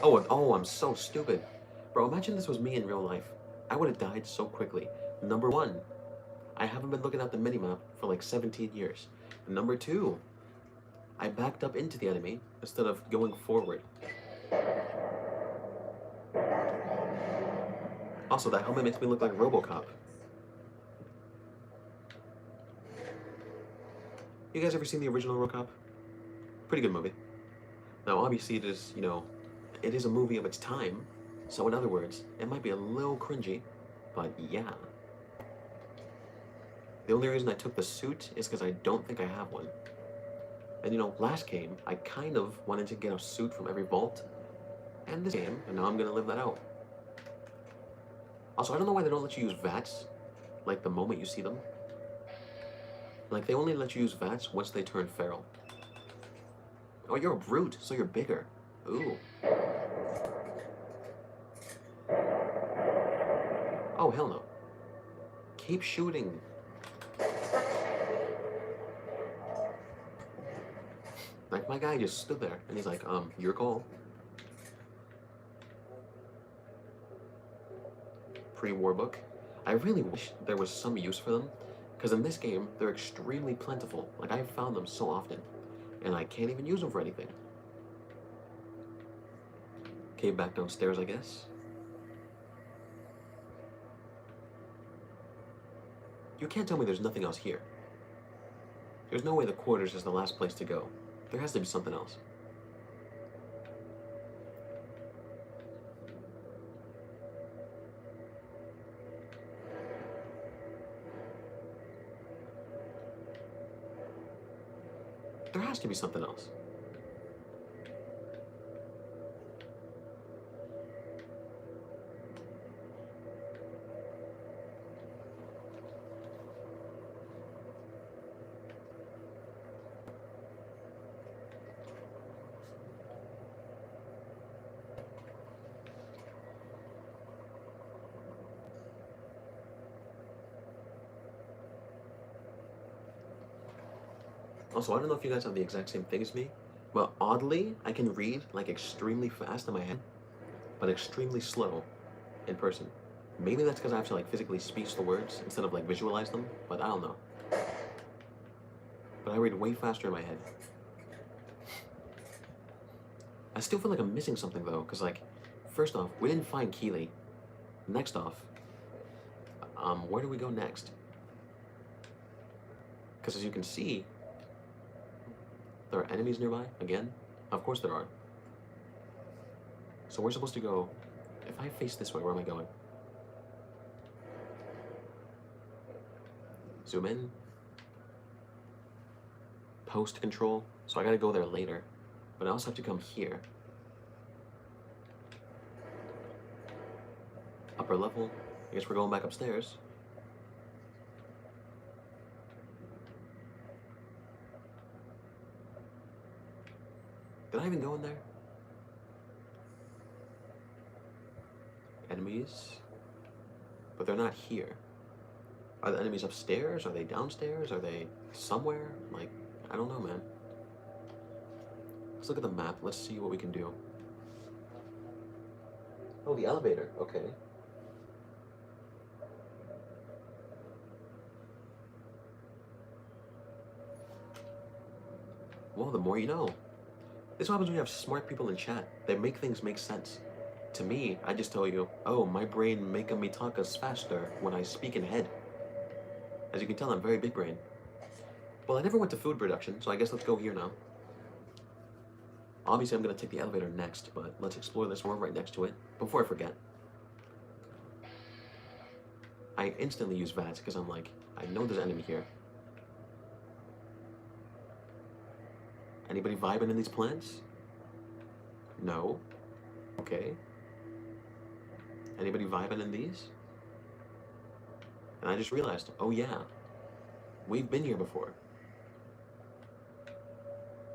Oh, I'm so stupid. Bro, imagine this was me in real life. I would have died so quickly. Number 1, I haven't been looking at the minimap for like 17 years. Number 2, I backed up into the enemy instead of going forward. Also, that helmet makes me look like RoboCop. You guys ever seen the original RoboCop? Pretty good movie. Now, obviously, it is, it is a movie of its time. So, in other words, it might be a little cringy, but yeah. The only reason I took the suit is because I don't think I have one. And last game, I kind of wanted to get a suit from every vault. And this game, and now I'm gonna live that out. Also, I don't know why they don't let you use VATS, like the moment you see them. Like, they only let you use VATS once they turn feral. Oh, you're a brute, so you're bigger. Ooh. Oh, hell no. Keep shooting. Like, my guy just stood there, and he's like, your call. Pre-war book. I really wish there was some use for them, because in this game, they're extremely plentiful. Like, I've found them so often, and I can't even use them for anything. Okay, back downstairs, I guess. You can't tell me there's nothing else here. There's no way the quarters is the last place to go. There has to be something else. There has to be something else. Also, I don't know if you guys have the exact same thing as me, but oddly, I can read like extremely fast in my head, but extremely slow in person. Maybe that's because I have to like physically speak the words instead of like visualize them, but I don't know. But I read way faster in my head. I still feel like I'm missing something though, because like, first off, we didn't find Keeley. Next off, where do we go next? Because as you can see, there are enemies nearby, again? Of course there are. So we're supposed to go... If I face this way, where am I going? Zoom in. Post control. So I gotta go there later. But I also have to come here. Upper level. I guess we're going back upstairs. Did I even go in there? Enemies. But they're not here. Are the enemies upstairs? Are they downstairs? Are they somewhere? Like, I don't know, man. Let's look at the map. Let's see what we can do. Oh, the elevator. Okay. Well, the more you know. This is what happens when you have smart people in chat. They make things make sense. To me, I just tell you, oh, my brain making me talk us faster when I speak in head. As you can tell, I'm very big brain. Well, I never went to food production, so I guess let's go here now. Obviously, I'm gonna take the elevator next, but let's explore this one right next to it. Before I forget. I instantly use VATS because I'm like, I know there's an enemy here. Anybody vibing in these plants? No. Okay. Anybody vibing in these? And I just realized, oh yeah, we've been here before.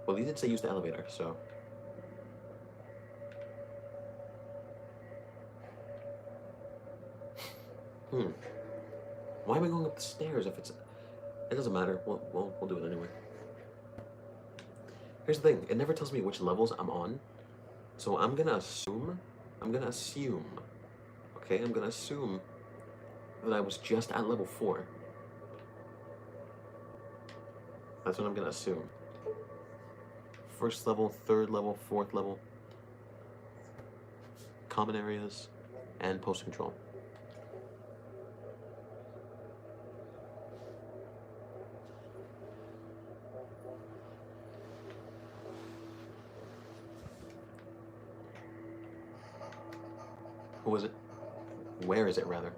Well, he did say use the elevator, so. Why am I going up the stairs if it's... It doesn't matter. We'll do it anyway. Here's the thing. It never tells me which levels I'm on. So I'm gonna assume... Okay, I'm gonna assume that I was just at level 4. That's what I'm gonna assume. First level, third level, fourth level. Common areas, and post control. Who is it? Where is it, rather?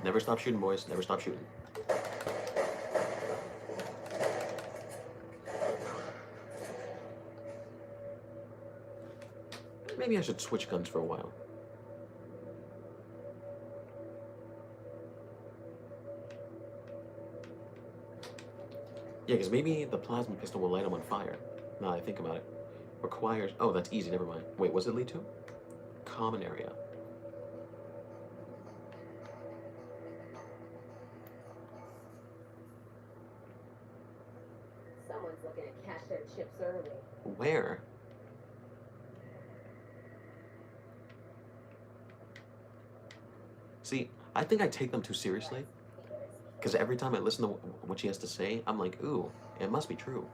Never stop shooting, boys. Never stop shooting. Maybe I should switch guns for a while. Yeah, because maybe the plasma pistol will light them on fire. Now that I think about it. Requires... Oh, that's easy. Never mind. Wait, what's it lead to? Common area. Someone's looking to cash their chips early. Where? See, I think I take them too seriously. Because every time I listen to what she has to say, I'm like, ooh, it must be true.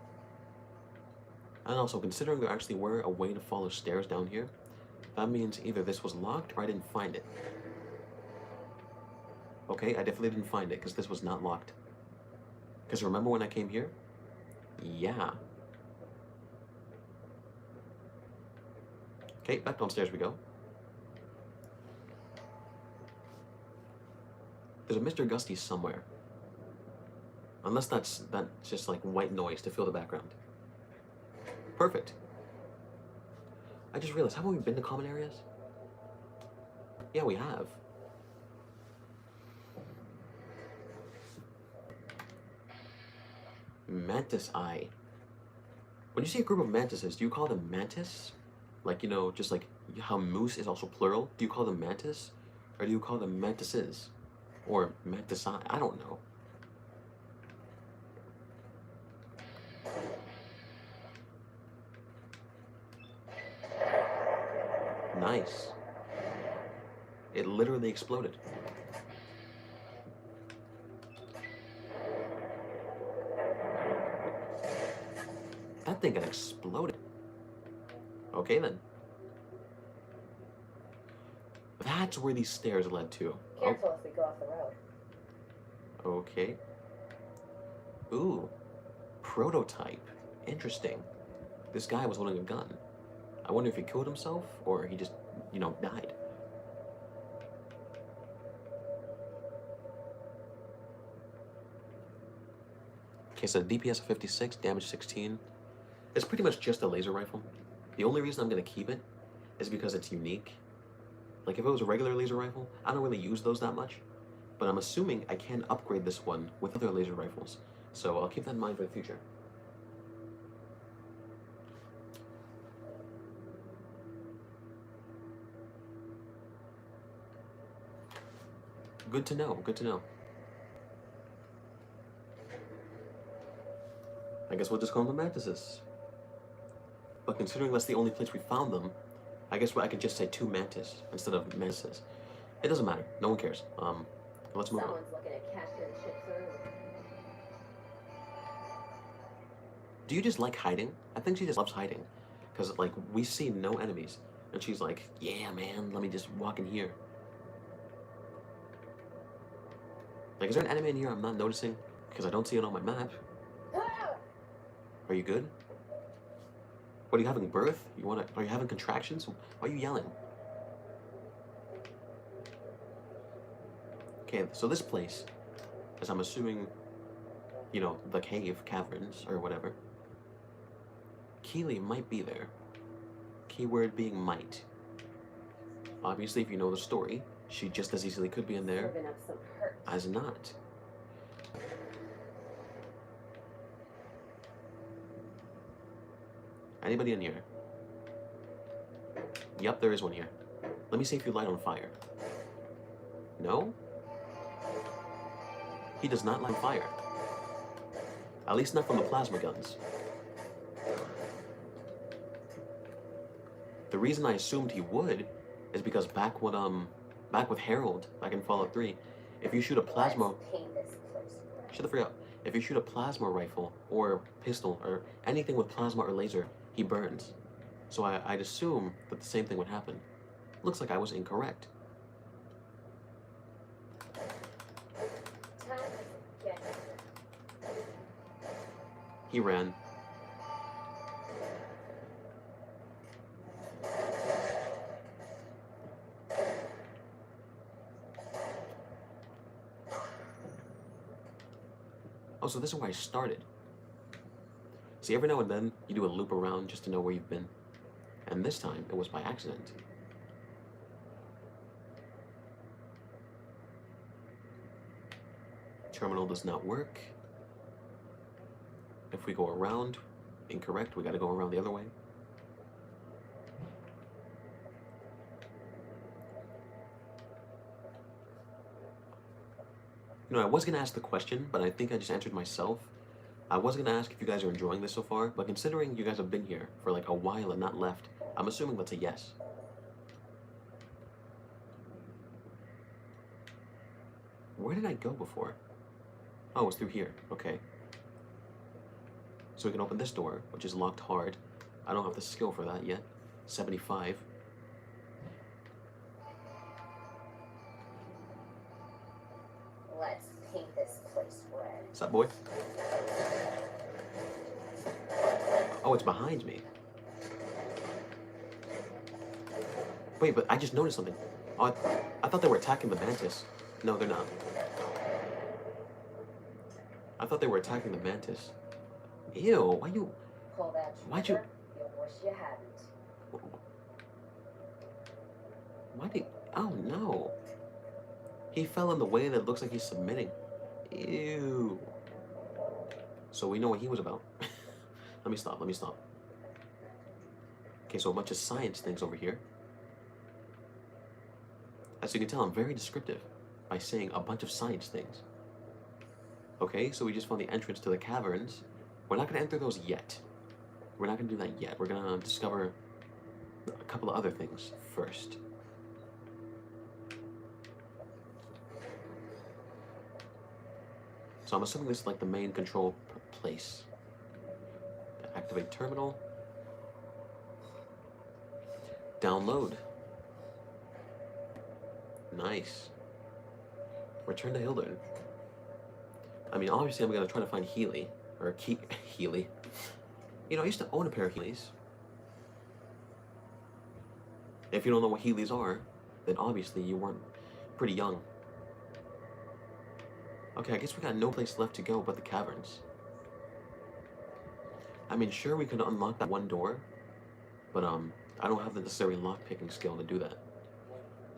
And also, considering there actually were a way to follow stairs down here, that means either this was locked or I didn't find it. Okay, I definitely didn't find it because this was not locked. Because remember when I came here? Yeah. Okay, back downstairs we go. There's a Mr. Gusty somewhere. Unless that's just like white noise to fill the background. Perfect. I just realized, haven't we been to common areas? Yeah, we have. Mantis eye. When you see a group of mantises, do you call them mantis? Like, you know, just like how moose is also plural. Do you call them mantis? Or do you call them mantises? Or mantis eye? I don't know. Nice. It literally exploded. That thing got exploded. Okay then. That's where these stairs led to. Careful if we go off the road. Okay. Ooh. Prototype. Interesting. This guy was holding a gun. I wonder if he killed himself or he just, you know, died. Okay, so DPS of 56, damage 16. It's pretty much just a laser rifle. The only reason I'm going to keep it is because it's unique. Like, if it was a regular laser rifle, I don't really use those that much. But I'm assuming I can upgrade this one with other laser rifles. So I'll keep that in mind for the future. Good to know, good to know. I guess we'll just call them mantises. But considering that's the only place we found them, I guess I could just say 2 mantis instead of mantises. It doesn't matter. No one cares. Let's move on. Someone's looking to cash their chips early. Do you just like hiding? I think she just loves hiding. Because, like, we see no enemies. And she's like, yeah, man, let me just walk in here. Like, is there an enemy in here I'm not noticing? Because I don't see it on my map. Are you good? What, are you having birth? Are you having contractions? Why are you yelling? Okay, so this place, as I'm assuming, you know, the caverns, or whatever. Keely might be there. Keyword being might. Obviously, if you know the story, she just as easily could be in there Serving up some hurt. as not. Anybody in here? Yep, there is one here. Let me see if you light on fire. No? He does not light on fire. At least not from the plasma guns. The reason I assumed he would is because back with Harold, back in Fallout 3, if you shoot a plasma... Shut the freak up. If you shoot a plasma rifle, or pistol, or anything with plasma or laser, he burns. So I'd assume that the same thing would happen. Looks like I was incorrect. He ran. Oh, so this is where I started. See, every now and then, you do a loop around just to know where you've been. And this time, it was by accident. Terminal does not work. If we go around, incorrect, we gotta go around the other way. You know, I was gonna ask the question, but I think I just answered myself. I was gonna ask if you guys are enjoying this so far, but considering you guys have been here for like a while and not left, I'm assuming that's a yes. Where did I go before? Oh, it was through here. Okay. So we can open this door, which is locked hard. I don't have the skill for that yet. 75. Let's paint this place red. What's up, boy? Oh, it's behind me. Wait, but I just noticed something. Oh, I thought they were attacking the mantis. No, they're not. I thought they were attacking the mantis. Ew, why you... Pull that Why'd you... trigger, you'll wish you hadn't. Why did... Oh, no. He fell in the way that looks like he's submitting. Ew. So we know what he was about. Let me stop. Okay, so a bunch of science things over here. As you can tell, I'm very descriptive by saying a bunch of science things. Okay, so we just found the entrance to the caverns. We're not going to enter those yet. We're not going to do that yet. We're going to discover a couple of other things first. So I'm assuming this is like the main control place. Activate terminal. Download. Nice. Return to Hildern. I mean, obviously I'm gonna try to find Healy. Or Healy. You know, I used to own a pair of Healys. If you don't know what Healys are, then obviously you weren't pretty young. Okay, I guess we got no place left to go but the caverns. I mean, sure, we could unlock that one door, but I don't have the necessary lock-picking skill to do that.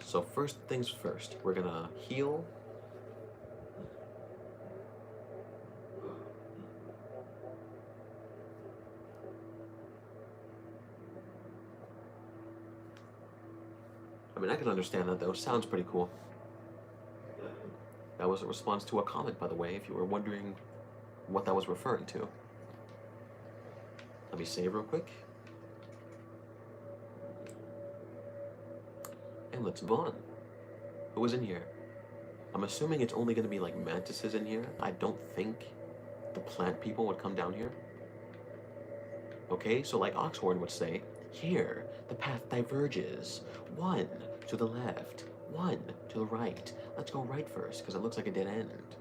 So first things first, we're gonna heal. I mean, I can understand that though. Sounds pretty cool. That was a response to a comment, by the way, if you were wondering what that was referring to. Let me save real quick. And let's move on. Who is in here? I'm assuming it's only going to be like mantises in here. I don't think the plant people would come down here. Okay, so like Oxhorn would say, here, the path diverges. 1 to the left, One, to the right. Let's go right first, because it looks like a dead end.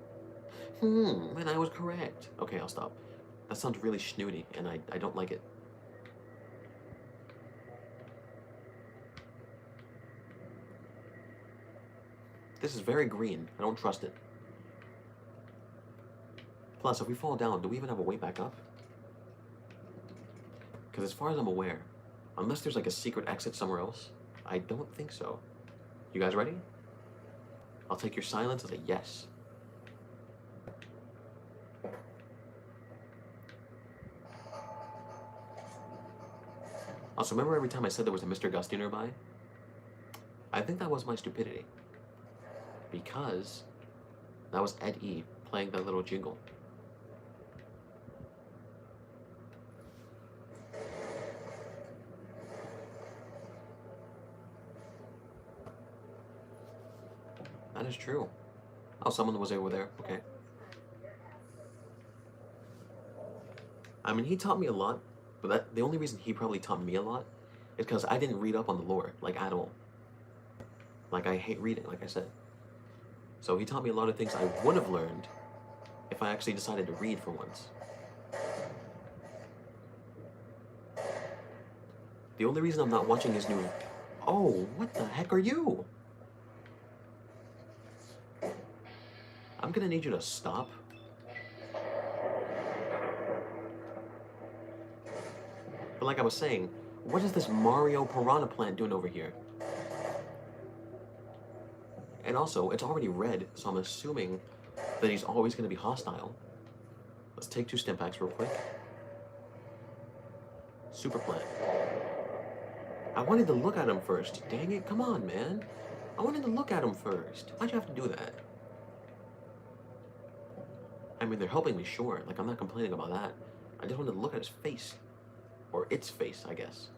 And I was correct. Okay, I'll stop. That sounds really snooty, and I don't like it. This is very green. I don't trust it. Plus, if we fall down, do we even have a way back up? Because as far as I'm aware, unless there's like a secret exit somewhere else, I don't think so. You guys ready? I'll take your silence as a yes. Also, remember every time I said there was a Mr. Gusty nearby? I think that was my stupidity. Because that was Ed E playing that little jingle. That is true. Oh, someone was over there. Okay. I mean, he taught me a lot, but the only reason he probably taught me a lot is because I didn't read up on the lore, like, at all. Like, I hate reading, like I said. So he taught me a lot of things I would have learned if I actually decided to read for once. The only reason I'm not watching his new... Oh, what the heck are you? I'm gonna need you to stop. But like I was saying, what is this Mario Piranha Plant doing over here? And also, it's already red, so I'm assuming that he's always gonna be hostile. Let's take 2 stim packs real quick. Super Plant. I wanted to look at him first. Dang it, come on, man. I wanted to look at him first. Why'd you have to do that? I mean, they're helping me, sure. Like, I'm not complaining about that. I just wanted to look at his face. Or its face, I guess.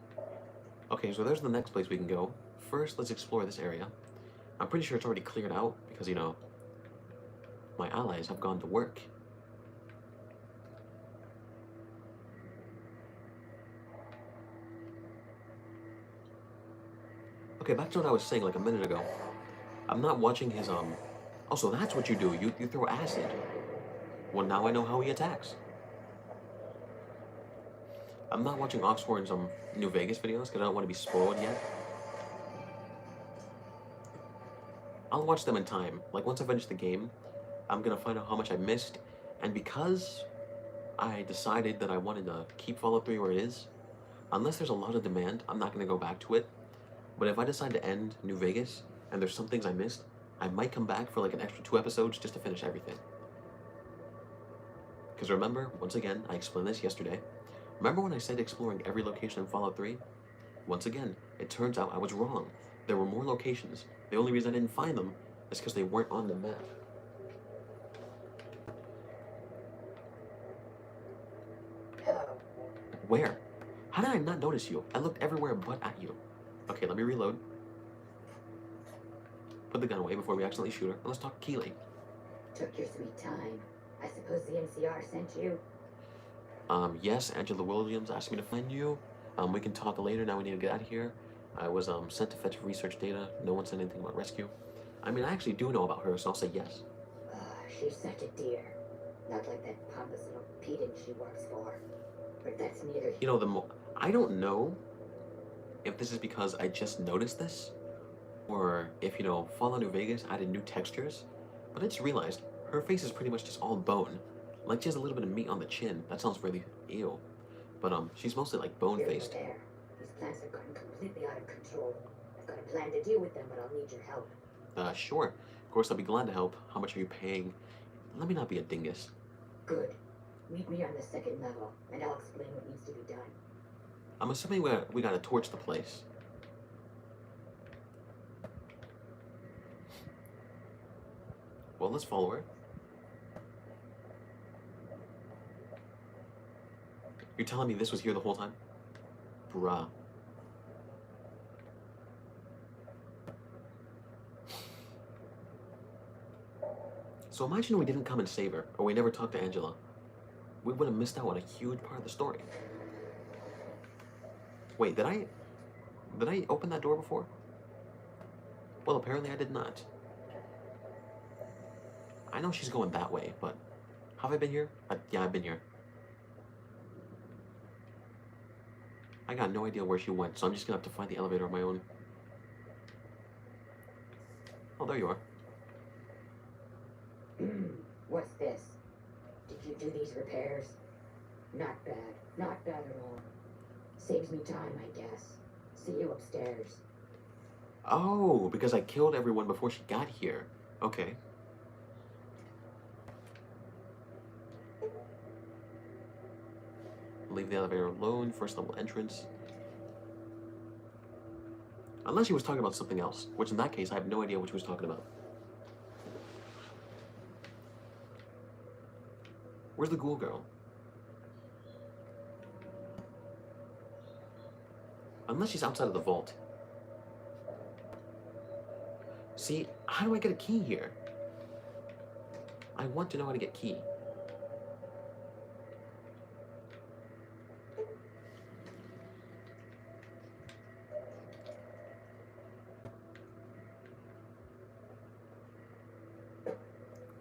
Okay, so there's the next place we can go. First, let's explore this area. I'm pretty sure it's already cleared out because, you know, my allies have gone to work. Okay, back to what I was saying like a minute ago. I'm not watching his, Oh, so that's what you do. You throw acid. Well, now I know how he attacks. I'm not watching Oxford's New Vegas videos because I don't want to be spoiled yet. I'll watch them in time. Like, once I finish the game, I'm gonna find out how much I missed. And because I decided that I wanted to keep Fallout 3 where it is, unless there's a lot of demand, I'm not gonna go back to it. But if I decide to end New Vegas and there's some things I missed, I might come back for like an extra 2 episodes just to finish everything. Because remember, once again, I explained this yesterday. Remember when I said exploring every location in Fallout 3? Once again, it turns out I was wrong. There were more locations. The only reason I didn't find them is because they weren't on the map. Where? How did I not notice you? I looked everywhere but at you. Okay, let me reload. Put the gun away before we accidentally shoot her. And let's talk Keeley. Took your sweet time. I suppose the NCR sent you? Yes, Angela Williams asked me to find you. We can talk later. Now we need to get out of here. I was sent to fetch research data. No one said anything about rescue. I mean, I actually do know about her, so I'll say yes. She's such a dear. Not like that pompous little pedant she works for. But that's neither... You know, I don't know if this is because I just noticed this, or if, you know, Fallout New Vegas added new textures, but I just realized her face is pretty much just all bone. Like, she has a little bit of meat on the chin. That sounds really ew. But, she's mostly, like, bone-faced. There. These plants have gotten completely out of control. I've got a plan to deal with them, but I'll need your help. Sure. Of course, I'll be glad to help. How much are you paying? Let me not be a dingus. Good. Meet me on the 2nd level, and I'll explain what needs to be done. I'm assuming we gotta torch the place. Well, let's follow her. You're telling me this was here the whole time? Bruh. So imagine we didn't come and save her, or we never talked to Angela. We would have missed out on a huge part of the story. Wait, did I open that door before? Well, apparently I did not. I know she's going that way, but have I been here? Yeah, I've been here. I got no idea where she went, so I'm just gonna have to find the elevator on my own. Oh, there you are. What's this? Did you do these repairs? Not bad. Not bad at all. Saves me time, I guess. See you upstairs. Oh, because I killed everyone before she got here. Okay. Leave the elevator alone, first level entrance. Unless he was talking about something else, which in that case, I have no idea what he was talking about. Where's the ghoul girl? Unless she's outside of the vault. See, how do I get a key here? I want to know how to get key.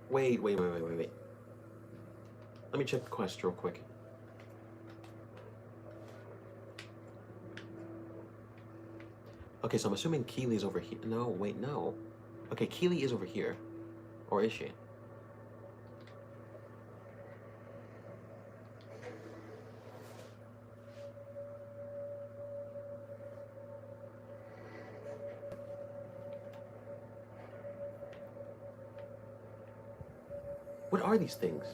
Wait. Let me check the quest real quick. Okay, so I'm assuming Keely's over here. No, wait, no. Okay, Keely is over here. Or is she? What are these things?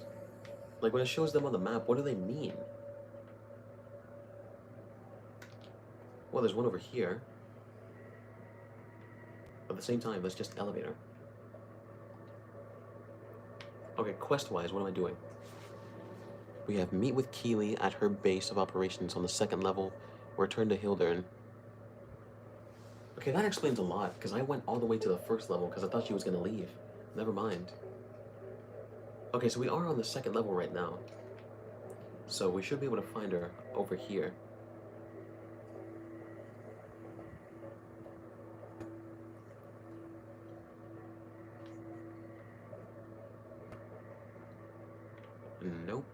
Like, when it shows them on the map, what do they mean? Well, there's one over here. At the same time, that's just elevator. Okay, quest-wise, what am I doing? We have meet with Keely at her base of operations on the 2nd level. Return to Hildern. Okay, that explains a lot, because I went all the way to the 1st level because I thought she was going to leave. Never mind. Okay, so we are on the 2nd level right now. So we should be able to find her over here. Nope.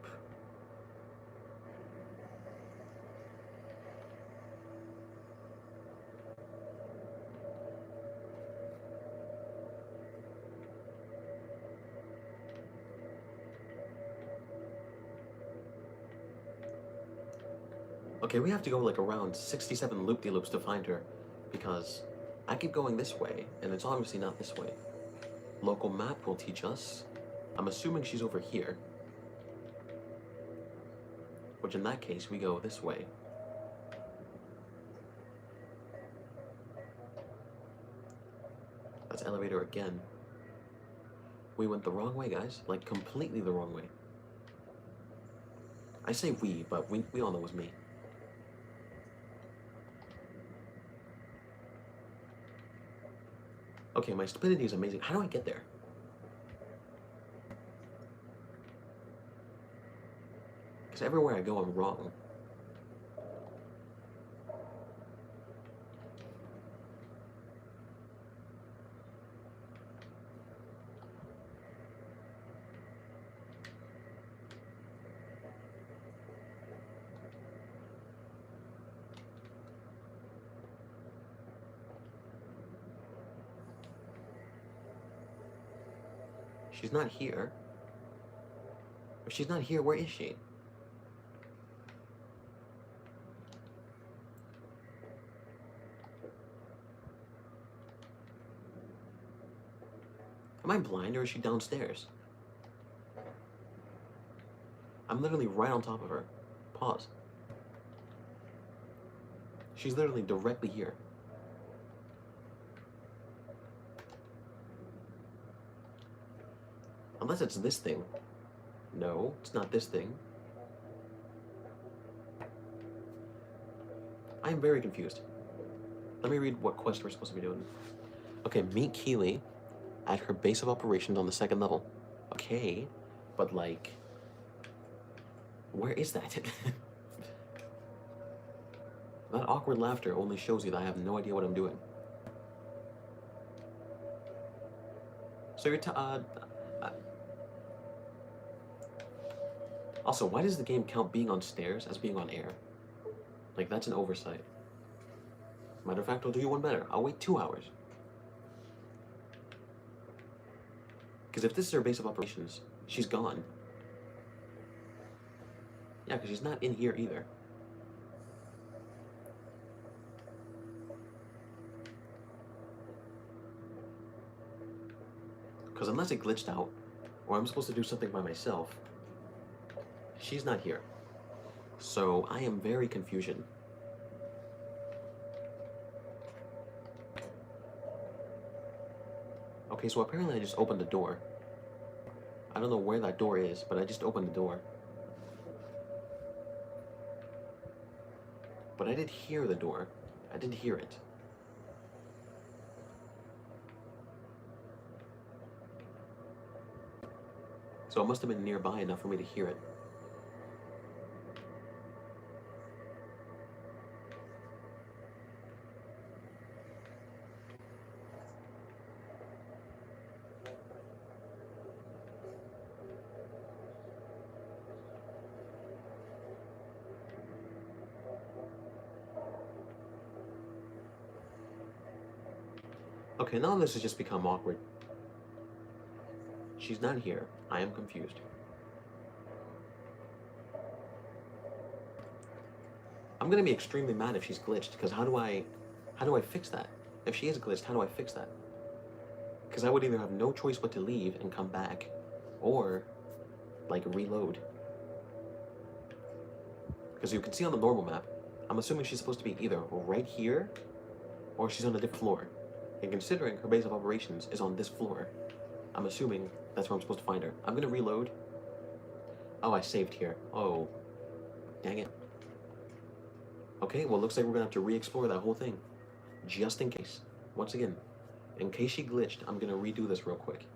Okay, we have to go like around 67 loop-de-loops to find her, because I keep going this way, and it's obviously not this way. Local map will teach us. I'm assuming she's over here. Which in that case, we go this way. That's elevator again. We went the wrong way, guys. Like, completely the wrong way. I say we, but we all know it was me. Okay, my stupidity is amazing. How do I get there? Because everywhere I go, I'm wrong. She's not here. If she's not here, where is she? Am I blind or is she downstairs? I'm literally right on top of her. Pause. She's literally directly here. Unless it's this thing. No, it's not this thing. I'm very confused. Let me read what quest we're supposed to be doing. Okay, meet Keely at her base of operations on the 2nd level. Okay, but like, where is that? That awkward laughter only shows you that I have no idea what I'm doing. So you're also, why does the game count being on stairs as being on air? Like, that's an oversight. Matter of fact, I'll do you one better. I'll wait 2 hours. Because if this is her base of operations, she's gone. Yeah, because she's not in here either. Because unless it glitched out, or I'm supposed to do something by myself, she's not here. So I am very confusion. Okay, so apparently I just opened the door. I don't know where that door is, but I just opened the door. But I did hear the door. I did hear it. So it must have been nearby enough for me to hear it. Okay, now this has just become awkward. She's not here. I am confused. I'm gonna be extremely mad if she's glitched, because how do I fix that? If she is glitched, how do I fix that? Because I would either have no choice but to leave and come back, or, like, reload. Because you can see on the normal map, I'm assuming she's supposed to be either right here, or she's on a different floor. And considering her base of operations is on this floor, I'm assuming that's where I'm supposed to find her. I'm gonna reload. Oh, I saved here. Oh, dang it. Okay, well, looks like we're gonna have to re-explore that whole thing. Just in case. Once again, in case she glitched, I'm gonna redo this real quick.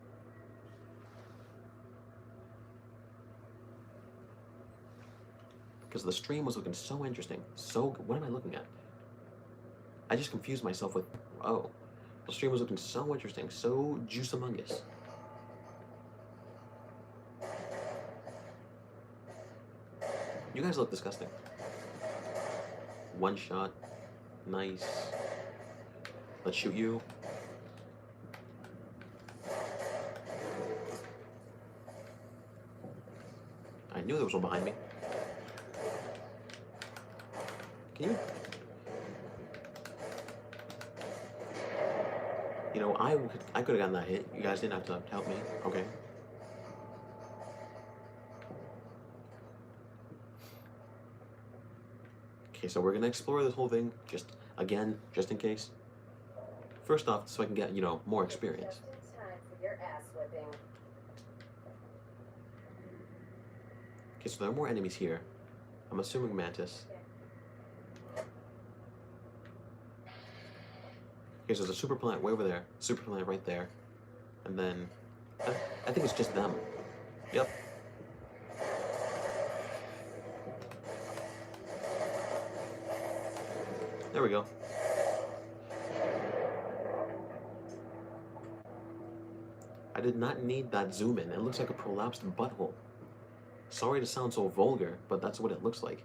Because the stream was looking so interesting. So, what am I looking at? I just confused myself with, oh. The stream was looking so interesting, so juice-among-us. You guys look disgusting. One shot. Nice. Let's shoot you. I knew there was one behind me. Can you... You know, I could have gotten that hit. You guys didn't have to help me. Okay. Okay, so we're gonna explore this whole thing, just in case. First off, so I can get, you know, more experience. Just in time for your ass whipping. Okay, so there are more enemies here. I'm assuming Mantis. Okay, so there's a super plant way over there, super plant right there, and then I think it's just them. Yep. There we go. I did not need that zoom in. It looks like a prolapsed butthole. Sorry to sound so vulgar, but that's what it looks like.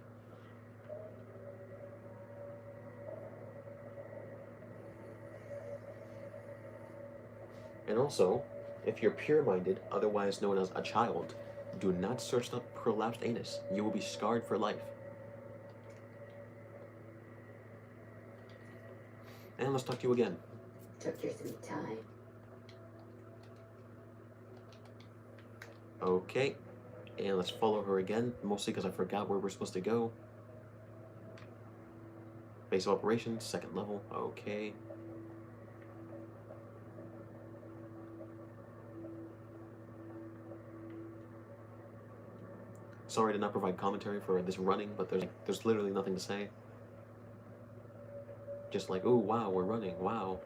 And also, if you're pure-minded, otherwise known as a child, do not search the prolapsed anus. You will be scarred for life. And let's talk to you again. Took your sweet time. Okay. And let's follow her again, mostly because I forgot where we're supposed to go. Base of operations, second level. Okay. Sorry to not provide commentary for this running, but there's literally nothing to say. Just like, oh wow, we're running, wow.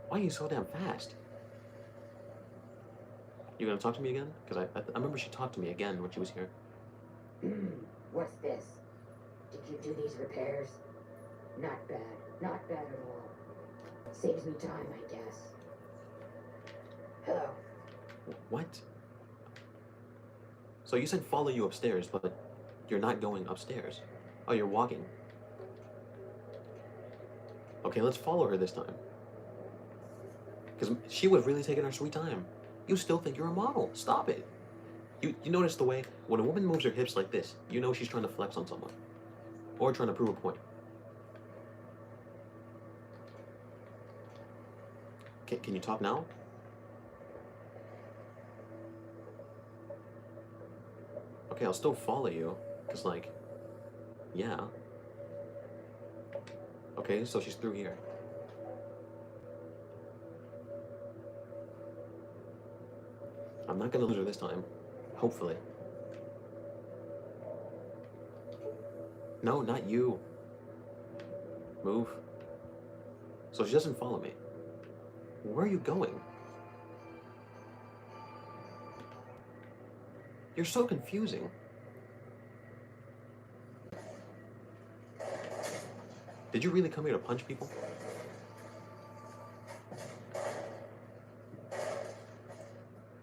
Why are you so damn fast? You gonna talk to me again? Because I remember she talked to me again when she was here. What's this? Did you do these repairs? Not bad. Not bad at all. Saves me time, I guess. Hello. What? So you said follow you upstairs, but you're not going upstairs. Oh, you're walking. Okay, let's follow her this time. Because she would have really taken her sweet time. You still think you're a model. Stop it. You notice the way when a woman moves her hips like this, you know she's trying to flex on someone. Or trying to prove a point. Can you talk now? Okay, I'll still follow you. Because, like, yeah. Okay, so she's through here. I'm not gonna lose her this time. Hopefully. No, not you. Move. So she doesn't follow me. Where are you going? You're so confusing. Did you really come here to punch people?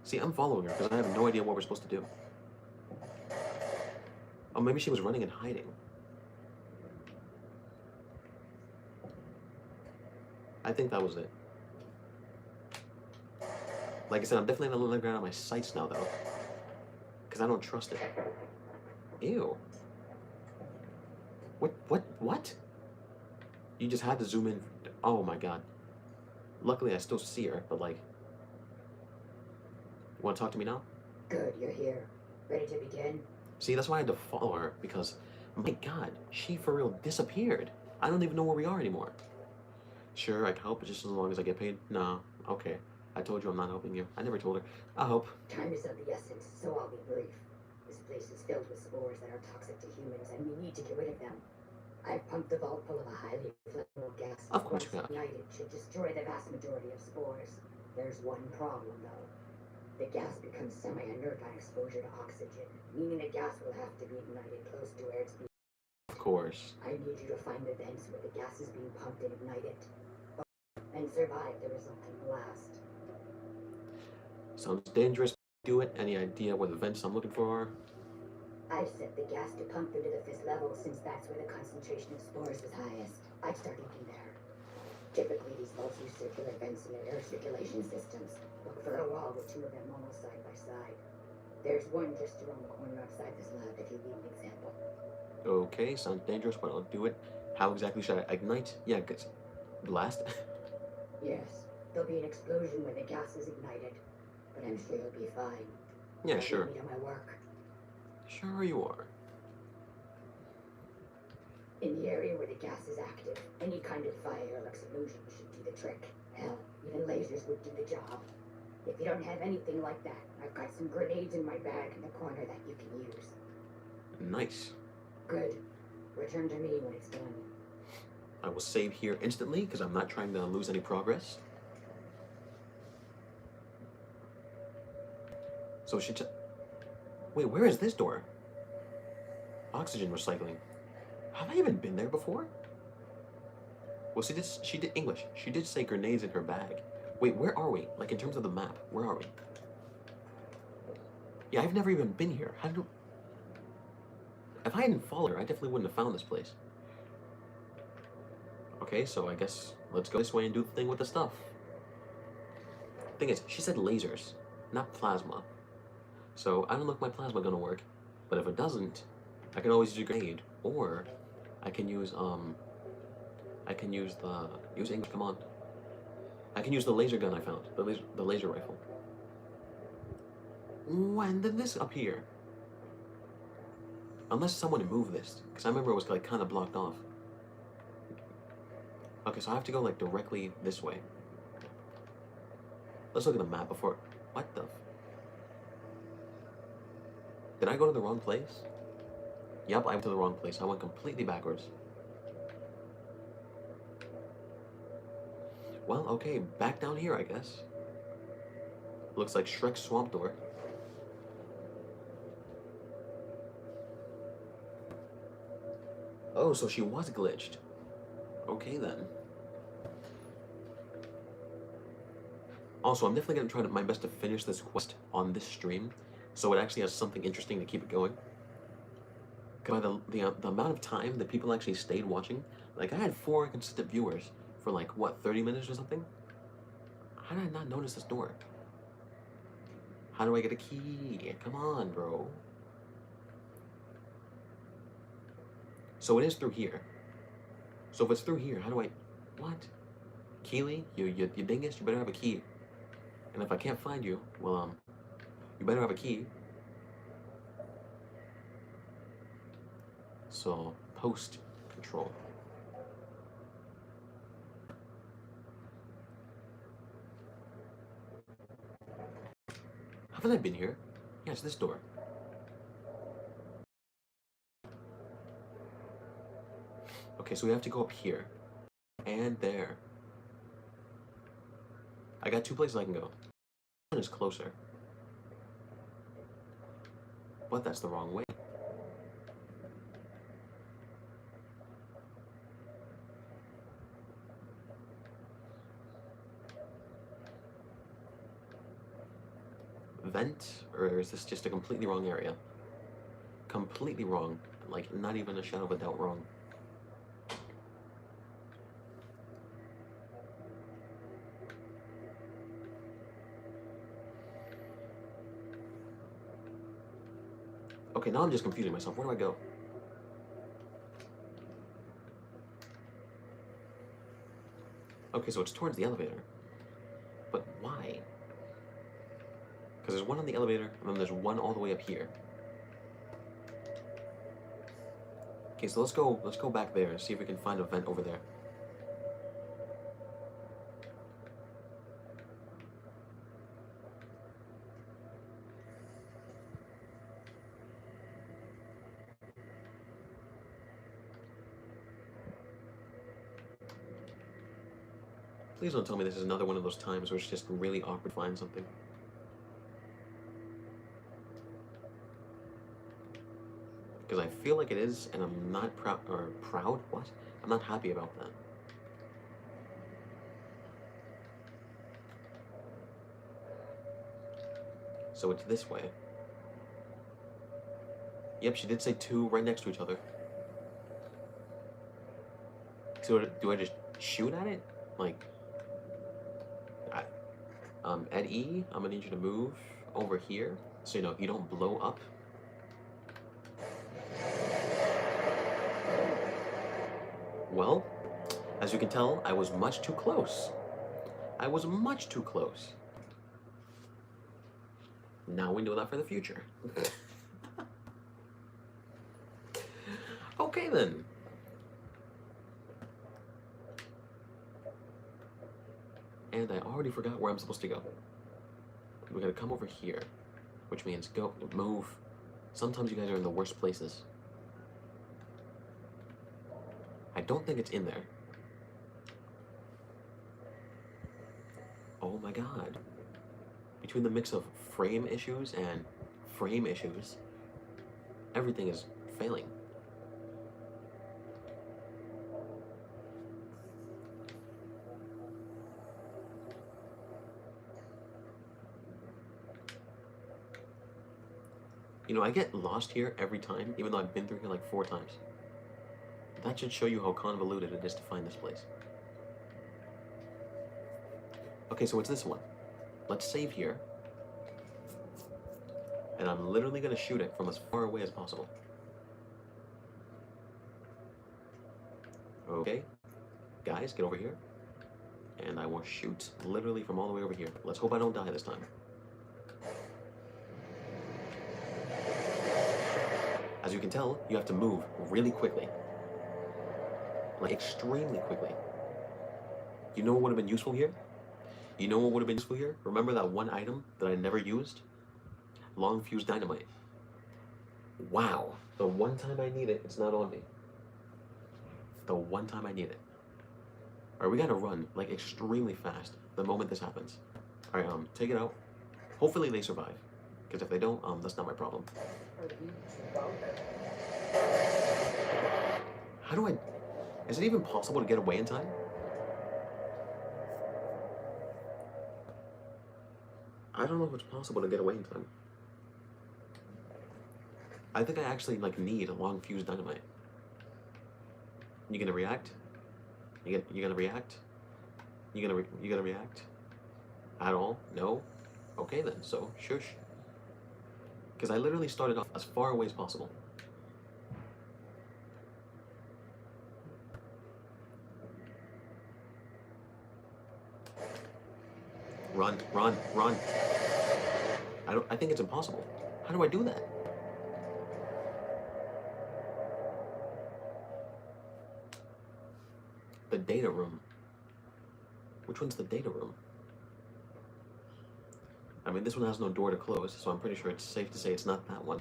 See, I'm following her because I have no idea what we're supposed to do. Oh, maybe she was running and hiding. I think that was it. Like I said, I'm definitely not letting her out of my sights now, though. Because I don't trust it. Ew. What? You just had to zoom in. Oh my god. Luckily, I still see her, but like... You want to talk to me now? Good, you're here. Ready to begin? See, that's why I had to follow her, because... My god, she for real disappeared. I don't even know where we are anymore. Sure, I can help just as long as I get paid. No, okay. I told you I'm not helping you. I never told her. I'll help. Time is of the essence, so I'll be brief. This place is filled with spores that are toxic to humans, and we need to get rid of them. I've pumped the vault full of a highly flammable gas. Of course you Once have. ignited, should destroy the vast majority of spores. There's one problem, though. The gas becomes semi-inert on exposure to oxygen, meaning the gas will have to be ignited close to where it's being... Of course. I need you to find the vents where the gas is being pumped and ignite it. And survive the resulting blast. Sounds dangerous. Do it. Any idea where the vents I'm looking for are? I've set the gas to pump into the fifth level since that's where the concentration of spores is highest. I'd start looking there. Typically, these vaults use circular vents in their air circulation systems. Look for a wall with two of them almost side by side. There's one just around the corner outside this lab if you need an example. Okay, sounds dangerous, but I'll do it. How exactly should I ignite? Yeah, cause blast? Yes, there'll be an explosion when the gas is ignited, but I'm sure you'll be fine. Yeah, I'll sure. leave me to my work. Sure you are. In the area where the gas is active, any kind of fire or explosion should do the trick. Hell, even lasers would do the job. If you don't have anything like that, I've got some grenades in my bag in the corner that you can use. Nice. Good. Return to me when it's done. I will save here instantly because I'm not trying to lose any progress. So she wait, where is this door? Oxygen recycling. Have I even been there before? Well, she did English. She did say grenades in her bag. Wait, where are we? Like in terms of the map, where are we? Yeah, I've never even been here. How do... If I hadn't followed her, I definitely wouldn't have found this place. Okay, so I guess let's go this way and do the thing with the stuff. Thing is, she said lasers, not plasma. So I don't know if my plasma gonna work, but if it doesn't, I can always use a grenade, or I can use use English. Come on, I can use the laser gun I found, the laser rifle. When did this appear? Unless someone moved this, because I remember it was like kind of blocked off. Okay, so I have to go like directly this way. Let's look at the map before. What the? Did I go to the wrong place? Yep, I went to the wrong place. I went completely backwards. Well, okay, back down here, I guess. Looks like Shrek's swamp door. Oh, so she was glitched. Okay then. Also, I'm definitely gonna try my best to finish this quest on this stream, so it actually has something interesting to keep it going. By the amount of time that people actually stayed watching, like I had 4 consistent viewers for like what 30 minutes or something. How did I not notice this door? How do I get a key? Come on, bro. So it is through here. So if it's through here, how do I? What? Keely, you dingus, you better have a key. And if I can't find you, well, you better have a key. So, post control. Haven't I been here? Yeah, it's this door. Okay, so we have to go up here. And there. I got 2 places I can go. One is closer. But that's the wrong way. Vent? Or is this just a completely wrong area? Completely wrong. Like, not even a shadow of a doubt wrong. Okay, now I'm just confusing myself. Where do I go? Okay, so it's towards the elevator. But why? Because there's one on the elevator, and then there's one all the way up here. Okay, so let's go back there and see if we can find a vent over there. Please don't tell me this is another one of those times where it's just really awkward to find something. Because I feel like it is, and I'm not proud, what? I'm not happy about that. So it's this way. Yep, she did say 2 right next to each other. So do I just shoot at it? Like, at E, I'm gonna need you to move over here, so you don't blow up. Well, as you can tell, I was much too close. I was much too close. Now we know that for the future. Okay then. And I already forgot where I'm supposed to go. We're gonna come over here, which means move. Sometimes you guys are in the worst places. I don't think it's in there. Oh my god. Between the mix of frame issues and frame issues, everything is failing. I get lost here every time, even though I've been through here like 4 times. That should show you how convoluted it is to find this place. Okay, so it's this one. Let's save here. And I'm literally gonna shoot it from as far away as possible. Okay. Guys, get over here. And I will shoot literally from all the way over here. Let's hope I don't die this time. As you can tell, you have to move really quickly. Like, extremely quickly. You know what would have been useful here? You know what would have been useful here? Remember that one item that I never used? Long fuse dynamite. Wow. The one time I need it, it's not on me. The one time I need it. Alright, we gotta run, like, extremely fast the moment this happens. Alright, take it out. Hopefully they survive. Because if they don't, that's not my problem. How do I... Is it even possible to get away in time? I don't know if it's possible to get away in time. I think I actually, like, need a long fuse dynamite. You gonna react? You gonna react? You gonna react? At all? No? Okay then, so shush. Because I literally started off as far away as possible. Run, run, run. I think it's impossible. How do I do that? The data room. Which one's the data room? I mean, this one has no door to close, so I'm pretty sure it's safe to say it's not that one.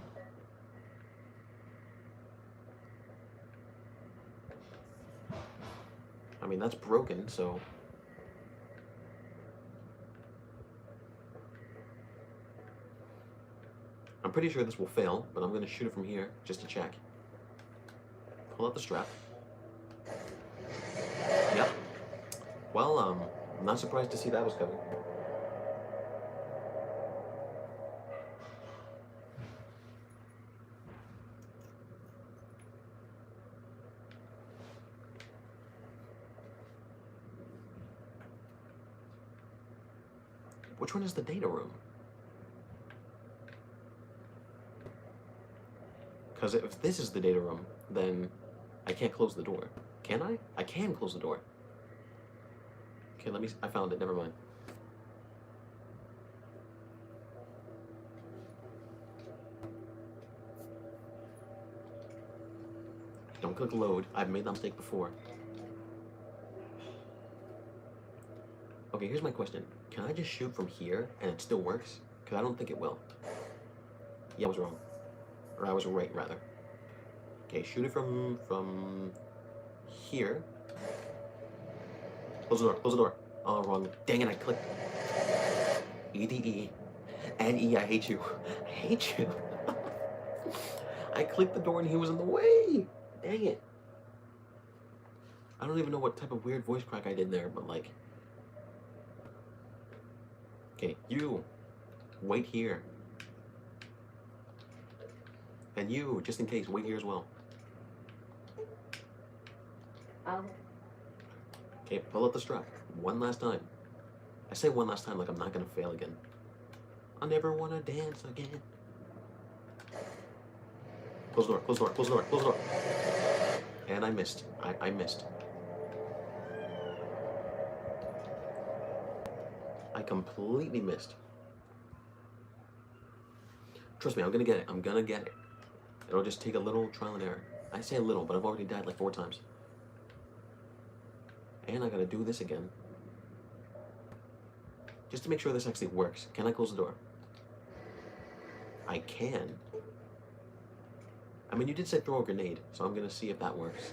I mean, that's broken, so... I'm pretty sure this will fail, but I'm gonna shoot it from here, just to check. Pull out the strap. Yep. Well, I'm not surprised to see that was coming. Which one is the data room? Because if this is the data room, then I can't close the door. Can I? I can close the door. Okay, let me... I found it. Never mind. Don't click load. I've made that mistake before. Okay, here's my question. Can I just shoot from here and it still works? Because I don't think it will. Yeah, I was wrong. Or I was right, rather. Okay, shoot it from here. Close the door, close the door. Oh, wrong. Dang it, I clicked. EDE. And E, I hate you. I hate you. I clicked the door and he was in the way. Dang it. I don't even know what type of weird voice crack I did there, but like... Okay, you. Wait here. And you, just in case, wait here as well. Okay, pull out the strap. One last time. I say one last time like I'm not gonna fail again. I never wanna dance again. Close the door, close the door, close the door, close the door. And I missed. I missed. I completely missed. Trust me, I'm gonna get it. I'm gonna get it. It'll just take a little trial and error. I say a little, but I've already died like 4 times. And I gotta do this again. Just to make sure this actually works. Can I close the door? I can. I mean, you did say throw a grenade, so I'm gonna see if that works.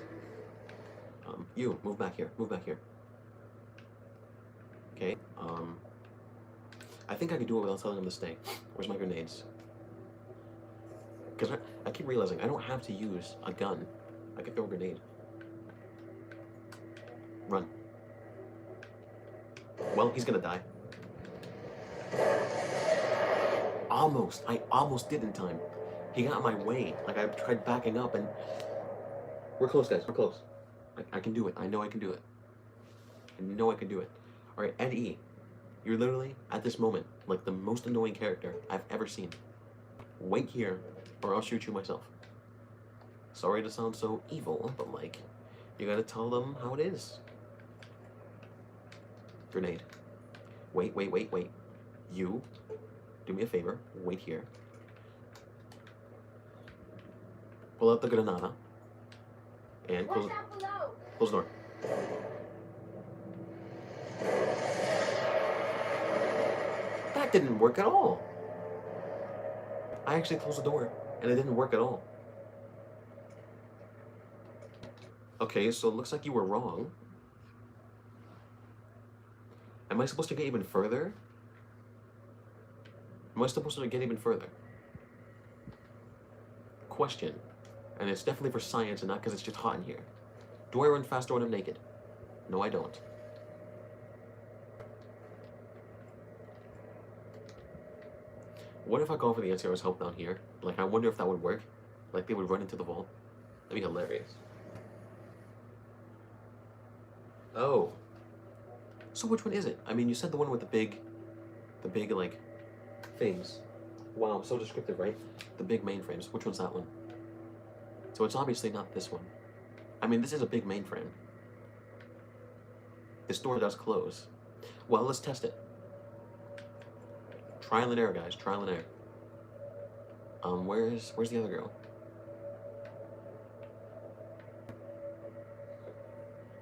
You, move back here. Move back here. Okay, I think I could do it without telling him to stay. Where's my grenades? Because I keep realizing I don't have to use a gun. I could throw a grenade. Run. Well, he's gonna die. Almost. I almost did in time. He got in my way. Like, I tried backing up and... We're close, guys. We're close. I can do it. I know I can do it. I know I can do it. Alright, Ed E. You're literally, at this moment, like the most annoying character I've ever seen. Wait here, or I'll shoot you myself. Sorry to sound so evil, but like, you gotta tell them how it is. Grenade. Wait, wait, wait, wait. You, do me a favor, wait here. Pull out the granada. And close the door. That didn't work at all. I actually closed the door, and it didn't work at all. Okay, so it looks like you were wrong. Am I supposed to get even further? Am I supposed to get even further? Question. And it's definitely for science and not because it's just hot in here. Do I run faster when I'm naked? No, I don't. What if I call for the NCR's help down here? Like, I wonder if that would work. Like, they would run into the vault. That'd be hilarious. Oh. So which one is it? I mean, you said the one with the big, like, things. Wow, so descriptive, right? The big mainframes. Which one's that one? So it's obviously not this one. I mean, this is a big mainframe. This door does close. Well, let's test it. Trial and error, guys. Trial and error. Where's the other girl?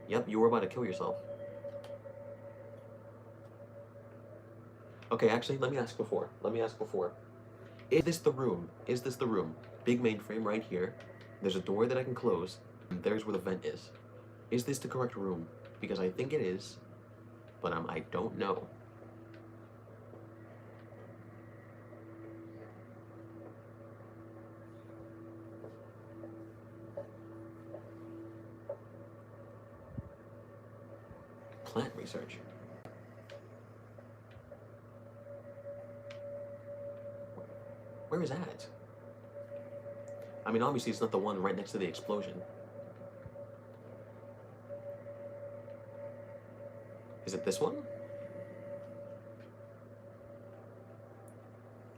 Yep, you were about to kill yourself. Okay, actually, let me ask before. Is this the room? Is this the room? Big mainframe right here. There's a door that I can close, and there's where the vent is. Is this the correct room? Because I think it is, but I don't know. Plant research. Where is that? I mean, obviously it's not the one right next to the explosion. Is it this one?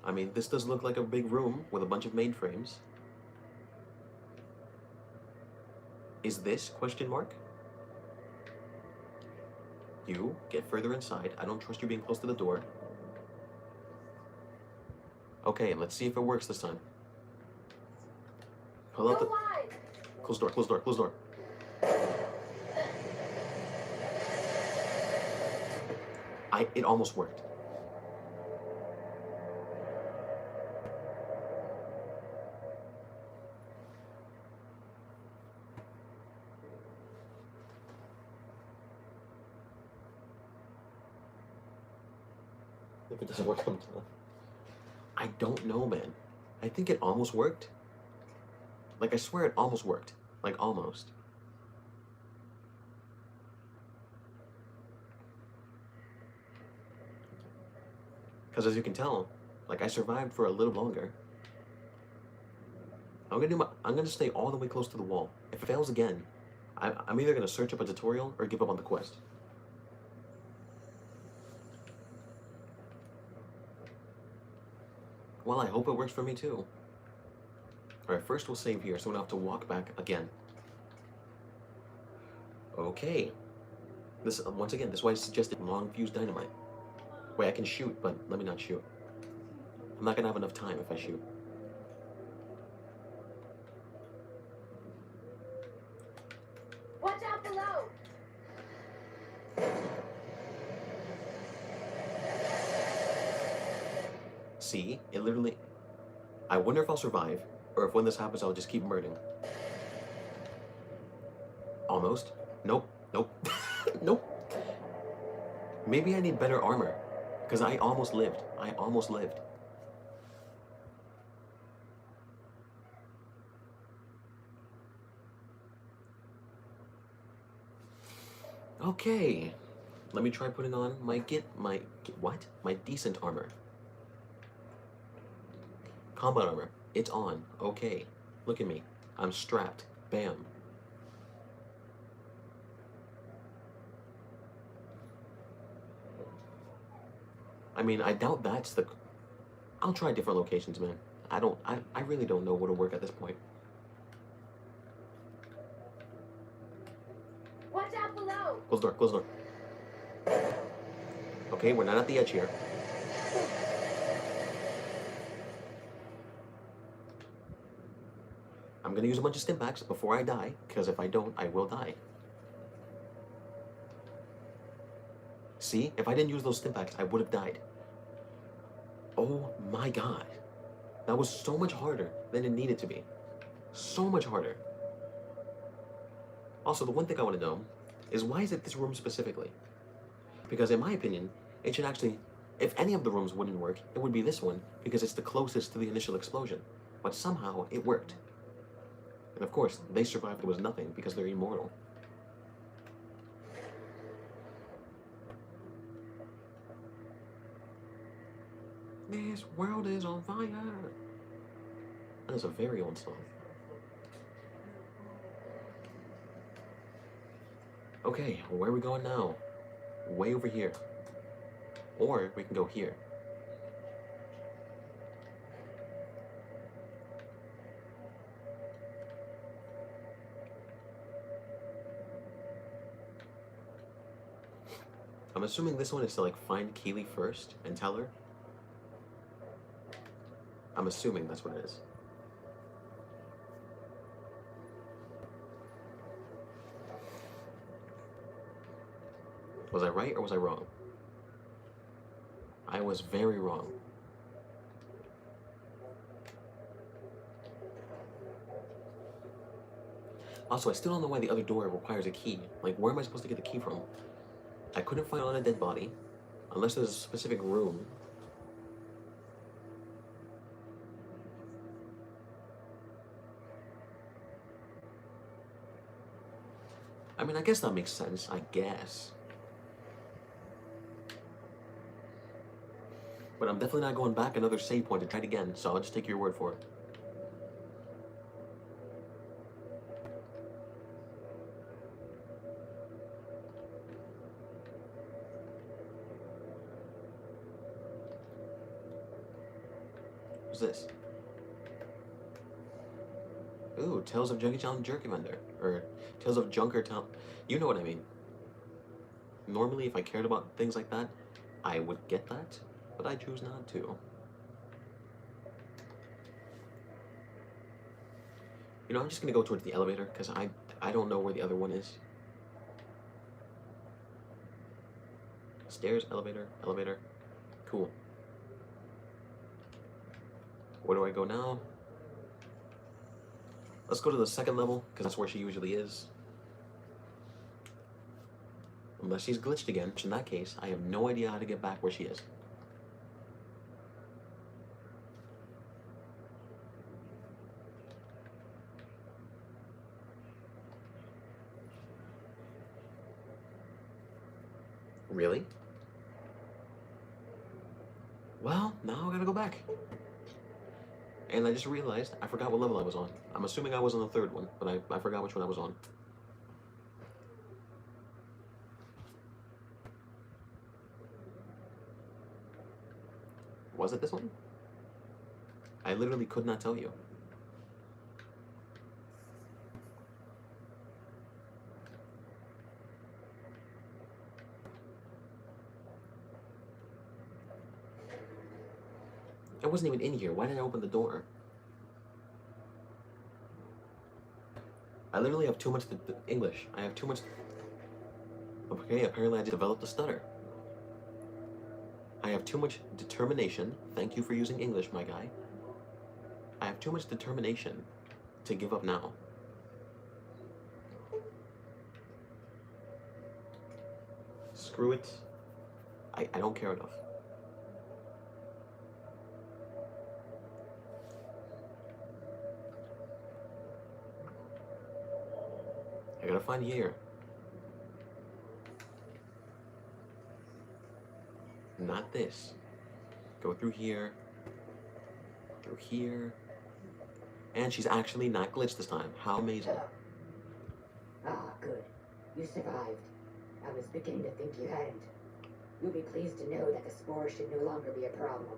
I mean, this does look like a big room with a bunch of mainframes. Is this question mark? You get further inside. I don't trust you being close to the door. Okay, let's see if it works this time. Pull out the... Close door, close door, close door. It almost worked. If it doesn't work, I'm done. I don't know, man. I think it almost worked. Like, I swear it almost worked. Like, almost. Because as you can tell, like, I survived for a little longer. I'm gonna stay all the way close to the wall. If it fails again, I'm either gonna search up a tutorial or give up on the quest. Well, I hope it works for me too. Alright, first we'll save here, so we don't have to walk back again. Okay. This, once again, this is why I suggested long fuse dynamite. Wait, I can shoot, but let me not shoot. I'm not gonna have enough time if I shoot. Watch out below! See? It literally... I wonder if I'll survive, or if when this happens I'll just keep murdering. Almost. Nope. Nope. Nope. Maybe I need better armor. Because I almost lived. I almost lived. Okay. Let me try putting on my my decent armor. Combat armor. It's on. Okay. Look at me. I'm strapped. Bam. I mean, I doubt that's the... I'll try different locations, man. I really don't know what'll work at this point. Watch out below! Close door, close door. Okay, we're not at the edge here. I'm gonna use a bunch of stim packs before I die, because if I don't, I will die. See? If I didn't use those stim packs, I would have died. Oh my god. That was so much harder than it needed to be. So much harder. Also, the one thing I want to know is why is it this room specifically? Because in my opinion, it should actually... If any of the rooms wouldn't work, it would be this one, because it's the closest to the initial explosion. But somehow, it worked. And of course, they survived. There was nothing, because they're immortal. This world is on fire. That is a very old song. Okay, where are we going now? Way over here. Or we can go here. I'm assuming this one is to like find Keely first and tell her. I'm assuming that's what it is. Was I right or was I wrong? I was very wrong. Also, I still don't know why the other door requires a key. Like, where am I supposed to get the key from? I couldn't find it on a dead body, unless there's a specific room. I mean, I guess that makes sense, I guess. But I'm definitely not going back another save point to try it again, so I'll just take your word for it. What's this? Ooh, Tales of Junkie Town Jerky Vendor. Or Tales of Junker Town. You know what I mean. Normally, if I cared about things like that, I would get that, but I choose not to. You know, I'm just gonna go towards the elevator, because I don't know where the other one is. Stairs, elevator, elevator. Cool. Where do I go now? Let's go to the second level, because that's where she usually is. Unless she's glitched again, which in that case, I have no idea how to get back where she is. Really? Well, now I gotta go back. And I just realized I forgot what level I was on. I'm assuming I was on the third one, but I forgot which one I was on. Was it this one? I literally could not tell you. I wasn't even in here. Why did I open the door? I literally have too much English. I have too much. Okay, apparently I developed a stutter. I have too much determination. Thank you for using English, my guy. I have too much determination to give up now. Screw it. I don't care enough. I gotta find here. Not this. Go through here. Through here. And she's actually not glitched this time. How amazing. Ah, good. You survived. I was beginning to think you hadn't. You'll be pleased to know that the spore should no longer be a problem.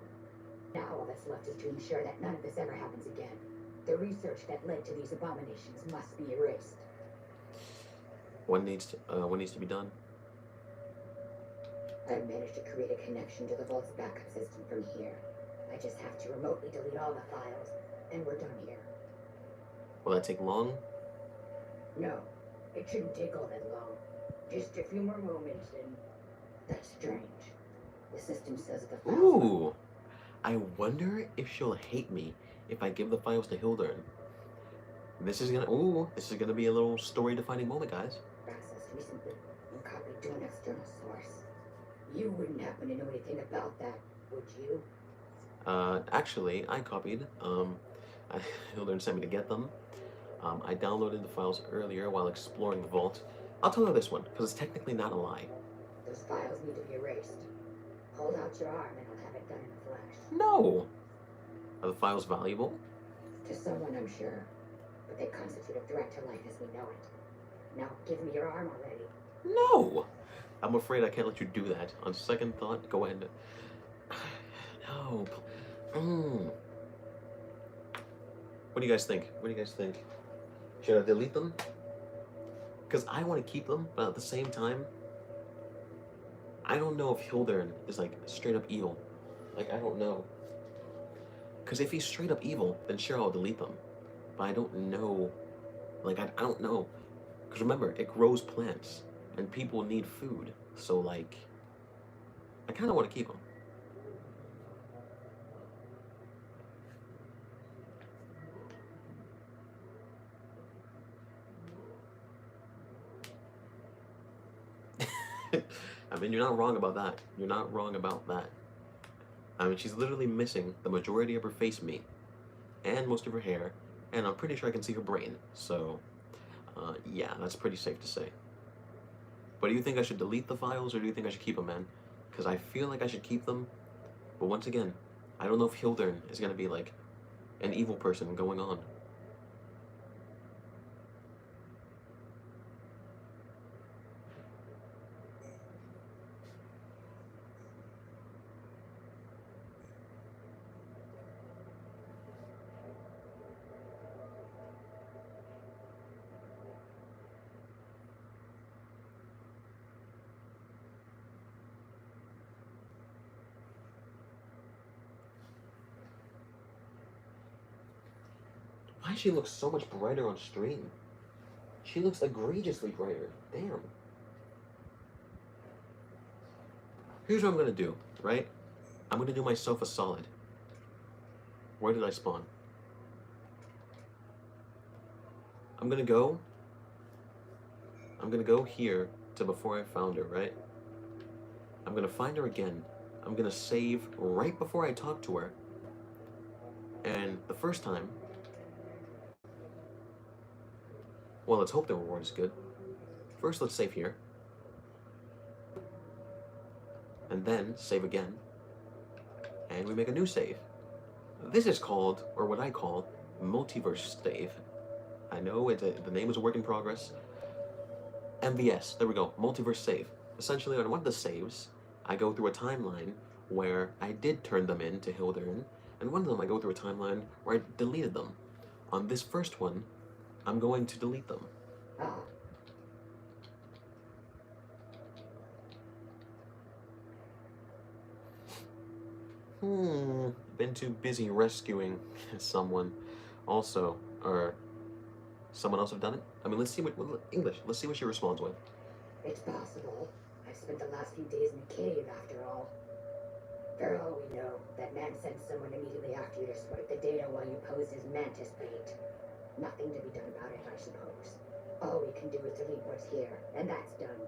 Now all that's left is to ensure that none of this ever happens again. The research that led to these abominations must be erased. What needs to be done? I've managed to create a connection to the vault's backup system from here. I just have to remotely delete all the files, and we're done here. Will that take long? No, it shouldn't take all that long. Just a few more moments, and that's strange. The system says the files. Ooh! I wonder if she'll hate me if I give the files to Hildern. This is gonna be a little story-defining moment, guys. Accessed recently and copied to an external source. You wouldn't happen to know anything about that, would you? Actually, I copied. Hildern sent me to get them. I downloaded the files earlier while exploring the vault. I'll tell her this one, because it's technically not a lie. Those files need to be erased. Hold out your arm and I'll have it done in a flash. No. Are the files valuable? To someone, I'm sure. But they constitute a threat to life as we know it. Now, give me your arm already. No. I'm afraid I can't let you do that. On second thought, go ahead. No. What do you guys think? What do you guys think? Should I delete them? Because I want to keep them, but at the same time, I don't know if Hildern is like straight up evil. Like, I don't know. Because if he's straight up evil, then sure, I'll delete them. But I don't know. Like, I don't know. Because remember, it grows plants, and people need food. So, like, I kind of want to keep them. I mean, you're not wrong about that. You're not wrong about that. I mean, she's literally missing the majority of her face meat and most of her hair, and I'm pretty sure I can see her brain. So, yeah, that's pretty safe to say. But do you think I should delete the files, or do you think I should keep them, man? Because I feel like I should keep them, but once again, I don't know if Hildern is going to be, like, an evil person going on. Why she looks so much brighter on stream? She looks egregiously brighter. Damn. Here's what I'm gonna do, right? I'm gonna do myself a solid. Where did I spawn? I'm gonna go here to before I found her, right? I'm gonna find her again. I'm gonna save right before I talk to her. And the first time, well, let's hope the reward is good. First, let's save here. And then save again. And we make a new save. This is called, or what I call, multiverse save. I know the name is a work in progress. MVS, there we go, multiverse save. Essentially, on one of the saves, I go through a timeline where I did turn them in to Hildern, and one of them I go through a timeline where I deleted them. On this first one, I'm going to delete them. Been too busy rescuing someone also, or someone else have done it? I mean, let's see what, English, let's see what she responds with. It's possible. I've spent the last few days in a cave, after all. For all we know, that man sent someone immediately after you to swipe the data while you posed as mantis bait. Nothing to be done about it, I suppose. All we can do is delete what's here, and that's done.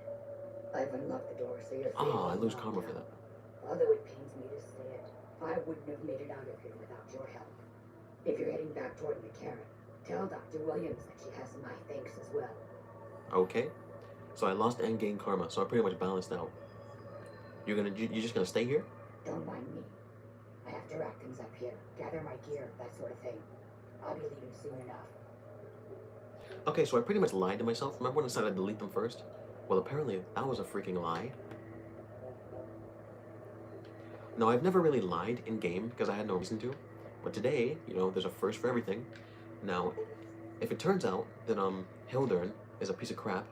I've unlocked the door, so you're free. I lose karma for that. Although it pains me to say it, I wouldn't have made it out of here without your help. If you're heading back toward the carrot, tell Dr. Williams that she has my thanks as well. Okay. So I lost and gained karma, so I pretty much balanced out. You're just gonna stay here? Don't mind me. I have to wrap things up here, gather my gear, that sort of thing. I'll be leaving soon enough. Okay, so I pretty much lied to myself. Remember when I said I'd delete them first? Well, apparently that was a freaking lie. No, I've never really lied in game because I had no reason to. But today, you know, there's a first for everything. Now, if it turns out that Hildern is a piece of crap,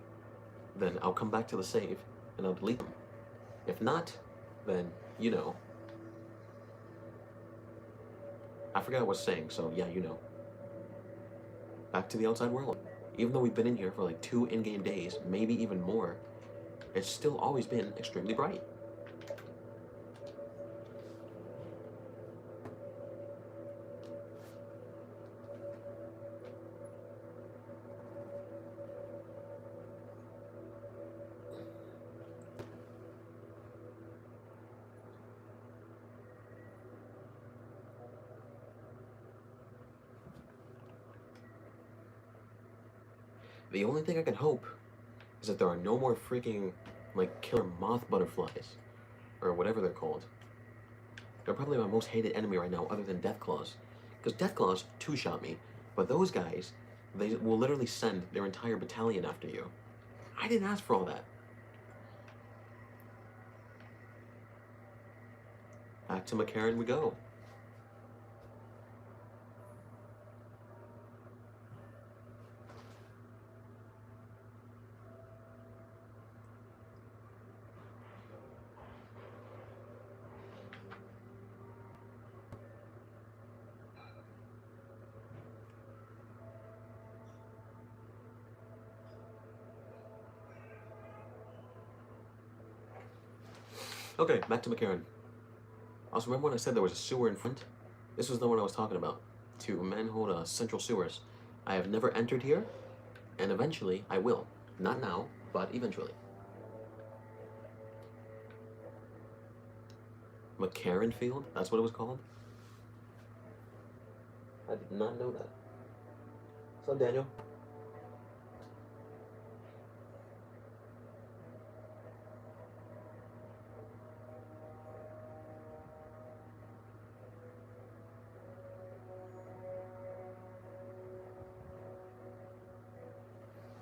then I'll come back to the save and I'll delete them. If not, then, you know. I forgot what I was saying, so yeah, you know. Back to the outside world. Even though we've been in here for like 2 in-game days, maybe even more, it's still always been extremely bright. The only thing I can hope is that there are no more freaking, like, killer moth butterflies. Or whatever they're called. They're probably my most hated enemy right now, other than Deathclaws. Because Deathclaws two-shot me, but those guys, they will literally send their entire battalion after you. I didn't ask for all that. Back to McCarran we go. Okay, back to McCarran. Also, remember when I said there was a sewer in front? This was the one I was talking about. To manhole central sewers. I have never entered here, and eventually I will. Not now, but eventually. McCarran Field? That's what it was called? I did not know that. What's up, Daniel?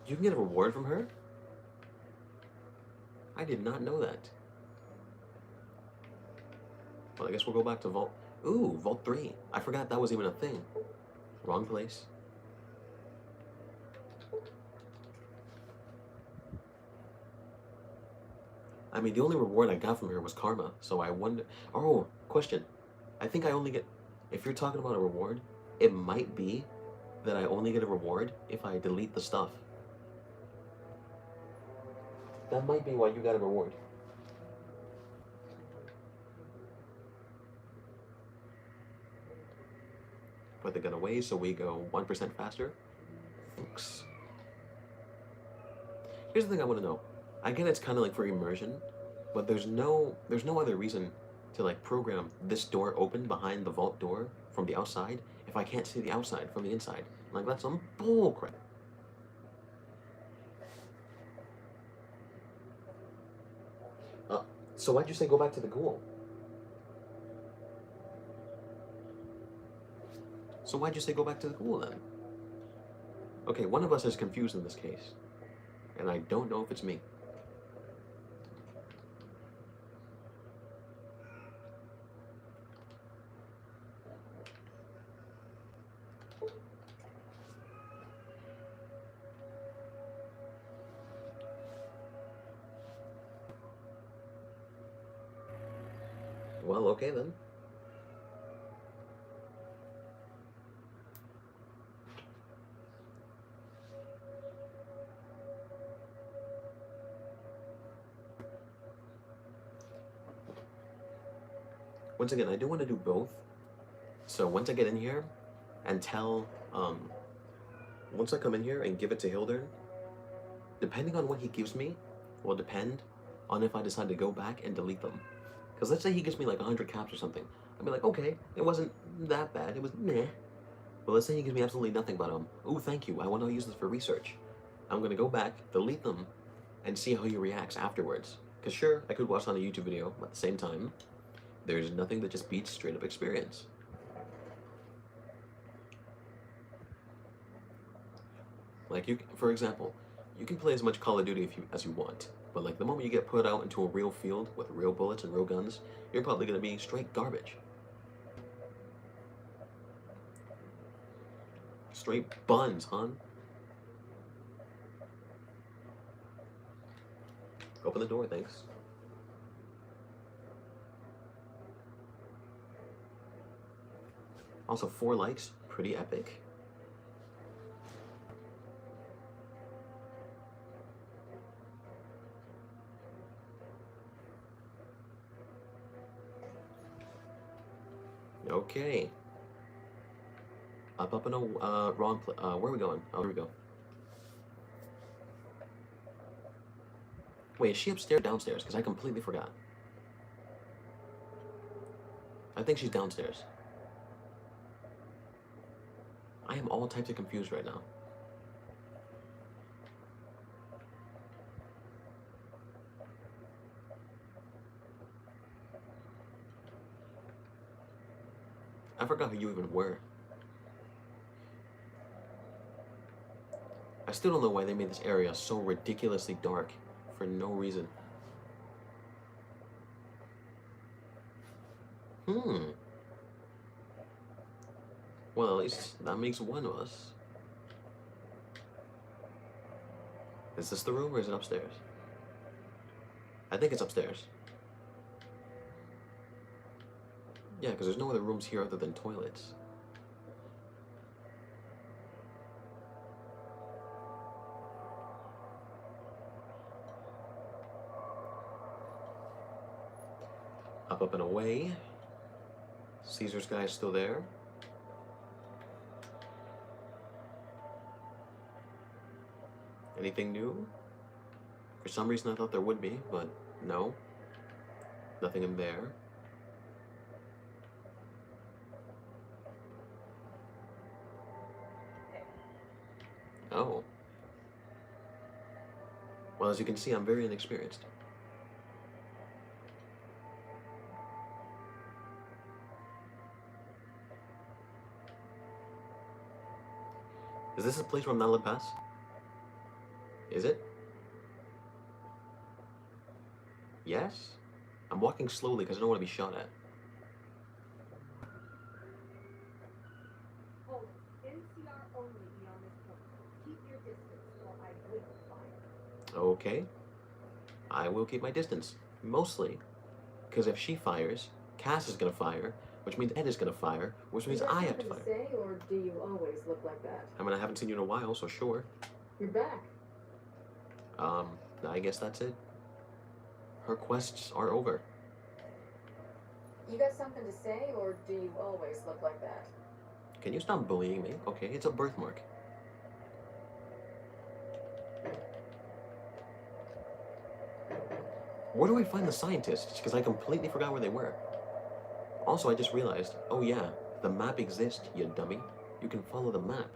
You can get a reward from her? I did not know that. Well, I guess we'll go back to Vault... Ooh, Vault 3. I forgot that was even a thing. Wrong place. I mean, the only reward I got from her was karma, so I wonder... Oh, question. I think I only get... If you're talking about a reward, it might be that I only get a reward if I delete the stuff. That might be why you got a reward. Put the gun away so we go 1% faster. Thanks. Here's the thing I want to know. I get it's kind of like for immersion, but there's no other reason to like program this door open behind the vault door from the outside if I can't see the outside from the inside. Like, that's some bull crap. So why'd you say go back to the ghoul? So why'd you say go back to the ghoul then? Okay, one of us is confused in this case. And I don't know if it's me. Well, okay then. Once again, I do want to do both. So once I get in here and tell, once I come in here and give it to Hildern, depending on what he gives me, will depend on if I decide to go back and delete them. Because let's say he gives me like 100 caps or something. I'd be like, okay, it wasn't that bad. It was meh. But let's say he gives me absolutely nothing but oh, thank you. I want to use this for research. I'm going to go back, delete them, and see how he reacts afterwards. Because sure, I could watch on a YouTube video, but at the same time, there's nothing that just beats straight up experience. Like, for example, you can play as much Call of Duty as you want. But like the moment you get put out into a real field with real bullets and real guns, you're probably gonna be straight garbage. Straight buns, hon. Open the door, thanks. Also, 4 likes, pretty epic. Okay. Up in a wrong place. Where are we going? Oh, here we go. Wait, is she upstairs or downstairs? Because I completely forgot. I think she's downstairs. I am all types of confused right now. I forgot who you even were. I still don't know why they made this area so ridiculously dark for no reason. Well, at least that makes one of us. Is this the room or is it upstairs? I think it's upstairs. Yeah, because there's no other rooms here other than toilets. Up and away. Caesar's guy is still there. Anything new? For some reason I thought there would be, but no. Nothing in there. Oh. Well, as you can see, I'm very inexperienced. Is this a place where I'm not allowed to pass? Is it? Yes? I'm walking slowly because I don't want to be shot at. Hold it. NCR only beyond this point. Keep your distance or I will fire. Okay. I will keep my distance. Mostly because if she fires, Cass is going to fire, which means Ed is going to fire, which means I have to fire. Say, or do you always look like that? I mean, I haven't seen you in a while, so sure. You're back. I guess that's it. Her quests are over. You got something to say, or do you always look like that? Can you stop bullying me? Okay, it's a birthmark. Where do I find the scientists? Because I completely forgot where they were. Also, I just realized, oh yeah, the map exists, you dummy. You can follow the map.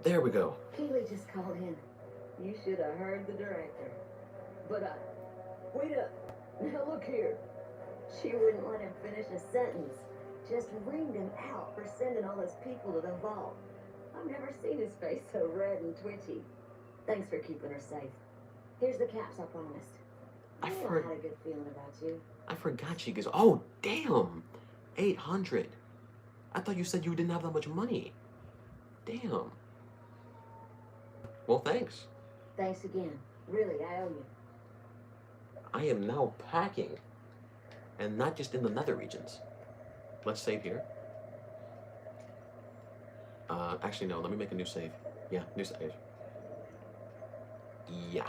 There we go. Keely just called in. You should have heard the director. But wait up. Now look here. She wouldn't let him finish a sentence. Just reamed him out for sending all those people to the vault. I've never seen his face so red and twitchy. Thanks for keeping her safe. Here's the caps I promised. I had a good feeling about you. I forgot she goes, oh, damn. 800. I thought you said you didn't have that much money. Damn. Well, thanks. Thanks again. Really, I owe you. I am now packing. And not just in the nether regions. Let's save here. Actually, no. Let me make a new save. Yeah, new save. Yeah.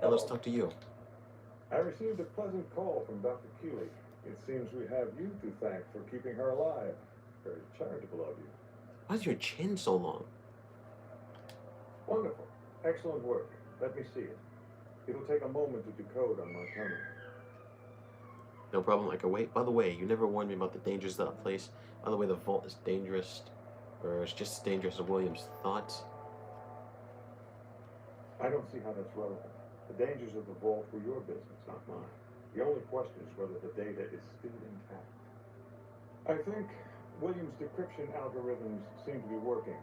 Now let's talk to you. I received a pleasant call from Dr. Keeley. It seems we have you to thank for keeping her alive. Very charitable of you. Why is your chin so long? Wonderful. Excellent work. Let me see it. It'll take a moment to decode on my terminal. No problem, I can wait. By the way, you never warned me about the dangers of that place. By the way, the vault is dangerous. Or it's just as dangerous as Williams thought. I don't see how that's relevant. The dangers of the vault were your business, not mine. The only question is whether the data is still intact. I think Williams' decryption algorithms seem to be working.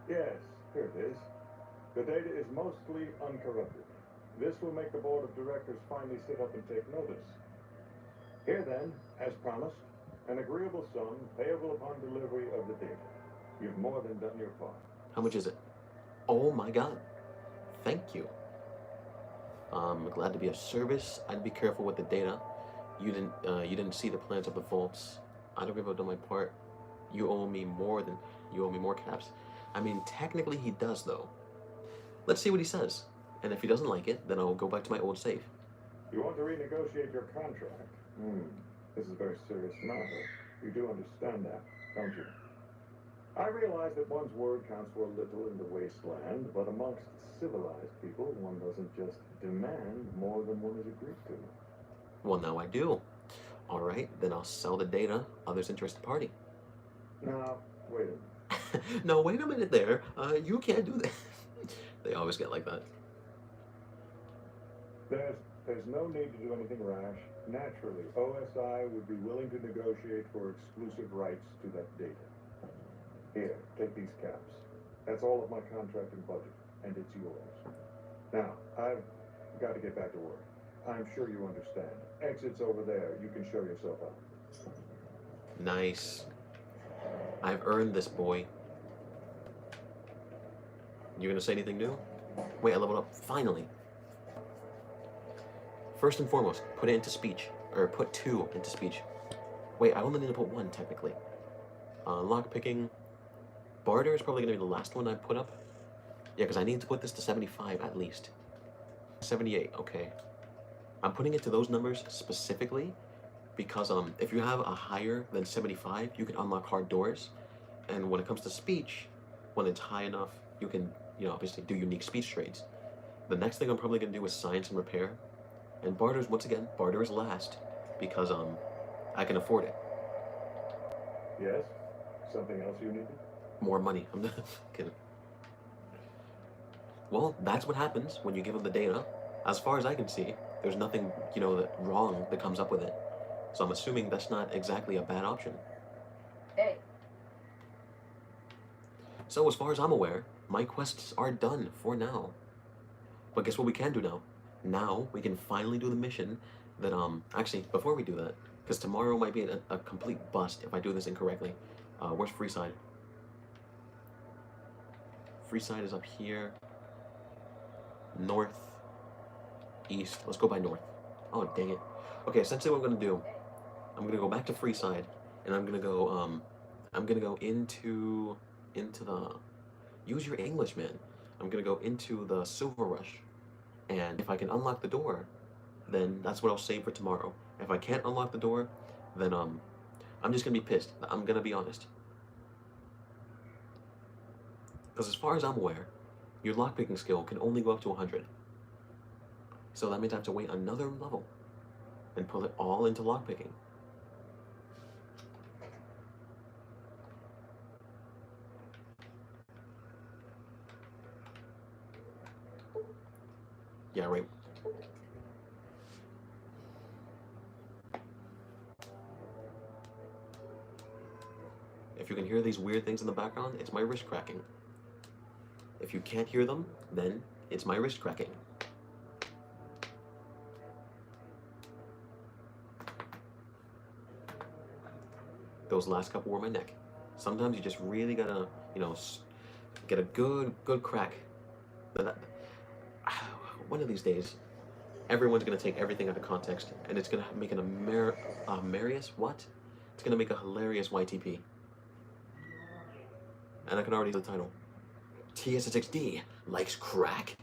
Yes, here it is. The data is mostly uncorrupted. This will make the board of directors finally sit up and take notice. Here then, as promised, an agreeable sum payable upon delivery of the data. You've more than done your part. How much is it? Oh my god. Thank you. I'm glad to be of service. I'd be careful with the data. You didn't see the plans of the vaults. I don't give up on my part. You owe me more caps. I mean, technically he does though. Let's see what he says. And if he doesn't like it, then I'll go back to my old safe. You want to renegotiate your contract? This is a very serious matter. You do understand that, don't you? I realize that one's word counts for little in the wasteland, but amongst civilized people, one doesn't just demand more than one is agreed to. Well, now I do. All right, then I'll sell the data. Others interested party. Now, wait a minute. No, wait a minute there. You can't do that. They always get like that. There's no need to do anything rash. Naturally, OSI would be willing to negotiate for exclusive rights to that data. Here, take these caps. That's all of my contract and budget, and it's yours. Now, I've got to get back to work. I'm sure you understand. Exit's over there. You can show yourself out. Nice. I've earned this, boy. You gonna say anything new? Wait, I leveled up. Finally. First and foremost, put it into speech. Or put 2 into speech. Wait, I only need to put 1, technically. Lockpicking. Barter is probably gonna be the last one I put up. Yeah, because I need to put this to 75 at least. 78, okay. I'm putting it to those numbers specifically because if you have a higher than 75, you can unlock hard doors. And when it comes to speech, when it's high enough, you can, obviously do unique speech trades. The next thing I'm probably gonna do is science and repair. And barter's, once again, barter is last because I can afford it. Yes? Something else you needed? More money. I'm not kidding. Well, that's what happens when you give them the data. As far as I can see, there's nothing, that wrong that comes up with it. So I'm assuming that's not exactly a bad option. Hey. So as far as I'm aware, my quests are done for now. But guess what we can do now? Now we can finally do the mission that, actually, before we do that, because tomorrow might be a complete bust if I do this incorrectly. Where's Freeside? Freeside is up here. North. East. Let's go by north. Oh, dang it. Okay, essentially what I'm gonna do, I'm gonna go back to Freeside, and I'm gonna go into the, use your English, man. I'm gonna go into the Silver Rush, and if I can unlock the door, then that's what I'll save for tomorrow. If I can't unlock the door, then I'm just gonna be pissed. I'm gonna be honest. Because as far as I'm aware, your lockpicking skill can only go up to 100. So that means I have to wait another level and pull it all into lockpicking. Yeah, right. If you can hear these weird things in the background, it's my wrist cracking. If you can't hear them, then it's my wrist cracking. Those last couple were my neck. Sometimes you just really gotta, get a good crack. One of these days, everyone's gonna take everything out of context, and it's gonna make what? It's gonna make a hilarious YTP. And I can already do the title. TssXD likes crack?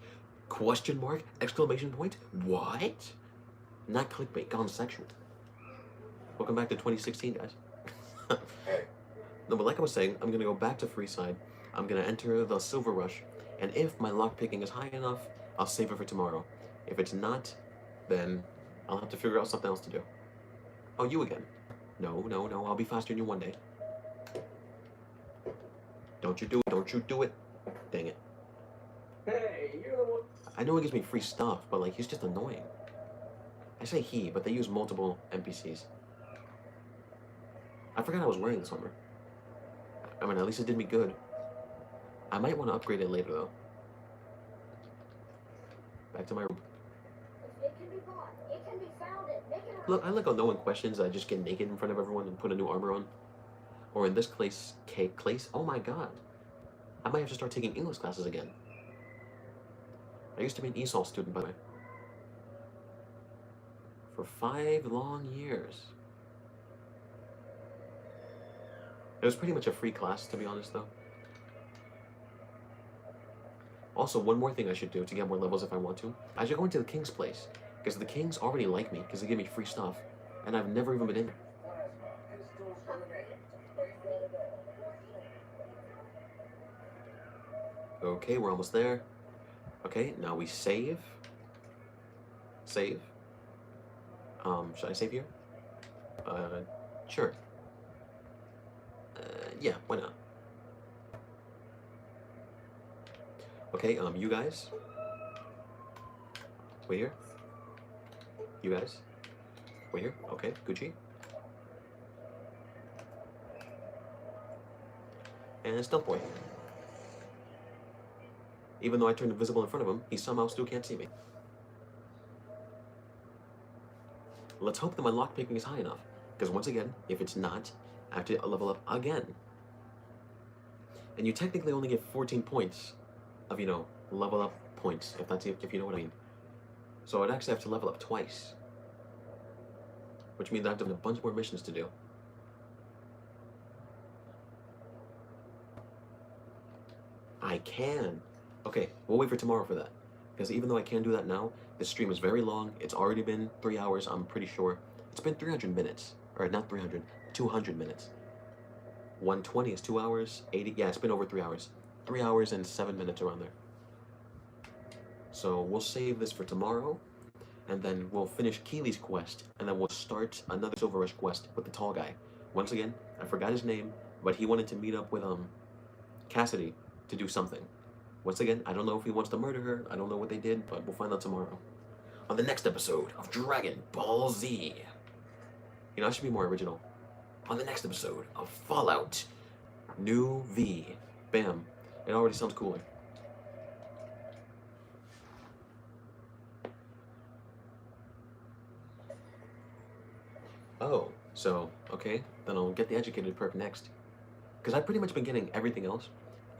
Question mark? Exclamation point? What? Not clickbait, gone sexual. Welcome back to 2016, guys. No, but like I was saying, I'm gonna go back to Freeside. I'm gonna enter the Silver Rush, and if my lockpicking is high enough, I'll save it for tomorrow. If it's not, then I'll have to figure out something else to do. Oh, you again? No, I'll be faster than you one day. Don't you do it, don't you do it. Dang it. Hey, you're the one. I know he gives me free stuff, but he's just annoying. I say he, but they use multiple NPCs. I forgot I was wearing this armor. I mean, at least it did me good. I might want to upgrade it later, though. Back to my room. It can be bought. It can be founded. Make it a Look, I like how no one questions. I just get naked in front of everyone and put a new armor on. Or in this case, oh my god. I might have to start taking English classes again. I used to be an ESOL student, by the way. For 5 long years. It was pretty much a free class, to be honest, though. Also, one more thing I should do to get more levels if I want to. I should go into the King's place. Because the Kings already like me, because they give me free stuff. And I've never even been in there. Okay, we're almost there. Okay, now we save. Save. Should I save here? Sure. Yeah, why not? Okay, you guys. Wait here. You guys. Wait here. Okay, Gucci. And Stealth Boy. Even though I turned invisible in front of him, he somehow still can't see me. Let's hope that my lockpicking is high enough. Because once again, if it's not, I have to level up again. And you technically only get 14 points of, you know, level up points, if you know what I mean. So I'd actually have to level up twice. Which means I have to have a bunch more missions to do. I can. Okay, we'll wait for tomorrow for that. Because even though I can do that now, this stream is very long. It's already been 3 hours, I'm pretty sure. It's been 300 minutes. Or not 300, 200 minutes. 120 is 2 hours. 80, yeah, it's been over 3 hours. 3 hours and 7 minutes around there. So we'll save this for tomorrow. And then we'll finish Keely's quest. And then we'll start another Silver Rush quest with the tall guy. Once again, I forgot his name, but he wanted to meet up with Cassidy to do something. Once again, I don't know if he wants to murder her. I don't know what they did, but we'll find out tomorrow. On the next episode of Dragon Ball Z. You know, I should be more original. On the next episode of Fallout New V. Bam. It already sounds cooler. Oh, so, okay. Then I'll get the Educated perk next. Because I've pretty much been getting everything else.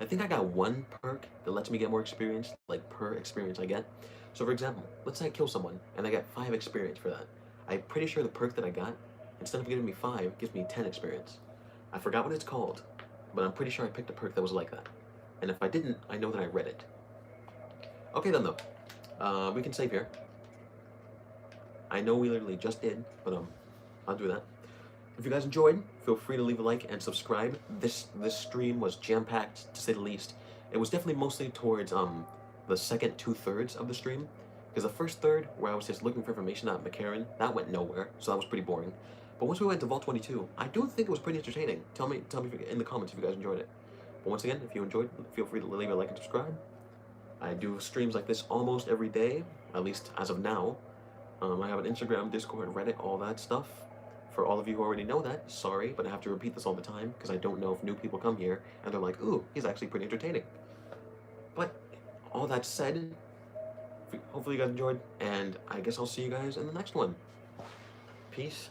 I think I got one perk that lets me get more experience, like per experience I get. So for example, let's say I kill someone and I get 5 experience for that. I'm pretty sure the perk that I got, instead of giving me 5, gives me 10 experience. I forgot what it's called, but I'm pretty sure I picked a perk that was like that. And if I didn't, I know that I read it. Okay then though, we can save here. I know we literally just did, but I'll do that. If you guys enjoyed, feel free to leave a like and subscribe. This stream was jam-packed, to say the least. It was definitely mostly towards the second 2/3 of the stream, because the first third, where I was just looking for information on McCarran, that went nowhere, so that was pretty boring. But once we went to Vault 22, I do think it was pretty entertaining. Tell me in the comments if you guys enjoyed it. But once again, if you enjoyed, feel free to leave a like and subscribe. I do streams like this almost every day, at least as of now. I have an Instagram, Discord, Reddit, all that stuff. For all of you who already know that, sorry, but I have to repeat this all the time because I don't know if new people come here and they're like, ooh, he's actually pretty entertaining. But all that said, hopefully you guys enjoyed, and I guess I'll see you guys in the next one. Peace.